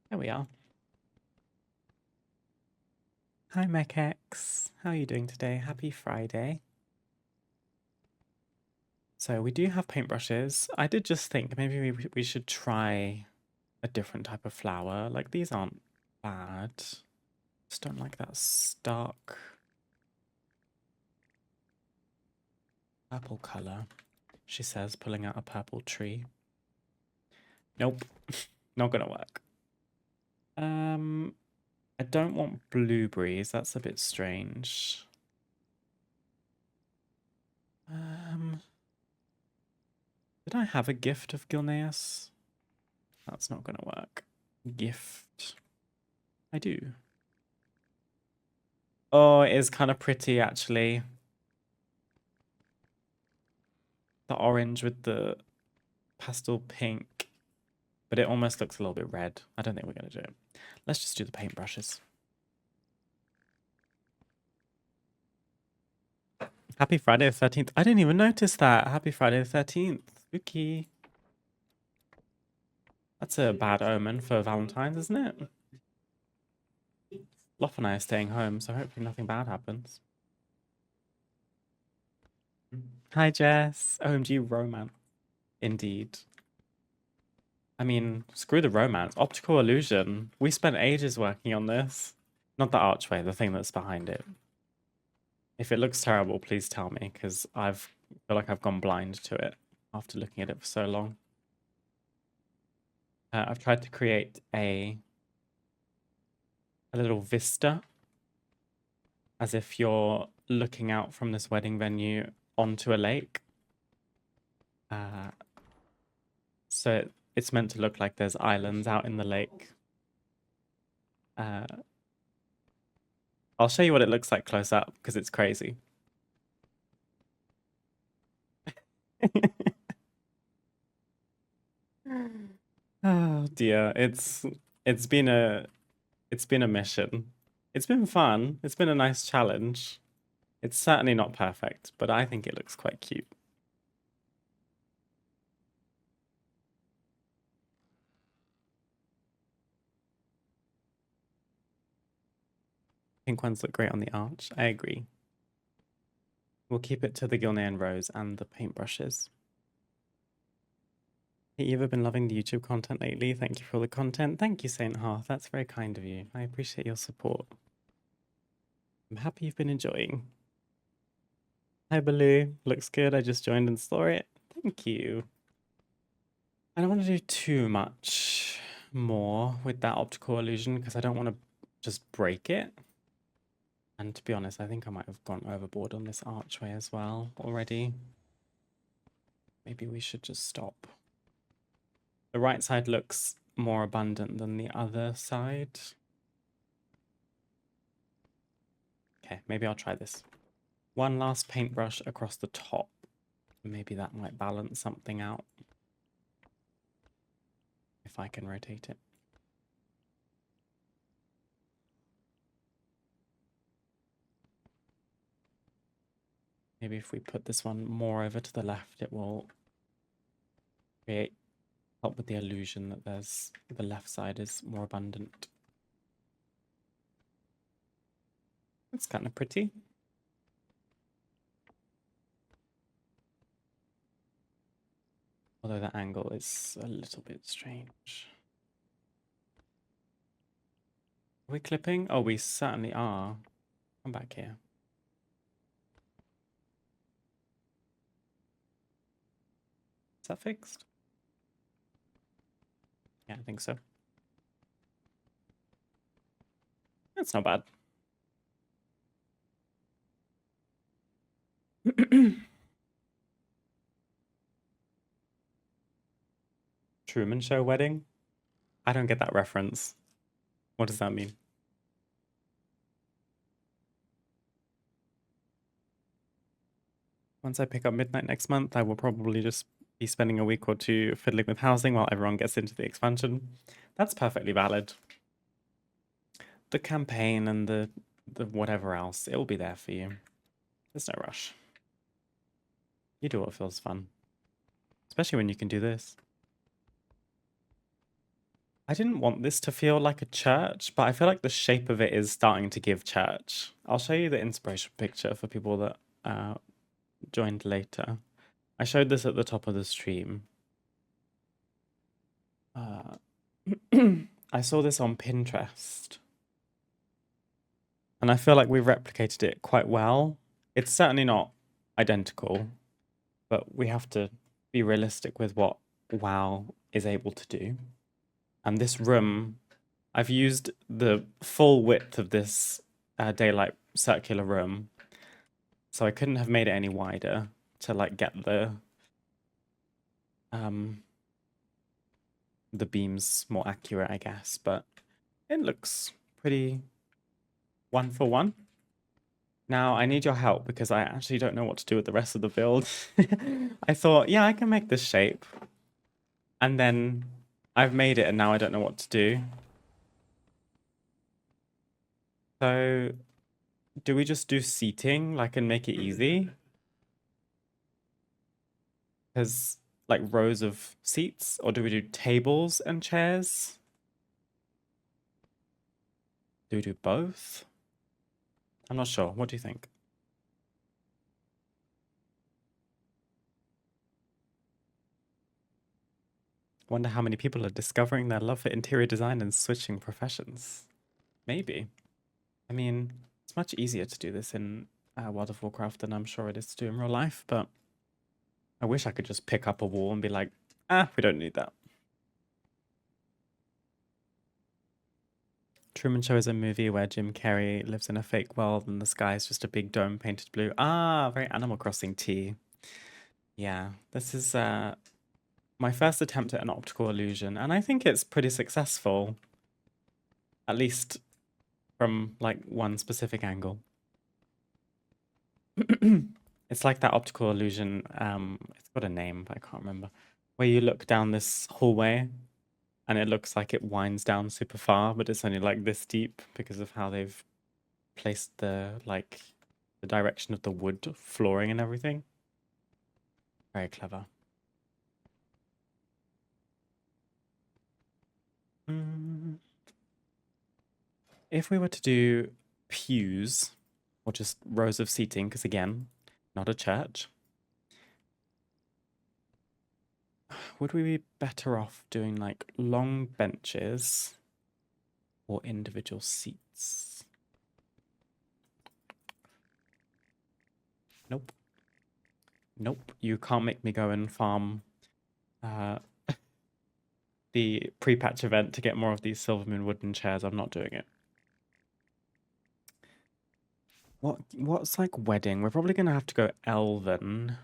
S1: There we are. Hi, MechX. How are you doing today? Happy Friday. So we do have paintbrushes. I did just think maybe we should try a different type of flower. Like, these aren't bad. Just don't like that stark purple color, she says, pulling out a purple tree. Nope, not gonna work. I don't want blueberries. That's a bit strange. Did I have a gift of Gilneas? That's not gonna work. Gift. I do. Oh, it is kind of pretty actually. The orange with the pastel pink, but it almost looks a little bit red. I don't think we're going to do it. Let's just do the paintbrushes. Happy Friday the 13th. I didn't even notice that. Happy Friday the 13th. Spooky. That's a bad omen for Valentine's, isn't it? Loff and I are staying home, so hopefully nothing bad happens. Hi, Jess. OMG romance. Indeed. I mean, screw the romance. Optical illusion. We spent ages working on this. Not the archway, the thing that's behind it. If it looks terrible, please tell me, because I feel like I've gone blind to it after looking at it for so long. I've tried to create a little vista, as if you're looking out from this wedding venue onto a lake. So it's meant to look like there's islands out in the lake. I'll show you what it looks like close up, because it's crazy. Oh dear, it's been a mission. It's been fun. It's been a nice challenge. It's certainly not perfect, but I think it looks quite cute. Pink ones look great on the arch. I agree. We'll keep it to the Gilnean Rose and the paintbrushes. Hey, you ever been loving the YouTube content lately? Thank you for all the content. Thank you, Saint Hearth. That's very kind of you. I appreciate your support. I'm happy you've been enjoying. Hi, Baloo. Looks good. I just joined and saw it. Thank you. I don't want to do too much more with that optical illusion because I don't want to just break it. And to be honest, I think I might have gone overboard on this archway as well already. Maybe we should just stop. The right side looks more abundant than the other side. Okay, maybe I'll try this. One last paintbrush across the top. Maybe that might balance something out. If I can rotate it. Maybe if we put this one more over to the left, it will help with the illusion that the left side is more abundant. It's kind of pretty. Although the angle is a little bit strange. Are we clipping? Oh, we certainly are. Come back here. Is that fixed? Yeah, I think so. That's not bad. Truman Show wedding? I don't get that reference. What does that mean? Once I pick up Midnight next month, I will probably just be spending a week or two fiddling with housing while everyone gets into the expansion. That's perfectly valid. The campaign and the whatever else, it'll be there for you. There's no rush. You do what feels fun. Especially when you can do this. I didn't want this to feel like a church, but I feel like the shape of it is starting to give church. I'll show you the inspiration picture for people that joined later. I showed this at the top of the stream. I saw this on Pinterest. And I feel like we've replicated it quite well. It's certainly not identical, but we have to be realistic with what WoW is able to do. And this room, I've used the full width of this daylight circular room. So I couldn't have made it any wider to like get the beams more accurate, I guess, but it looks pretty one for one. Now I need your help because I actually don't know what to do with the rest of the build. I thought, yeah, I can make this shape. And then I've made it and now I don't know what to do. So do we just do seating, like, and make it easy? Because like rows of seats, or do we do tables and chairs? Do we do both? I'm not sure. What do you think? Wonder how many people are discovering their love for interior design and switching professions. Maybe. I mean, it's much easier to do this in World of Warcraft than I'm sure it is to do in real life, but I wish I could just pick up a wall and be like, ah, we don't need that. Truman Show is a movie where Jim Carrey lives in a fake world and the sky is just a big dome painted blue. Ah, very Animal Crossing tea. Yeah, this is my first attempt at an optical illusion, and I think it's pretty successful, at least from like one specific angle. It's like that optical illusion, it's got a name, but I can't remember, where you look down this hallway and it looks like it winds down super far, but it's only like this deep because of how they've placed the like the direction of the wood flooring and everything. Very clever. Mm. If we were to do pews or just rows of seating, because again, not a church, would we be better off doing like long benches or individual seats? Nope. Nope. You can't make me go and farm uh, the pre-patch event to get more of these Silvermoon wooden chairs. I'm not doing it. What's like wedding? We're probably gonna have to go elven.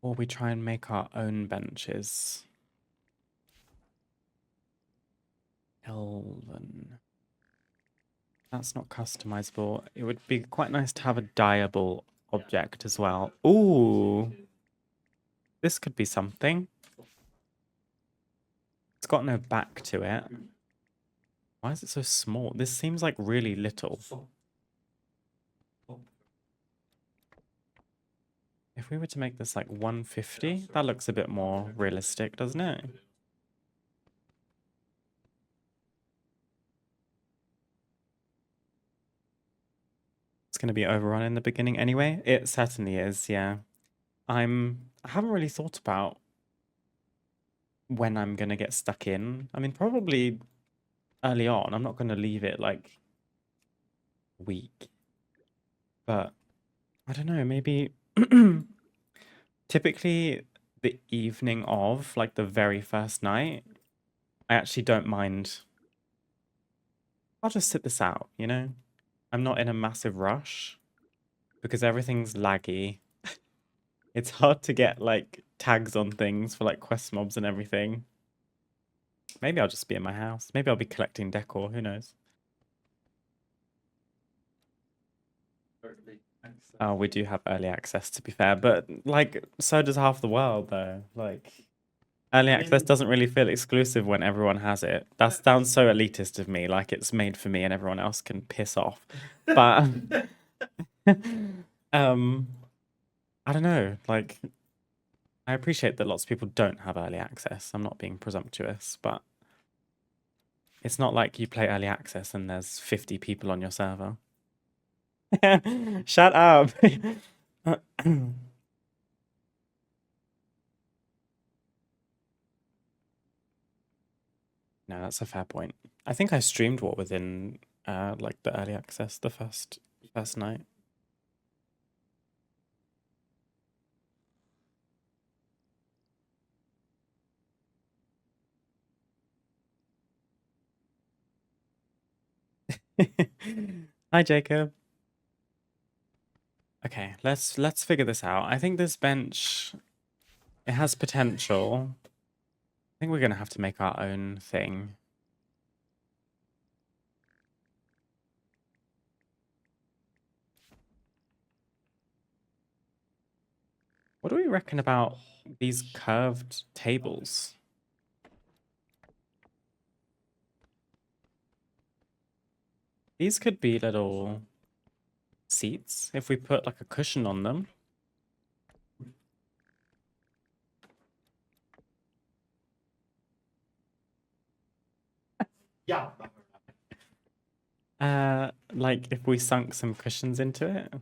S1: Or we try and make our own benches. Elven. That's not customizable. It would be quite nice to have a dyeable object as well. Ooh. This could be something. It's got no back to it. Why is it so small? This seems like really little. If we were to make this like 150, that looks a bit more realistic, doesn't it? It's going to be overrun in the beginning anyway. It certainly is, yeah. I haven't really thought about when I'm going to get stuck in. I mean, probably early on. I'm not going to leave it like a week. But I don't know, maybe typically the evening of, like the very first night, I actually don't mind. I'll just sit this out, you know? I'm not in a massive rush because everything's laggy. It's hard to get like tags on things for like quest mobs and everything. Maybe I'll just be in my house. Maybe I'll be collecting decor, who knows? Oh, we do have early access to be fair, but like so does half the world though. Like early access doesn't really feel exclusive when everyone has it. That sounds so elitist of me, like it's made for me and everyone else can piss off. But um I don't know, like I appreciate that lots of people don't have early access. I'm not being presumptuous, but it's not like you play early access and there's 50 people on your server. Shut up. No, that's a fair point. I think I streamed what within like the early access the first night. Hi Jacob. Okay, let's figure this out. I think this bench it has potential. I think we're gonna have to make our own thing. What do we reckon about these curved tables? These could be little seats if we put like a cushion on them.
S3: Yeah.
S1: Like if we sunk some cushions into it.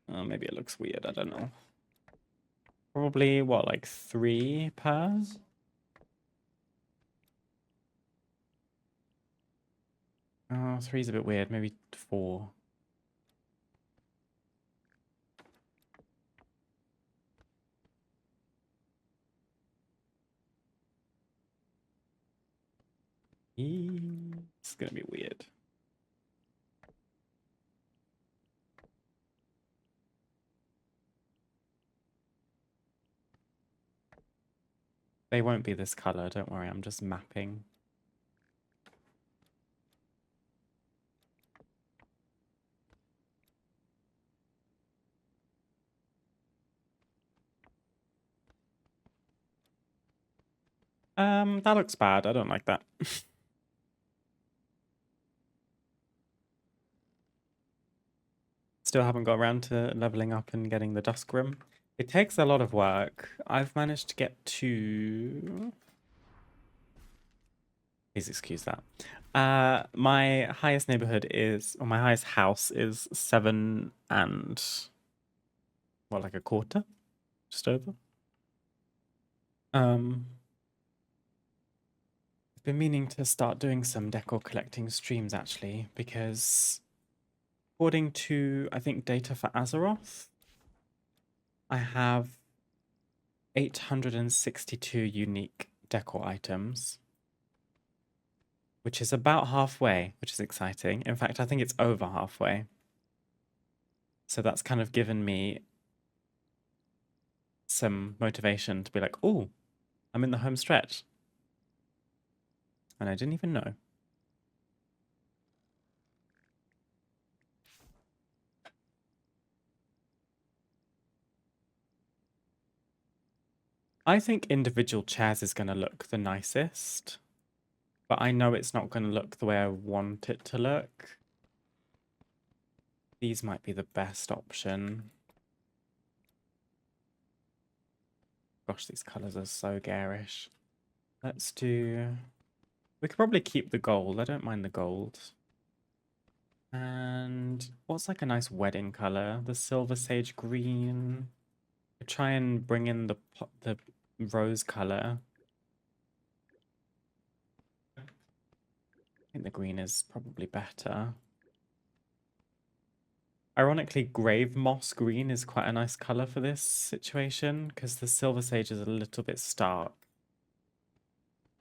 S1: Maybe it looks weird, I don't know. Probably what, like 3 per? Oh, 3's a bit weird, maybe 4. It's gonna be weird. They won't be this color, don't worry, I'm just mapping. That looks bad. I don't like that. Still haven't got around to leveling up and getting the dusk room. It takes a lot of work. I've managed to get to... Please excuse that. My highest neighborhood is, or my highest house is 7 and, well, like a quarter, just over. I've been meaning to start doing some decor collecting streams actually, because according to, I think, data for Azeroth, I have 862 unique decor items, which is about halfway, which is exciting. In fact, I think it's over halfway. So that's kind of given me some motivation to be like, oh, I'm in the home stretch. And I didn't even know. I think individual chairs is going to look the nicest, but I know it's not going to look the way I want it to look. These might be the best option. Gosh, these colors are so garish. Let's do... We could probably keep the gold. I don't mind the gold. And what's like a nice wedding color? The silver sage green. Try and bring in the rose color. I think the green is probably better. Ironically, grave moss green is quite a nice color for this situation because the silver sage is a little bit stark.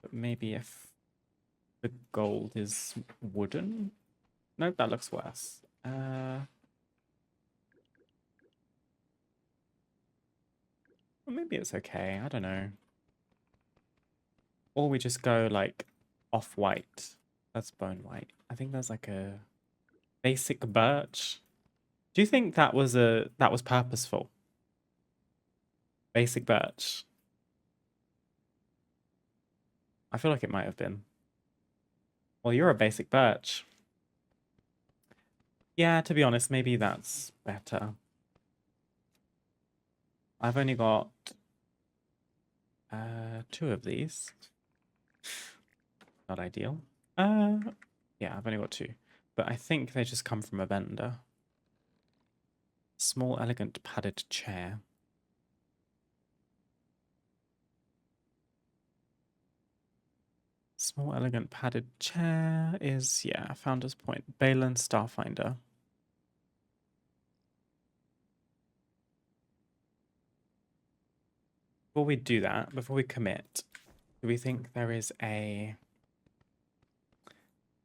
S1: But maybe if the gold is wooden? Nope, that looks worse. Well, maybe it's okay. I don't know. Or we just go like off-white. That's bone white. I think there's like a basic birch. Do you think that was purposeful? Basic birch. I feel like it might have been. Well, you're a basic birch. Yeah, to be honest, maybe that's better. I've only got 2 of these. Not ideal. Yeah, I've only got 2. But I think they just come from a vendor. Small, elegant, padded chair. Small, elegant, padded chair is, yeah, Founder's Point. Balin Starfinder. Before we do that, before we commit, do we think there is a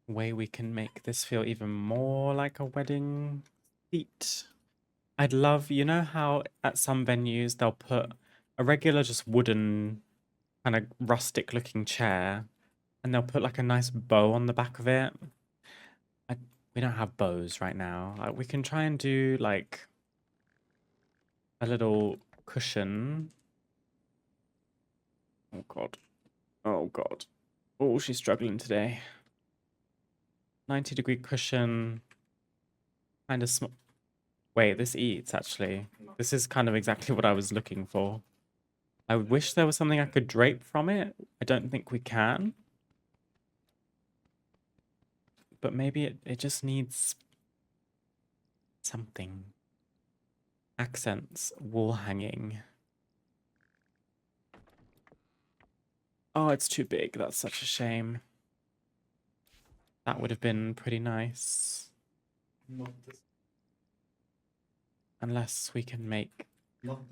S1: way we can make this feel even more like a wedding seat? I'd love, you know how at some venues they'll put a regular just wooden kind of rustic looking chair and they'll put like a nice bow on the back of it. We don't have bows right now. We can try and do like a little cushion. Oh god. Oh god. Oh, she's struggling today. 90-degree cushion. Kind of small. Wait, this eats actually. This is kind of exactly what I was looking for. I wish there was something I could drape from it. I don't think we can. But maybe it just needs something. Accents, wall hanging. Oh, it's too big. That's such a shame. That would have been pretty nice. Unless we can make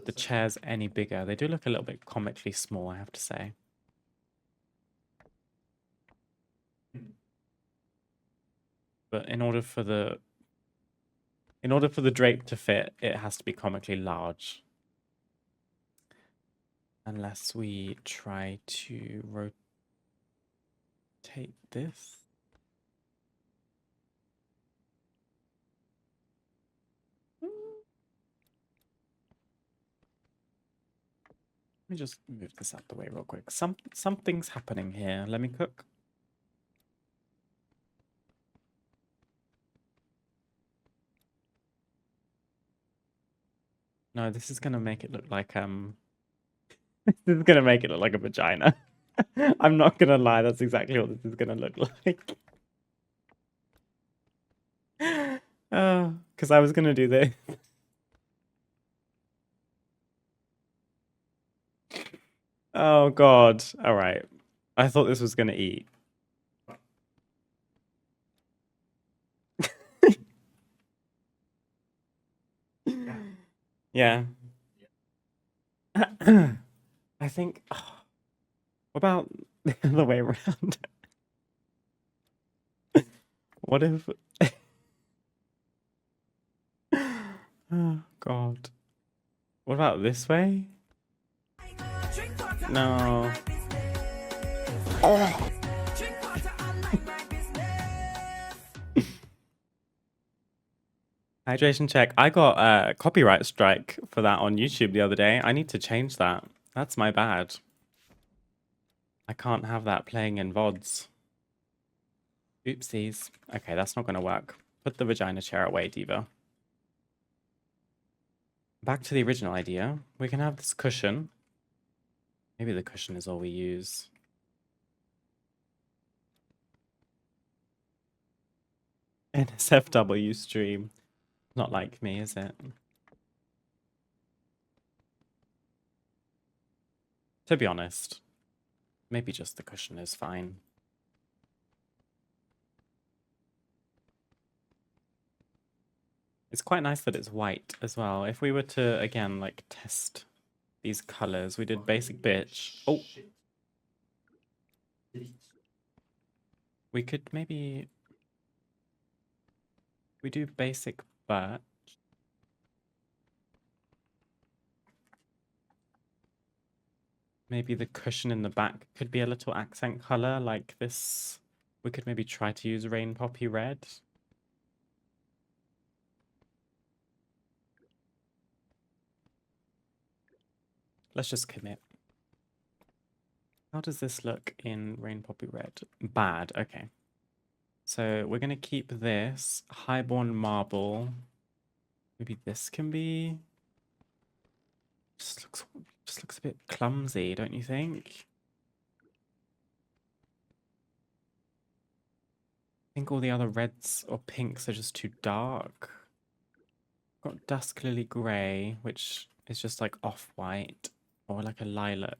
S1: the chairs any bigger. They do look a little bit comically small, I have to say. But in order for the drape to fit, it has to be comically large. Unless we try to rotate this. Let me just move this out the way real quick. Something's happening here. Let me cook. No, this is gonna make it look like this is gonna make it look like a vagina. I'm not gonna lie, that's exactly what this is gonna look like. Oh, because I was gonna do this. Oh god. Alright. I thought this was gonna eat. Yeah. I think what about the other way around? What if oh god. What about this way? No. Oh. Hydration check. I got a copyright strike for that on YouTube the other day. I need to change that. That's my bad. I can't have that playing in VODs. Oopsies. Okay, that's not going to work. Put the vagina chair away, Diva. Back to the original idea. We can have this cushion. Maybe the cushion is all we use. NSFW stream. Not like me, is it? To be honest, maybe just the cushion is fine. It's quite nice that it's white as well. If we were to, again, like, test these colors, we did basic bitch. Oh! We could maybe... We do basic birch. Maybe the cushion in the back could be a little accent color like this. We could maybe try to use rain poppy red. Let's just commit. How does this look in rain poppy red? Bad, okay. So we're gonna keep this highborn marble. Maybe this can be... Just looks a bit clumsy, don't you think? I think all the other reds or pinks are just too dark. Got dusk lily grey, which is just like off-white or like a lilac.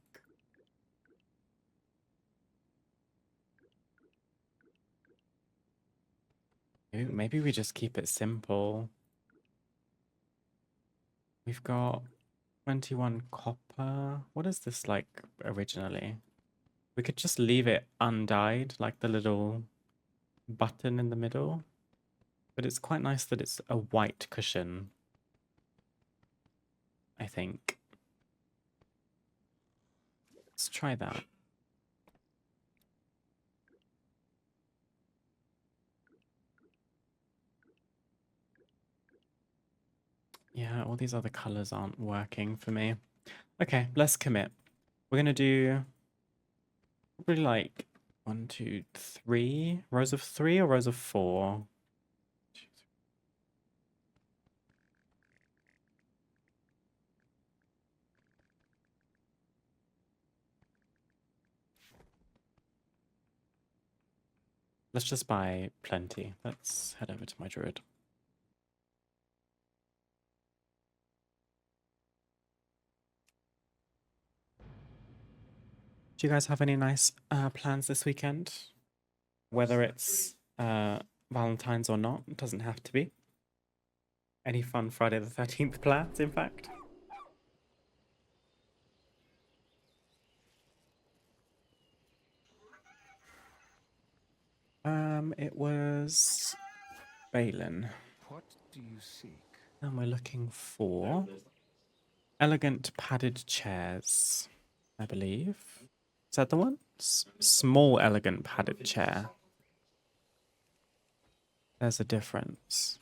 S1: Maybe we just keep it simple. We've got 21 copper. What is this like originally? We could just leave it undyed, like the little button in the middle. But it's quite nice that it's a white cushion, I think. Let's try that. Yeah, all these other colors aren't working for me. Okay, let's commit. We're gonna do probably like 1, 2, 3 rows of 3 or rows of 4. Let's just buy plenty. Let's head over to my druid. Do you guys have any nice plans this weekend? Whether it's Valentine's or not, it doesn't have to be. Any fun Friday the 13th plans, in fact? It was Balin.
S2: What do you seek?
S1: And we're looking for elegant padded chairs, I believe. Is that the one? Small, elegant padded chair. There's a difference.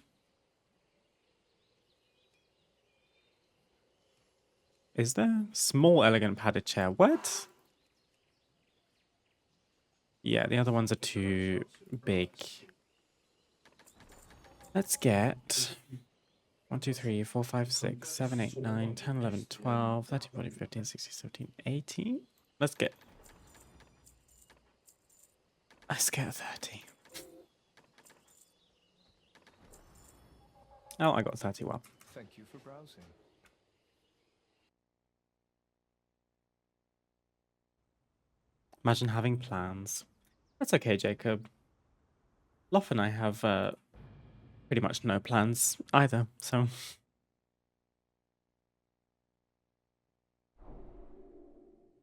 S1: Is there? Small, elegant padded chair. What? Yeah, the other ones are too big. Let's get 1, 2, 3, 4, 5, 6, 7, 8, 9, 10, 11, 12, 13, 14, 15, 16, 17, 18. Let's get 30. Oh, I got 31.
S2: Thank you for browsing.
S1: Imagine having plans. That's okay, Jacob. Loff and I have pretty much no plans either, so.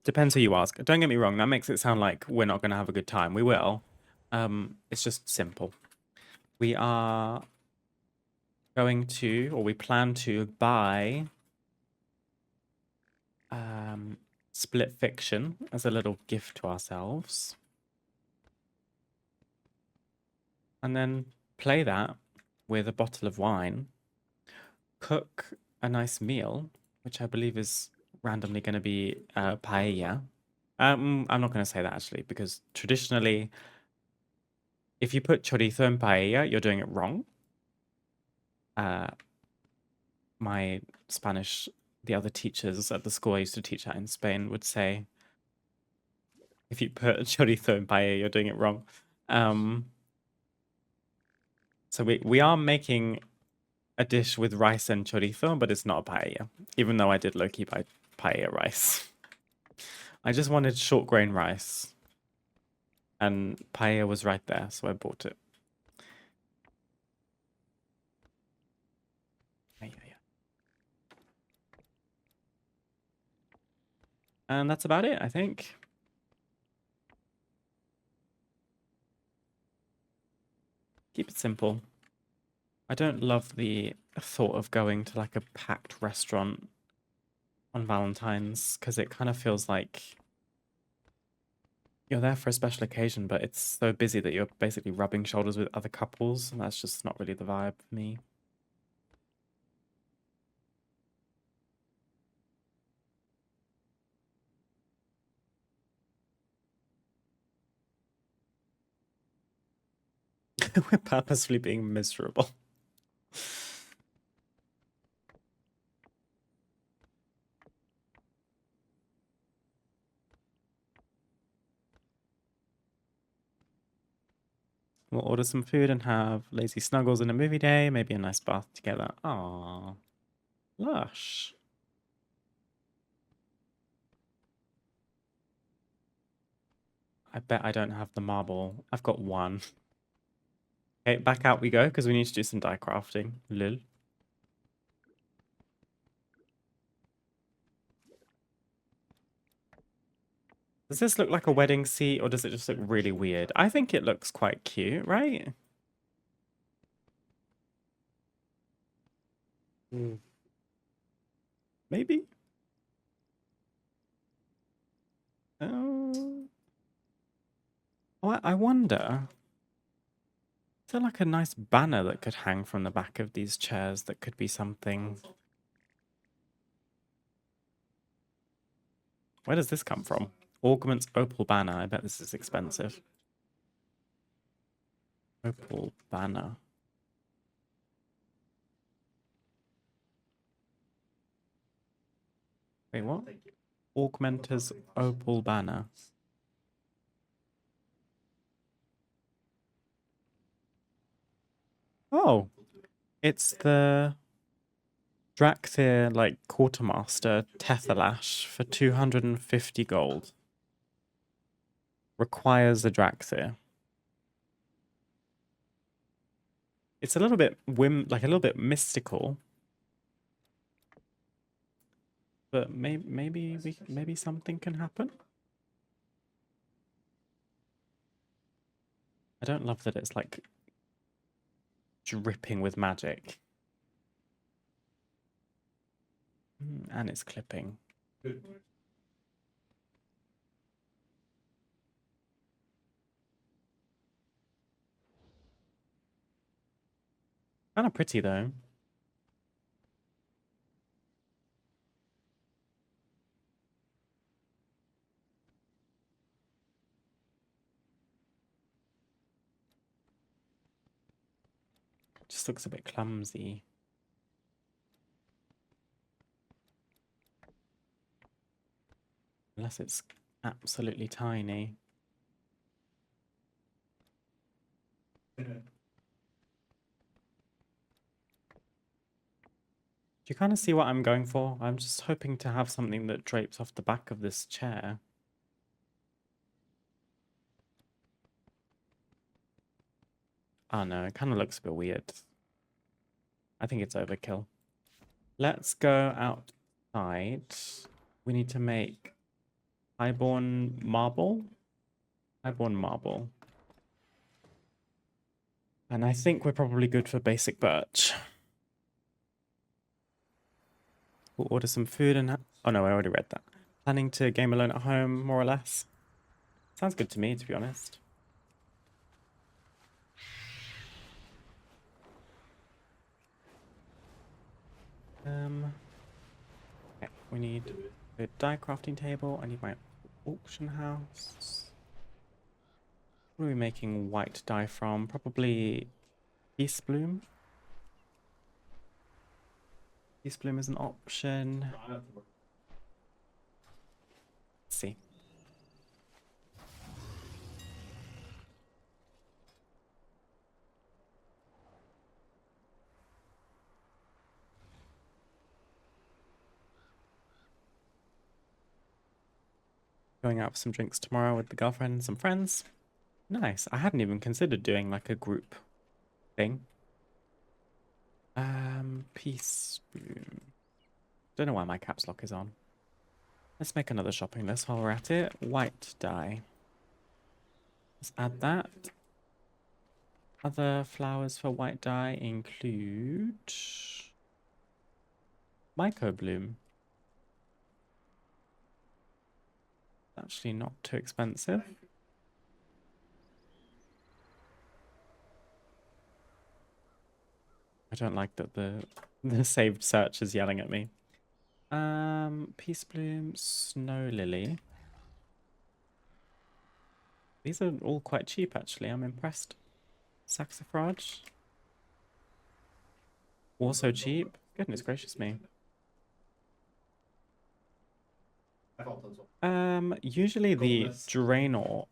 S1: Depends who you ask. Don't get me wrong, that makes it sound like we're not going to have a good time. We will. It's just simple. We are going to, or we plan to buy Split Fiction as a little gift to ourselves. And then play that with a bottle of wine, cook a nice meal, which I believe is randomly going to be paella. I'm not going to say that actually, because traditionally, if you put chorizo in paella, you're doing it wrong. My Spanish, the other teachers at the school I used to teach at in Spain would say, if you put chorizo in paella, you're doing it wrong. So we are making a dish with rice and chorizo, but it's not a paella, even though I did low-key buy paella rice. I just wanted short grain rice, and paella was right there, so I bought it. And that's about it, I think. Keep it simple. I don't love the thought of going to like a packed restaurant on Valentine's because it kind of feels like you're there for a special occasion, but it's so busy that you're basically rubbing shoulders with other couples, and that's just not really the vibe for me. We're purposefully being miserable. We'll order some food and have lazy snuggles in a movie day, maybe a nice bath together. Aww. Lush. I bet I don't have the marble. I've got one. Okay, back out we go, because we need to do some die crafting. Lol. Does this look like a wedding seat, or does it just look really weird? I think it looks quite cute, right? Maybe? Oh, I wonder. Is there like a nice banner that could hang from the back of these chairs that could be something? Where does this come from? Augment's opal banner. I bet this is expensive. Opal banner. Wait, what? Augmenter's opal banner. Oh, it's the Draxir like quartermaster Tethalash for 250 gold. Requires a Draxir. It's a little bit like a little bit mystical. But maybe something can happen. I don't love that it's like dripping with magic. And it's clipping. Kind of pretty though. Just looks a bit clumsy. Unless it's absolutely tiny. Do you kind of see what I'm going for? I'm just hoping to have something that drapes off the back of this chair. Oh no, it kind of looks a bit weird. I think it's overkill. Let's go outside. We need to make highborn marble. Highborn marble. And I think we're probably good for basic birch. We'll order some food and... Oh no, I already read that. Planning to game alone at home, more or less. Sounds good to me, to be honest. Okay, we need a die crafting table. I need my auction house. What are we making white dye from? Probably Peace Bloom. Peace Bloom is an option. Let's see. Going out for some drinks tomorrow with the girlfriend and some friends. Nice. I hadn't even considered doing like a group thing. Peace Bloom. Don't know why my caps lock is on. Let's make another shopping list while we're at it. White dye. Let's add that. Other flowers for white dye include Mycobloom. Actually not too expensive. I don't like that the saved search is yelling at me. Peace Bloom, Snow Lily. These are all quite cheap actually, I'm impressed. Saxifrage. Also cheap. Goodness gracious me. Usually the Draenor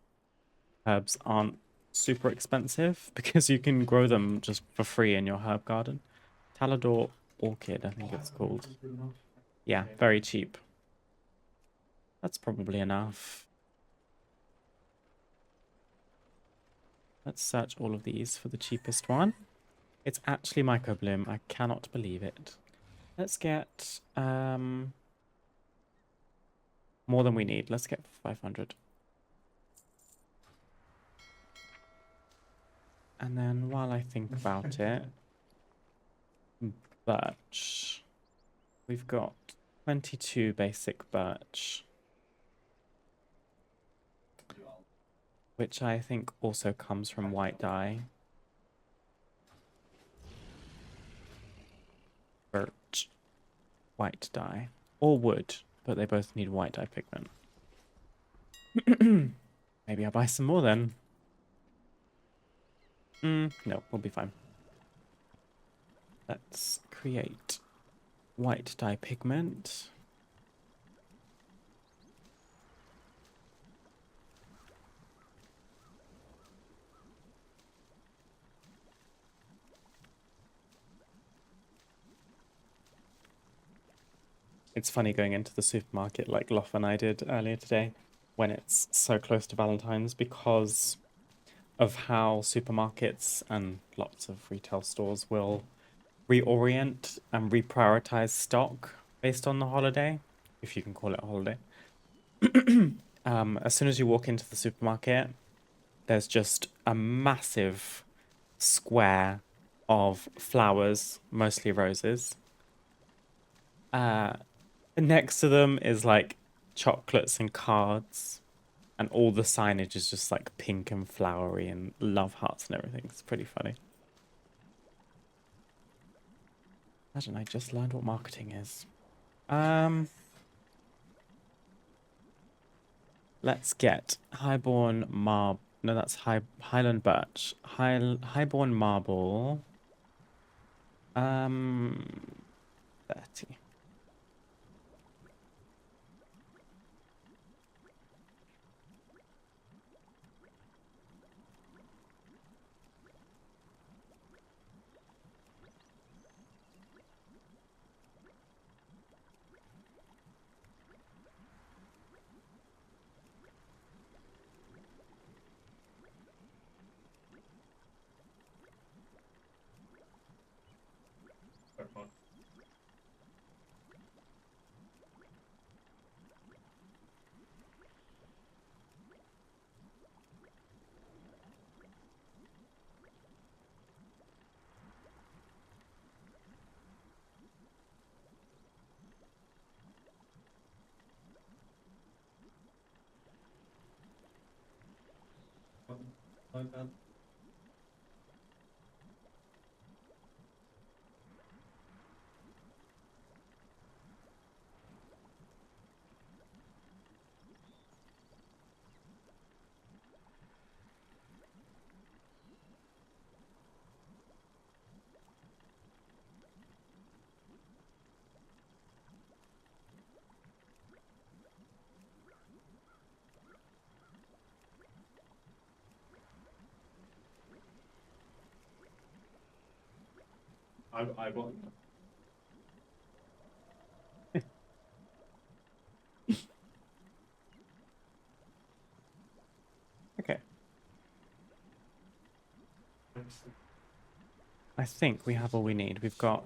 S1: herbs aren't super expensive because you can grow them just for free in your herb garden. Talador Orchid, I think it's called. Yeah, very cheap. That's probably enough. Let's search all of these for the cheapest one. It's actually Mycobloom. I cannot believe it. Let's get more than we need. Let's get 500. And then while I think about it, birch. We've got 22 basic birch. Which I think also comes from white dye. birch, white dye, or wood, but they both need white dye pigment. Maybe I'll buy some more then. No, we'll be fine. Let's create white dye pigment. It's funny going into the supermarket like Loff and I did earlier today when it's so close to Valentine's because of how supermarkets and lots of retail stores will reorient and reprioritize stock based on the holiday, if you can call it a holiday. As soon as you walk into the supermarket, there's just a massive square of flowers, mostly roses. Next to them is like chocolates and cards, and all the signage is just like pink and flowery and love hearts and everything. It's pretty funny. Imagine I just learned what marketing is. Let's get highborn marble. No, that's Highland birch. Highborn marble. 30. I want. Okay. I think we have all we need. We've got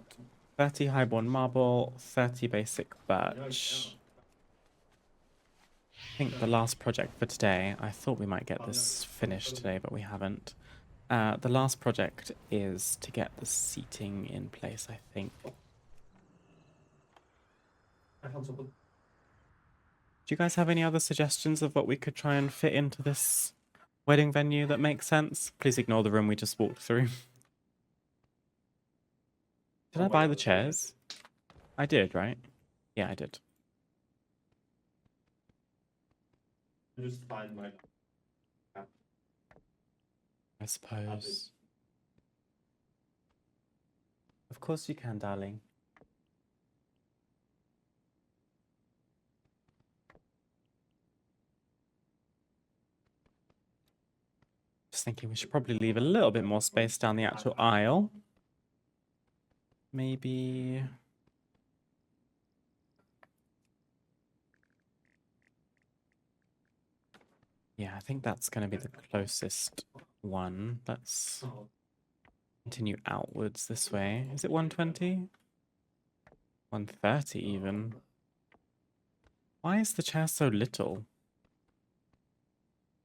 S1: 30 highborn marble, 30 basic birch. I think the last project for today, I thought we might get this finished today, but we haven't. The last project is to get the seating in place, I think. Do you guys have any other suggestions of what we could try and fit into this wedding venue that makes sense? Please ignore the room we just walked through. Did I buy the chairs? I did, right? Yeah, I did. Just find my. I suppose. Of course you can, darling. Just thinking we should probably leave a little bit more space down the actual aisle. Maybe. Yeah, I think that's going to be the closest one. Let's continue outwards this way. Is it 120? 130 even. Why is the chair so little?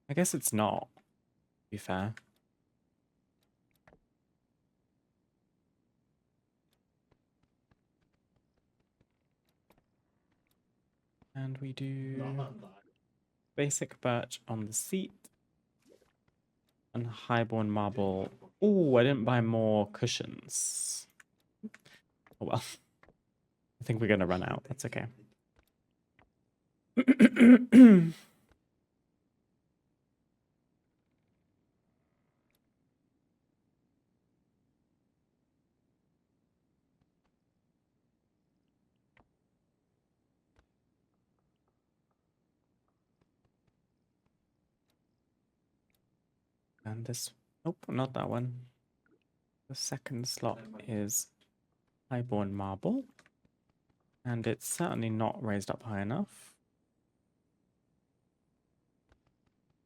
S1: I guess it's not, to be fair. And we do basic birch on the seat. And highborn marble. Oh, I didn't buy more cushions. Oh well. I think we're going to run out. That's okay. And this, nope, not that one. The second slot is highborn marble. And it's certainly not raised up high enough.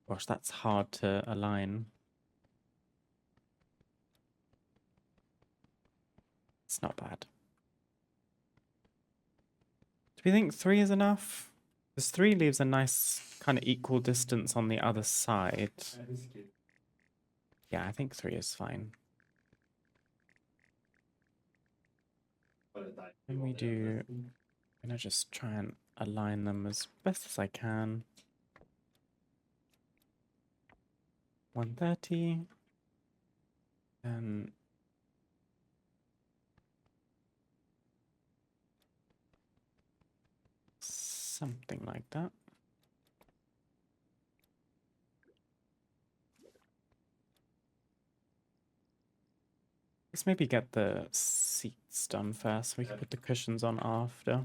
S1: Gosh, that's hard to align. It's not bad. Do we think 3 is enough? Because 3 leaves a nice kind of equal distance on the other side. Yeah, I think 3 is fine. Then we do... I'm going to just try and align them as best as I can. 130. And something like that. Let's maybe get the seats done first. We can put the cushions on after.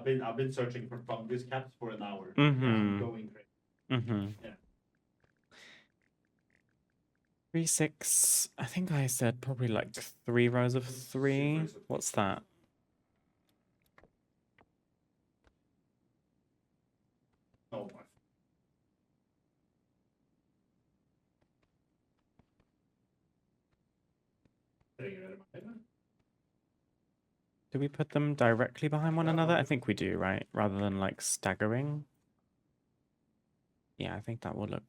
S3: I've been searching for fungus caps for an hour.
S1: Mm-hmm.
S3: Going crazy.
S1: Mm-hmm.
S3: Yeah.
S1: 3, 6. I think I said probably like 3 rows of 3. What's that?
S3: Oh,
S1: Do we put them directly behind one another? I think we do, right? Rather than like staggering. Yeah, I think that will look...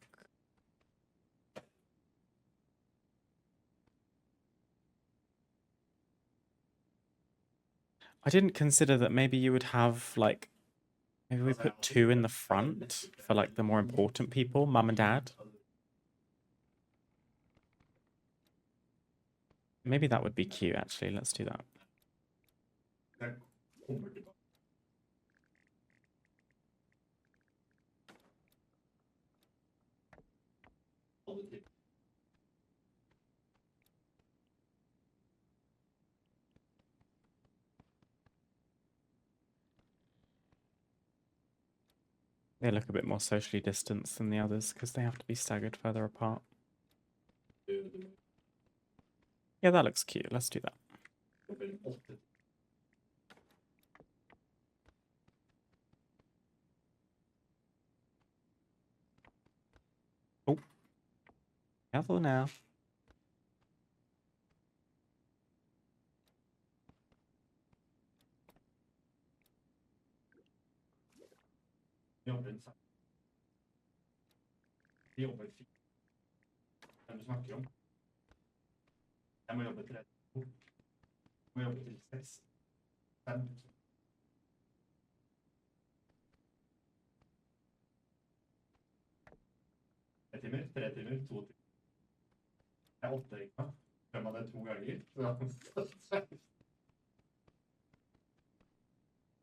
S1: I didn't consider that maybe you would have like... Maybe we put 2 in the front for like the more important people, mum and dad. Maybe that would be cute, actually. Let's do that. They look a bit more socially distanced than the others because they have to be staggered further apart. Yeah, that looks cute. Let's do that. Oh, careful now.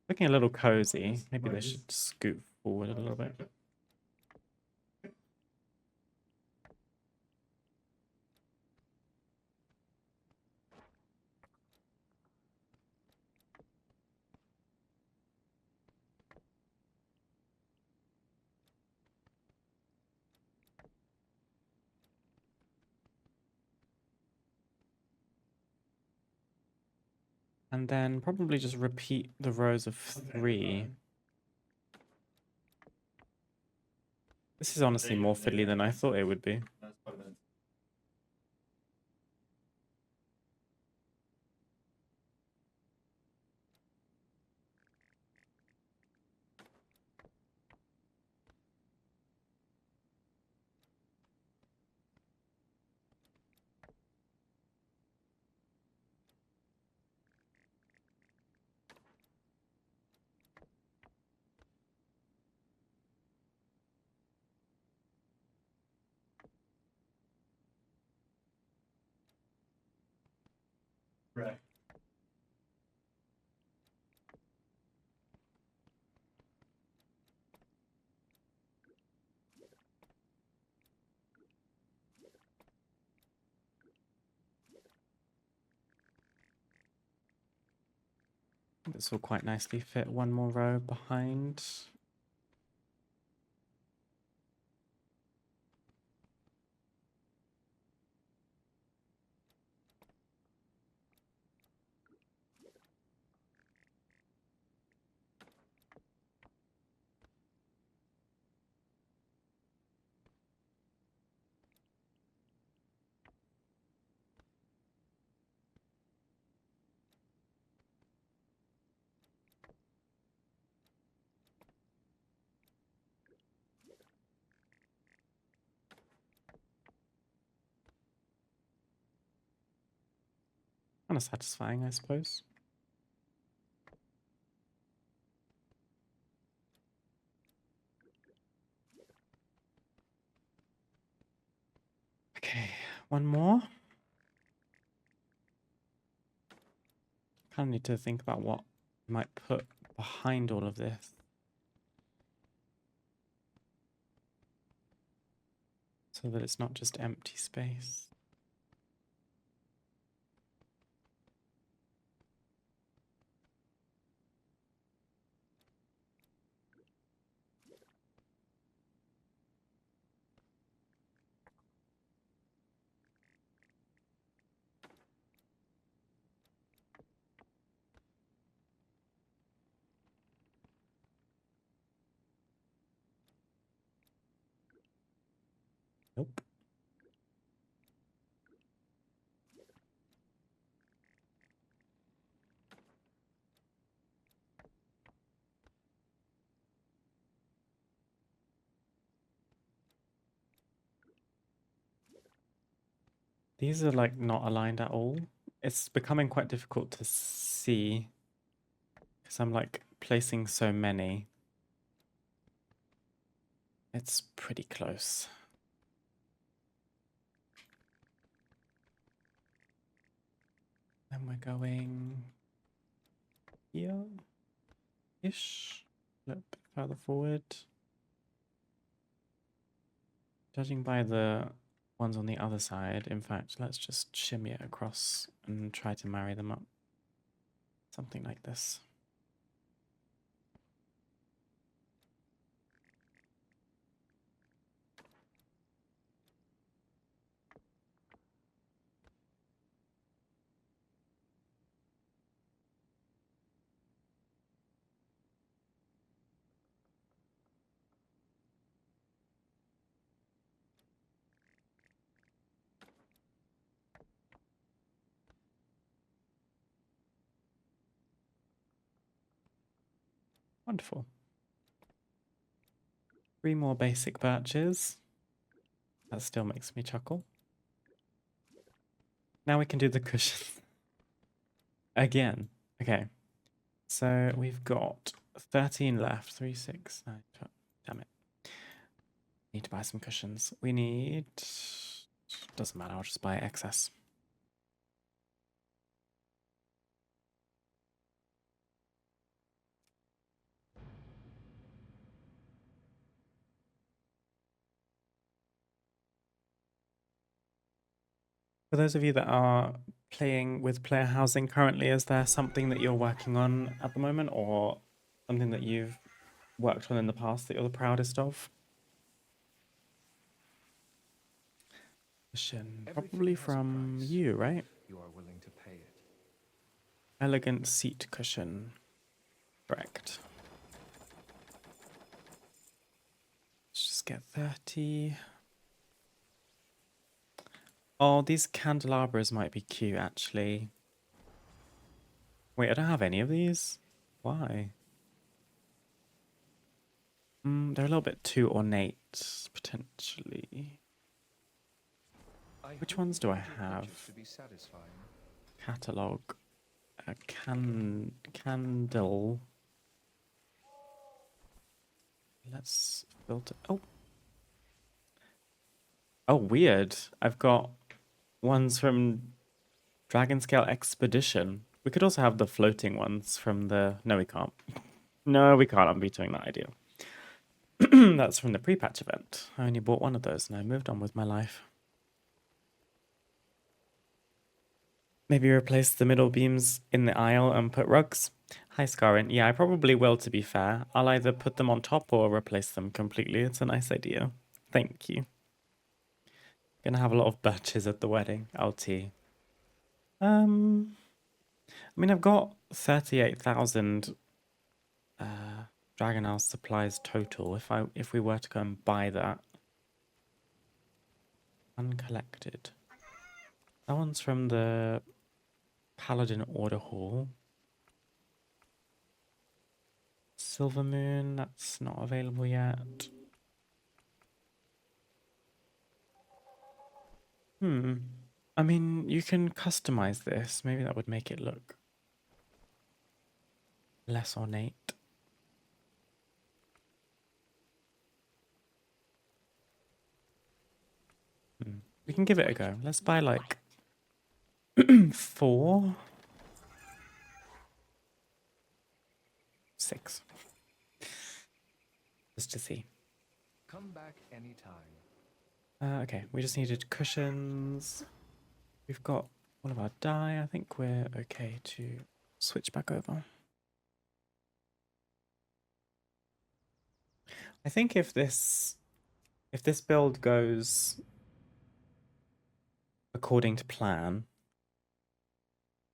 S1: Looking a little cozy. Maybe they should scoot forward a little bit. And then probably just repeat the rows of 3. This is honestly more fiddly than I thought it would be. This will quite nicely fit one more row behind. Kind of satisfying, I suppose. Okay, one more. Kind of need to think about what I might put behind all of this. So that it's not just empty space. Nope. These are like not aligned at all. It's becoming quite difficult to see because I'm like placing so many. It's pretty close. Then we're going here-ish. A little bit further forward. Judging by the ones on the other side, in fact, let's just shimmy it across and try to marry them up. Something like this. Wonderful. 3 more basic birches. That still makes me chuckle. Now we can do the cushion. Again. Okay. So we've got 13 left. 3, 6, 9, 12. Damn it. Need to buy some cushions. We need... Doesn't matter, I'll just buy excess. For those of you that are playing with player housing currently, is there something that you're working on at the moment or something that you've worked on in the past that you're the proudest of? Cushion, probably
S2: Everything has a
S1: from
S2: price.
S1: you, right?
S2: You are willing to pay it.
S1: Elegant seat cushion. Correct. Let's just get 30. Oh, these candelabras might be cute, actually. Wait, I don't have any of these? Why? They're a little bit too ornate, potentially. Which ones do I have?
S2: To be satisfying.
S1: Catalog. A candle. Let's filter. Oh. Oh, weird. I've got ones from Dragon Scale Expedition. We could also have the floating ones from the... No, we can't. No, we can't. I'm vetoing that idea. That's from the pre-patch event. I only bought one of those and I moved on with my life. Maybe replace the middle beams in the aisle and put rugs. Hi, Scarin. Yeah, I probably will, to be fair. I'll either put them on top or replace them completely. It's a nice idea. Thank you. Gonna have a lot of birches at the wedding. LT. I mean, I've got 38,000 Dragon House supplies total. If we were to go and buy that. Uncollected. That one's from the Paladin Order Hall. Silver Moon, that's not available yet. I mean, you can customize this. Maybe that would make it look less ornate. We can give it a go. Let's buy like 4, 6. Just to see.
S2: Come back anytime.
S1: Okay, we just needed cushions. We've got all of our dye. I think we're okay to switch back over. I think if this build goes according to plan,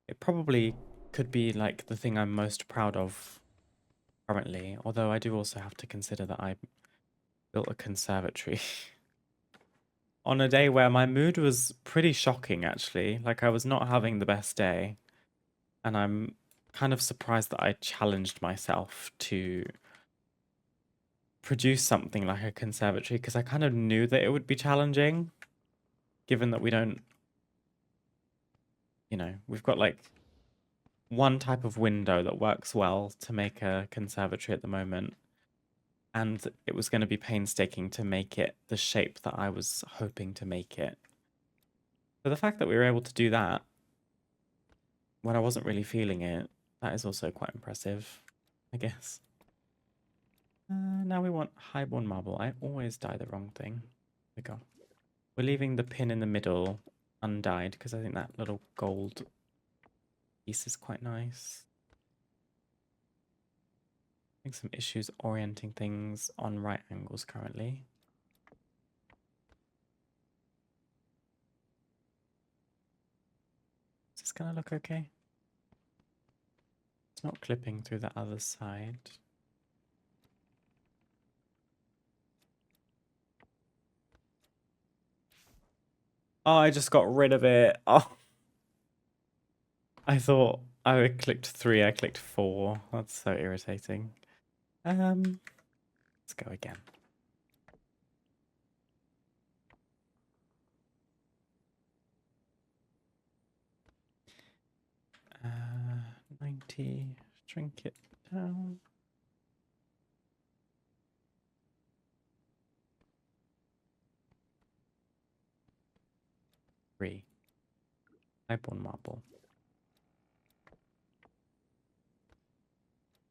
S1: it probably could be like the thing I'm most proud of currently, although I do also have to consider that I built a conservatory on a day where my mood was pretty shocking, actually. Like, I was not having the best day, and I'm kind of surprised that I challenged myself to produce something like a conservatory, because I kind of knew that it would be challenging, given that we don't, we've got like one type of window that works well to make a conservatory at the moment. And it was going to be painstaking to make it the shape that I was hoping to make it. So the fact that we were able to do that when I wasn't really feeling it, that is also quite impressive, I guess. Now we want highborn marble. I always dye the wrong thing. There we go. We're leaving the pin in the middle undyed because I think that little gold piece is quite nice. Having some issues orienting things on right angles currently. Is this gonna look okay? It's not clipping through the other side. Oh, I just got rid of it. Oh. I thought I clicked 3, I clicked 4. That's so irritating. Let's go again. Uh, 90, shrink it down. 3. Highborn marble.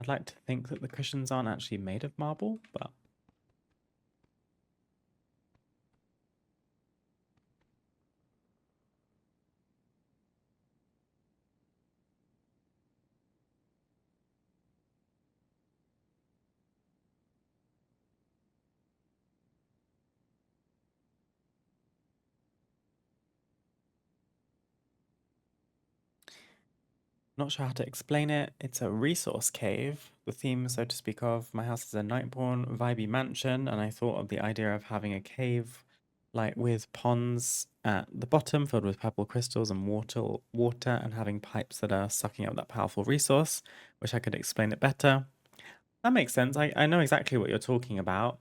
S1: I'd like to think that the cushions aren't actually made of marble, but not sure how to explain it. It's a resource cave, the theme, so to speak of. My house is a Nightborn vibey mansion, and I thought of the idea of having a cave like with ponds at the bottom filled with purple crystals and water and having pipes that are sucking up that powerful resource. Wish I could explain it better. That makes sense. I know exactly what you're talking about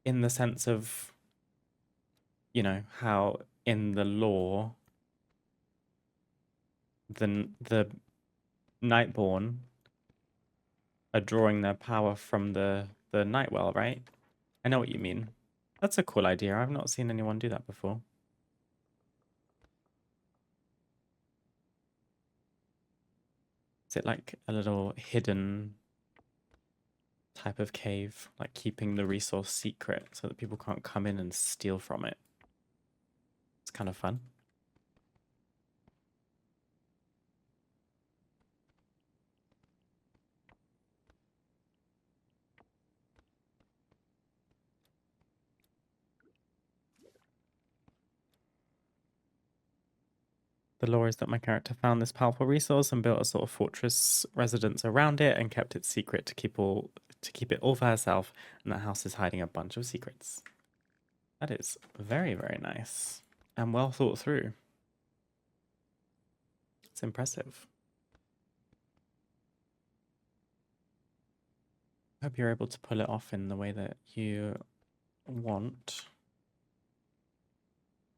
S1: in the sense of, how in the lore the Nightborn are drawing their power from the Nightwell, right? I know what you mean. That's a cool idea. I've not seen anyone do that before. Is it like a little hidden type of cave, like keeping the resource secret so that people can't come in and steal from it? It's kind of fun. The lore is that my character found this powerful resource and built a sort of fortress residence around it and kept it secret to keep it all for herself, and that house is hiding a bunch of secrets. That is very, very nice and well thought through. It's impressive. Hope you're able to pull it off in the way that you want.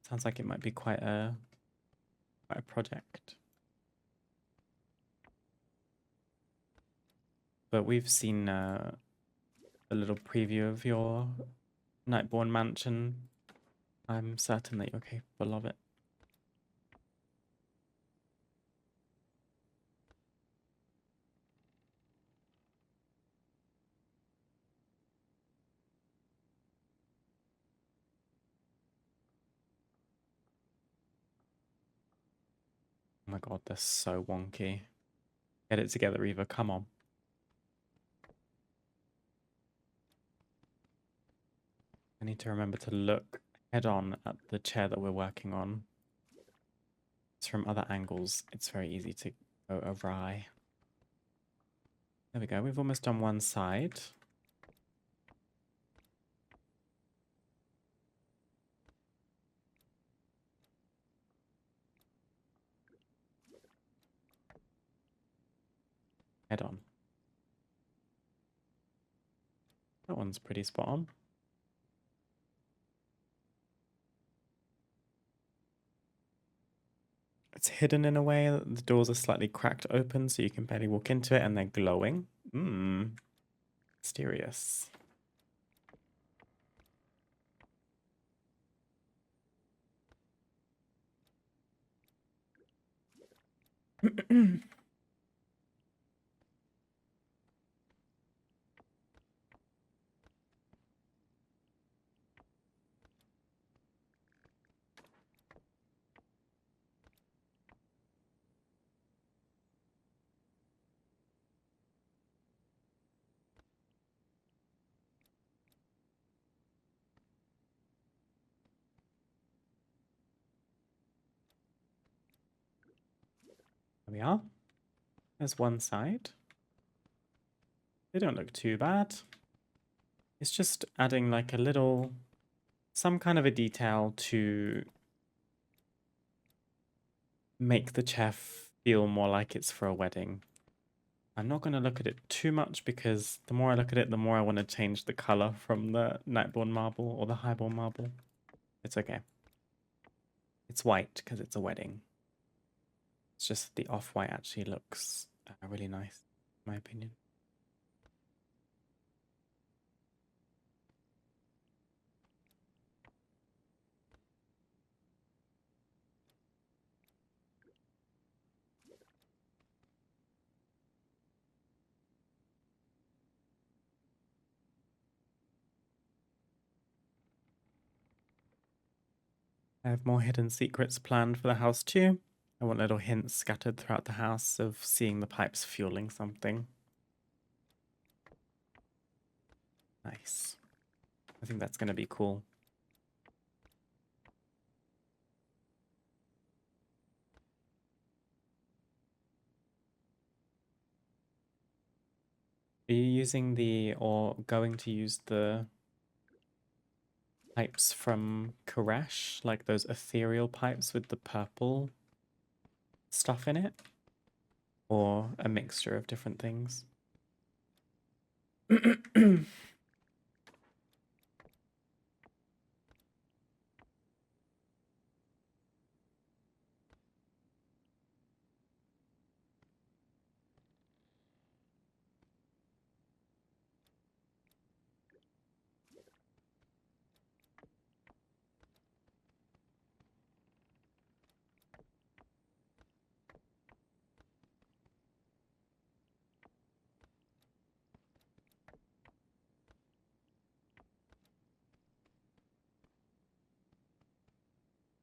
S1: Sounds like it might be quite a project. But we've seen a little preview of your Nightborn mansion. I'm certain that you're capable of it. Oh my god, they're so wonky. Get it together, Eva. Come on. I need to remember to look head on at the chair that we're working on. It's from other angles. It's very easy to go awry. There we go. We've almost done one side. Head on. That one's pretty spot on. It's hidden in a way. The doors are slightly cracked open so you can barely walk into it, and they're glowing. Mysterious. There we are. There's one side. They don't look too bad. It's just adding like a little, some kind of a detail to make the chair feel more like it's for a wedding. I'm not going to look at it too much because the more I look at it, the more I want to change the color from the Nightborn marble or the Highborn marble. It's okay. It's white because it's a wedding. It's just the off-white actually looks really nice, in my opinion. I have more hidden secrets planned for the house too. I want little hints scattered throughout the house of seeing the pipes fueling something. Nice. I think that's going to be cool. Are you using or going to use the pipes from Koresh, like those ethereal pipes with the purple stuff in it? Or a mixture of different things?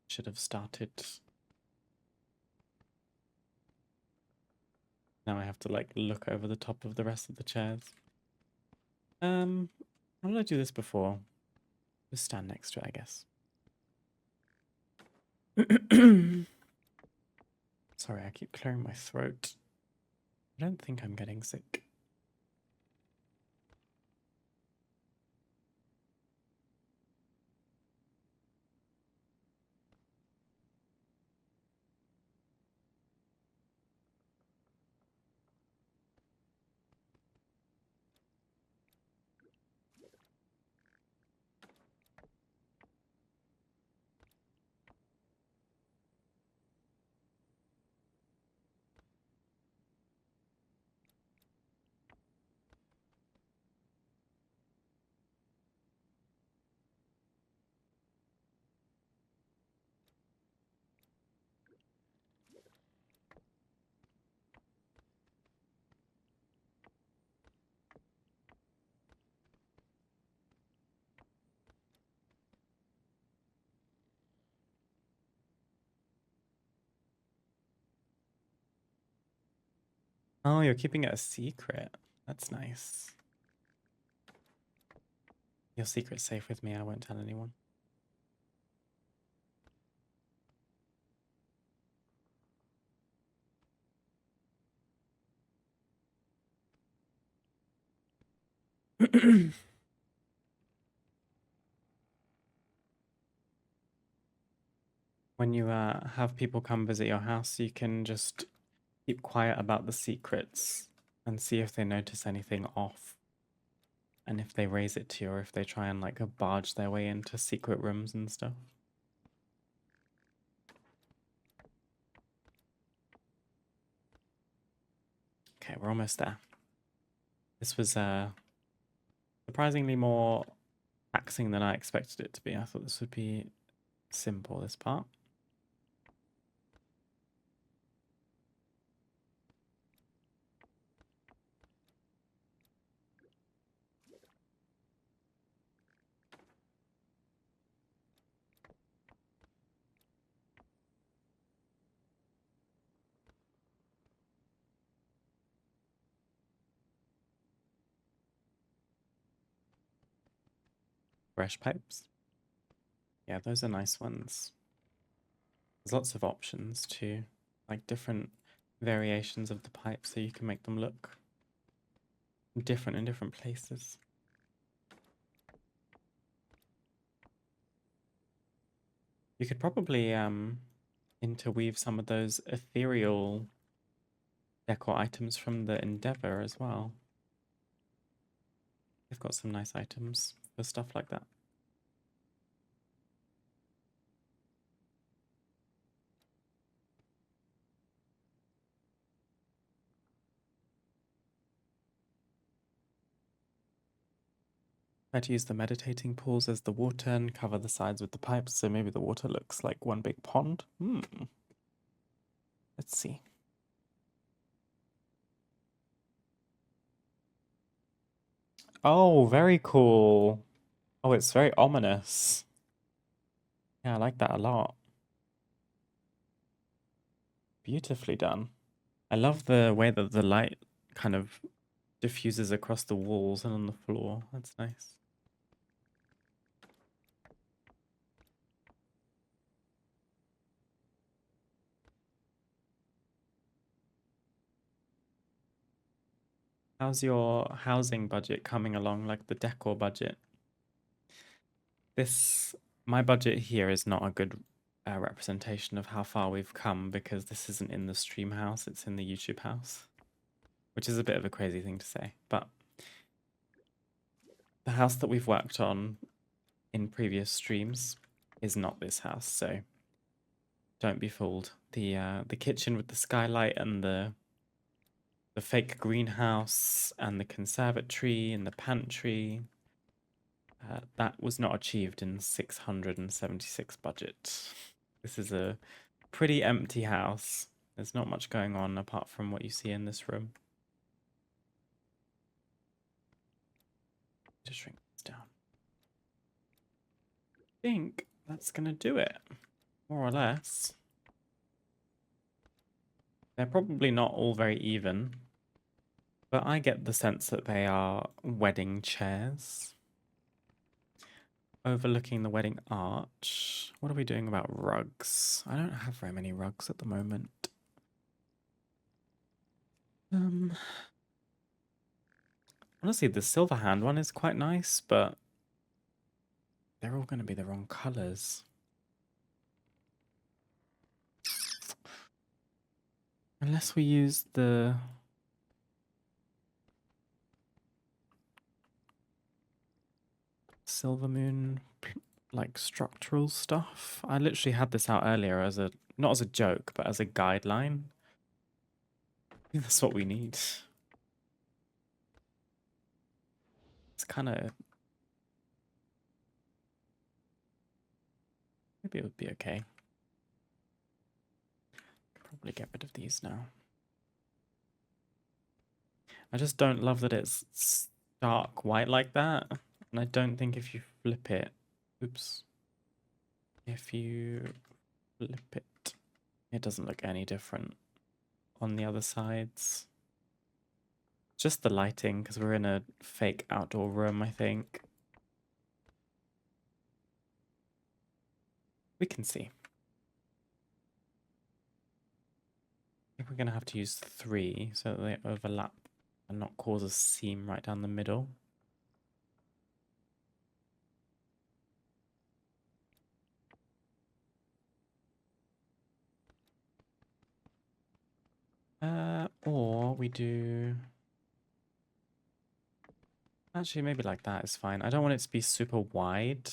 S1: Should have started. Now I have to like look over the top of the rest of the chairs. How did I do this before? Just stand next to it, I guess. Sorry, I keep clearing my throat. I don't think I'm getting sick. Oh, you're keeping it a secret. That's nice. Your secret's safe with me. I won't tell anyone. When you have people come visit your house, you can just keep quiet about the secrets and see if they notice anything off. And if they raise it to you, or if they try and like barge their way into secret rooms and stuff. Okay, we're almost there. This was surprisingly more taxing than I expected it to be. I thought this would be simple, this part. Fresh pipes. Yeah, those are nice ones. There's lots of options too, like different variations of the pipe, so you can make them look different in different places. You could probably interweave some of those ethereal decor items from the Endeavor as well. They've got some nice items for stuff like that. Try to use the meditating pools as the water and cover the sides with the pipes, so maybe the water looks like one big pond. Let's see. Oh, very cool. Oh, it's very ominous. Yeah, I like that a lot. Beautifully done. I love the way that the light kind of diffuses across the walls and on the floor. That's nice. How's your housing budget coming along, like the decor budget? My budget here is not a good representation of how far we've come because this isn't in the stream house, it's in the YouTube house, which is a bit of a crazy thing to say. But the house that we've worked on in previous streams is not this house, so don't be fooled. The kitchen with the skylight and the fake greenhouse and the conservatory and the pantry, that was not achieved in 676 budget. This is a pretty empty house. There's not much going on apart from what you see in this room. Just shrink this down. I think that's gonna do it, more or less. They're probably not all very even, but I get the sense that they are wedding chairs overlooking the wedding arch. What are we doing about rugs? I don't have very many rugs at the moment. Honestly, the silver hand one is quite nice, but they're all going to be the wrong colors. Unless we use the Silver Moon, like structural stuff. I literally had this out earlier as a, not as a joke, but as a guideline. I think that's what we need. It's kind of, maybe it would be okay. Probably get rid of these now. I just don't love that it's stark white like that. And I don't think if you flip it, oops, if you flip it, it doesn't look any different on the other sides. Just the lighting, because we're in a fake outdoor room, I think. We can see. I think we're going to have to use 3 so that they overlap and not cause a seam right down the middle. Or we do... Actually, maybe like that is fine. I don't want it to be super wide.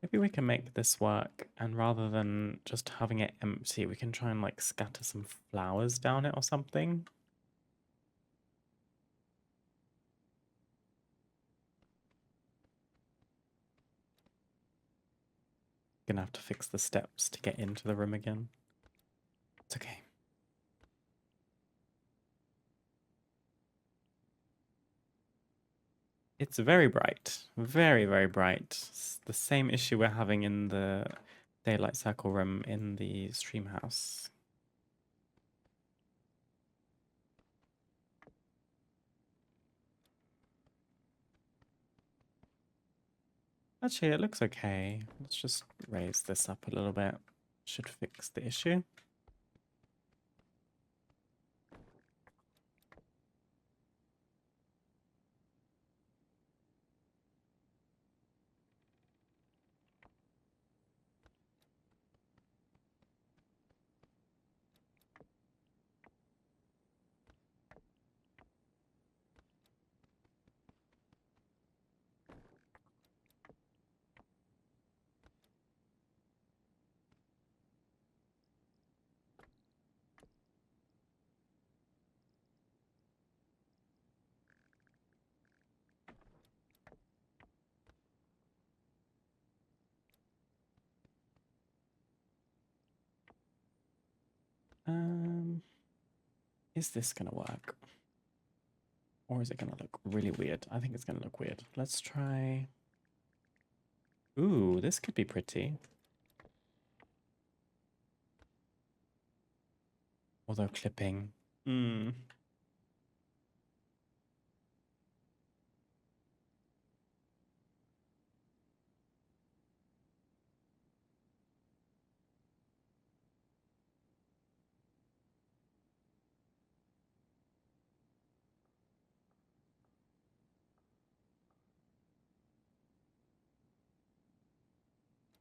S1: Maybe we can make this work, and rather than just having it empty, we can try and like scatter some flowers down it or something. Gonna have to fix the steps to get into the room again. It's okay. It's very bright. Very, very bright. It's the same issue we're having in the daylight circle room in the stream house. Actually, it looks okay. Let's just raise this up a little bit. Should fix the issue. Is this gonna work? Or is it gonna look really weird? I think it's gonna look weird. Let's try... Ooh, this could be pretty. Although clipping.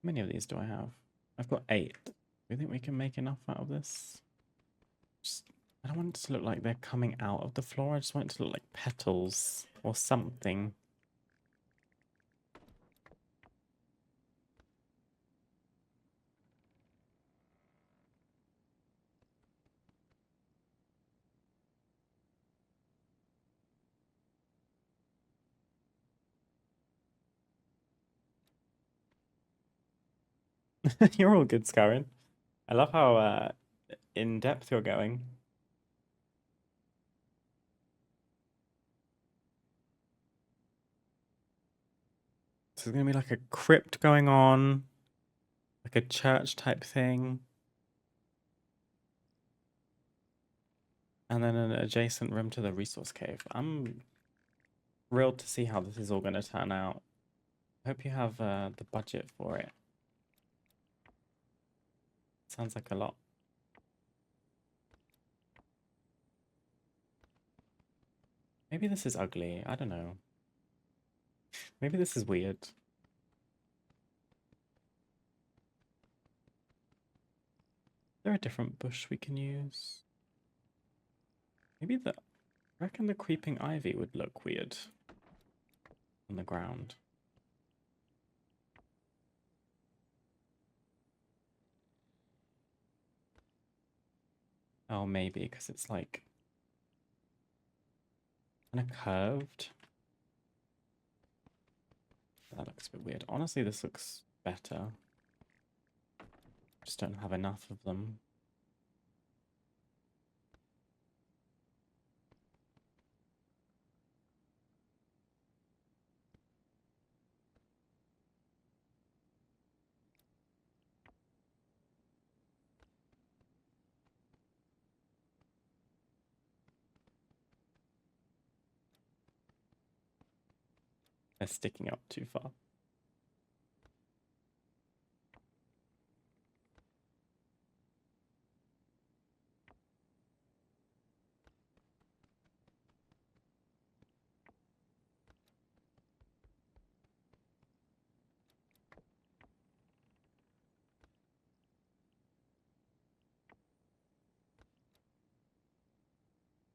S1: How many of these do I have? I've got 8. Do you think we can make enough out of this? Just, I don't want it to look like they're coming out of the floor. I just want it to look like petals or something. You're all good, Scarrin. I love how in depth you're going. So there's gonna be like a crypt going on, like a church type thing, and then an adjacent room to the resource cave. I'm thrilled to see how this is all gonna turn out. I hope you have the budget for it. Sounds like a lot. Maybe this is ugly. I don't know. Maybe this is weird. Is there a different bush we can use? Maybe I reckon the creeping ivy would look weird on the ground. Oh, maybe because it's like kind of curved. That looks a bit weird. Honestly, this looks better. Just don't have enough of them. They're sticking up too far.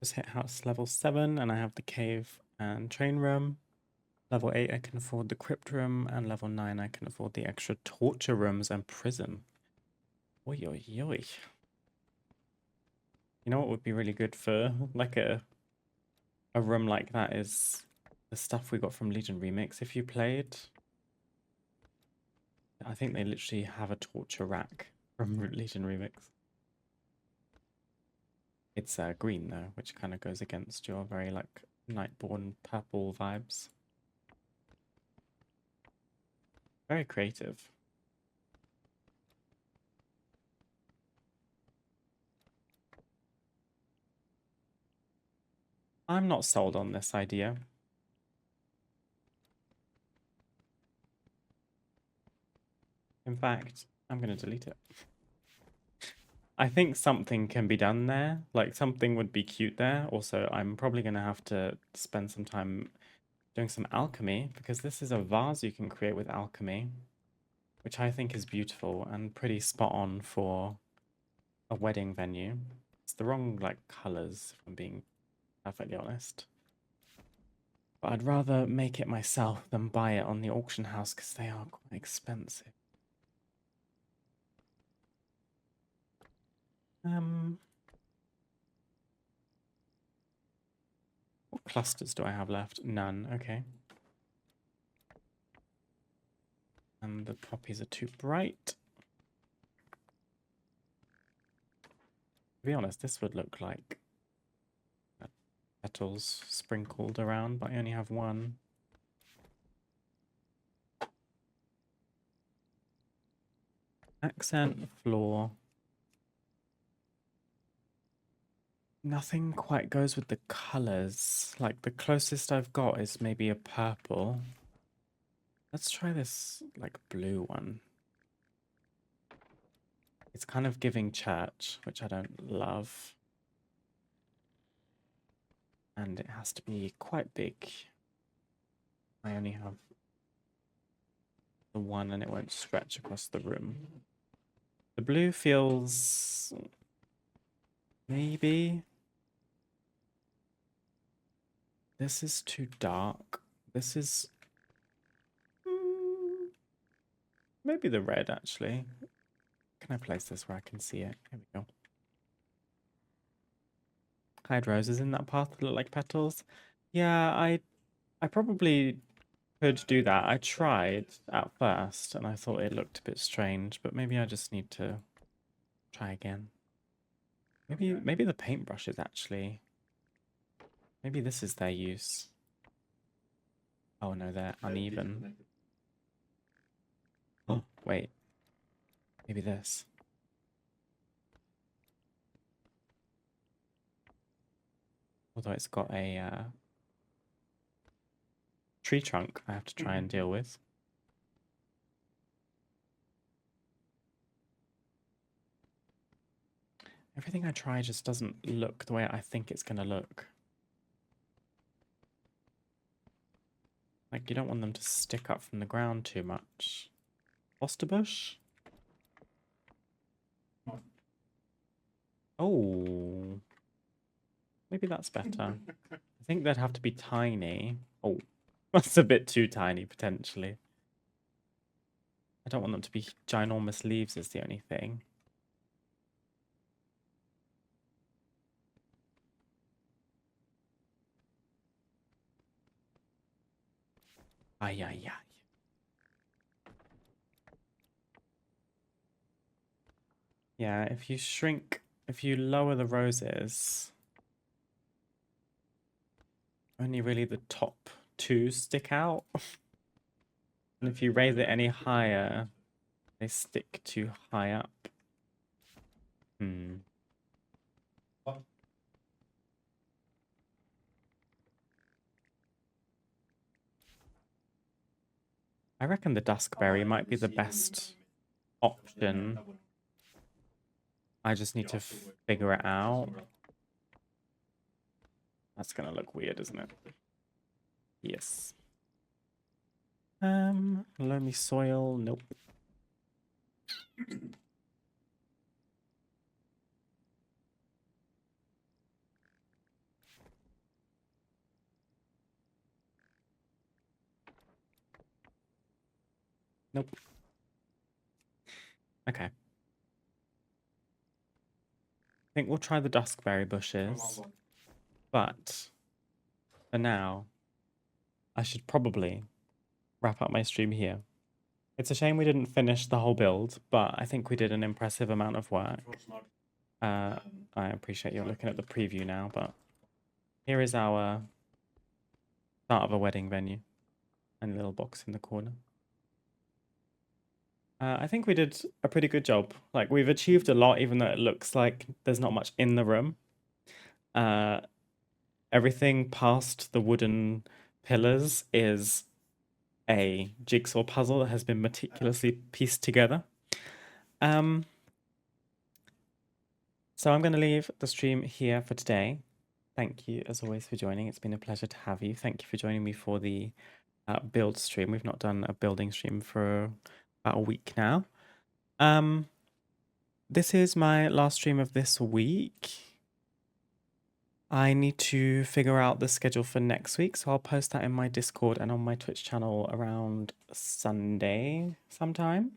S1: Just hit house level 7 and I have the cave and train room. Level 8 I can afford the crypt room, and level 9 I can afford the extra torture rooms and prison. Oi oi oi. You know what would be really good for like a room like that is the stuff we got from Legion Remix. If you played, I think they literally have a torture rack from Legion Remix. It's green though, which kind of goes against your very like Nightborn purple vibes. Very creative. I'm not sold on this idea. In fact, I'm going to delete it. I think something can be done there. Like something would be cute there. Also, I'm probably going to have to spend some time doing some alchemy because this is a vase you can create with alchemy, which I think is beautiful and pretty spot on for a wedding venue. It's the wrong like colors, if I'm being perfectly honest. But I'd rather make it myself than buy it on the auction house because they are quite expensive. What clusters do I have left? None. Okay. And the poppies are too bright. To be honest, this would look like petals sprinkled around, but I only have one. Accent, floor. Nothing quite goes with the colors. Like the closest I've got is maybe a purple. Let's try this like blue one. It's kind of giving church, which I don't love. And it has to be quite big. I only have the one and it won't stretch across the room. The blue feels maybe. This is too dark. This is maybe the red actually. Can I place this where I can see it? Here we go. Hide roses in that path that look like petals. Yeah, I probably could do that. I tried at first and I thought it looked a bit strange, but maybe I just need to try again. Maybe the paintbrushes actually. Maybe this is their use. Oh no, they're uneven. Oh, wait. Maybe this. Although it's got a tree trunk I have to try and deal with. Everything I try just doesn't look the way I think it's going to look. Like, you don't want them to stick up from the ground too much. Osterbush? Oh. Maybe that's better. I think they'd have to be tiny. Oh, that's a bit too tiny, potentially. I don't want them to be ginormous leaves is the only thing. Ay, ay, ay. Yeah, if you lower the roses, only really the top two stick out. And if you raise it any higher, they stick too high up. I reckon the duskberry might be the best option. I just need to figure it out. That's gonna look weird, isn't it? Yes. Loamy soil, nope. Nope. Okay. I think we'll try the duskberry bushes. But for now, I should probably wrap up my stream here. It's a shame we didn't finish the whole build, but I think we did an impressive amount of work. I appreciate you're looking at the preview now, but here is our start of a wedding venue and a little box in the corner. I think we did a pretty good job. Like, we've achieved a lot, even though it looks like there's not much in the room. Everything past the wooden pillars is a jigsaw puzzle that has been meticulously pieced together. So I'm going to leave the stream here for today. Thank you, as always, for joining. It's been a pleasure to have you. Thank you for joining me for the build stream. We've not done a building stream for about a week now. This is my last stream of this week. I need to figure out the schedule for next week, so I'll post that in my Discord and on my Twitch channel around Sunday sometime,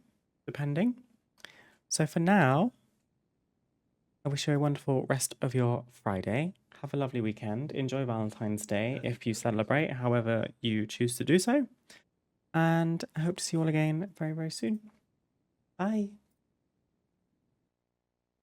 S1: depending. So for now, I wish you a wonderful rest of your Friday. Have a lovely weekend. Enjoy Valentine's Day if you celebrate, however you choose to do so. And I hope to see you all again very, very soon. Bye.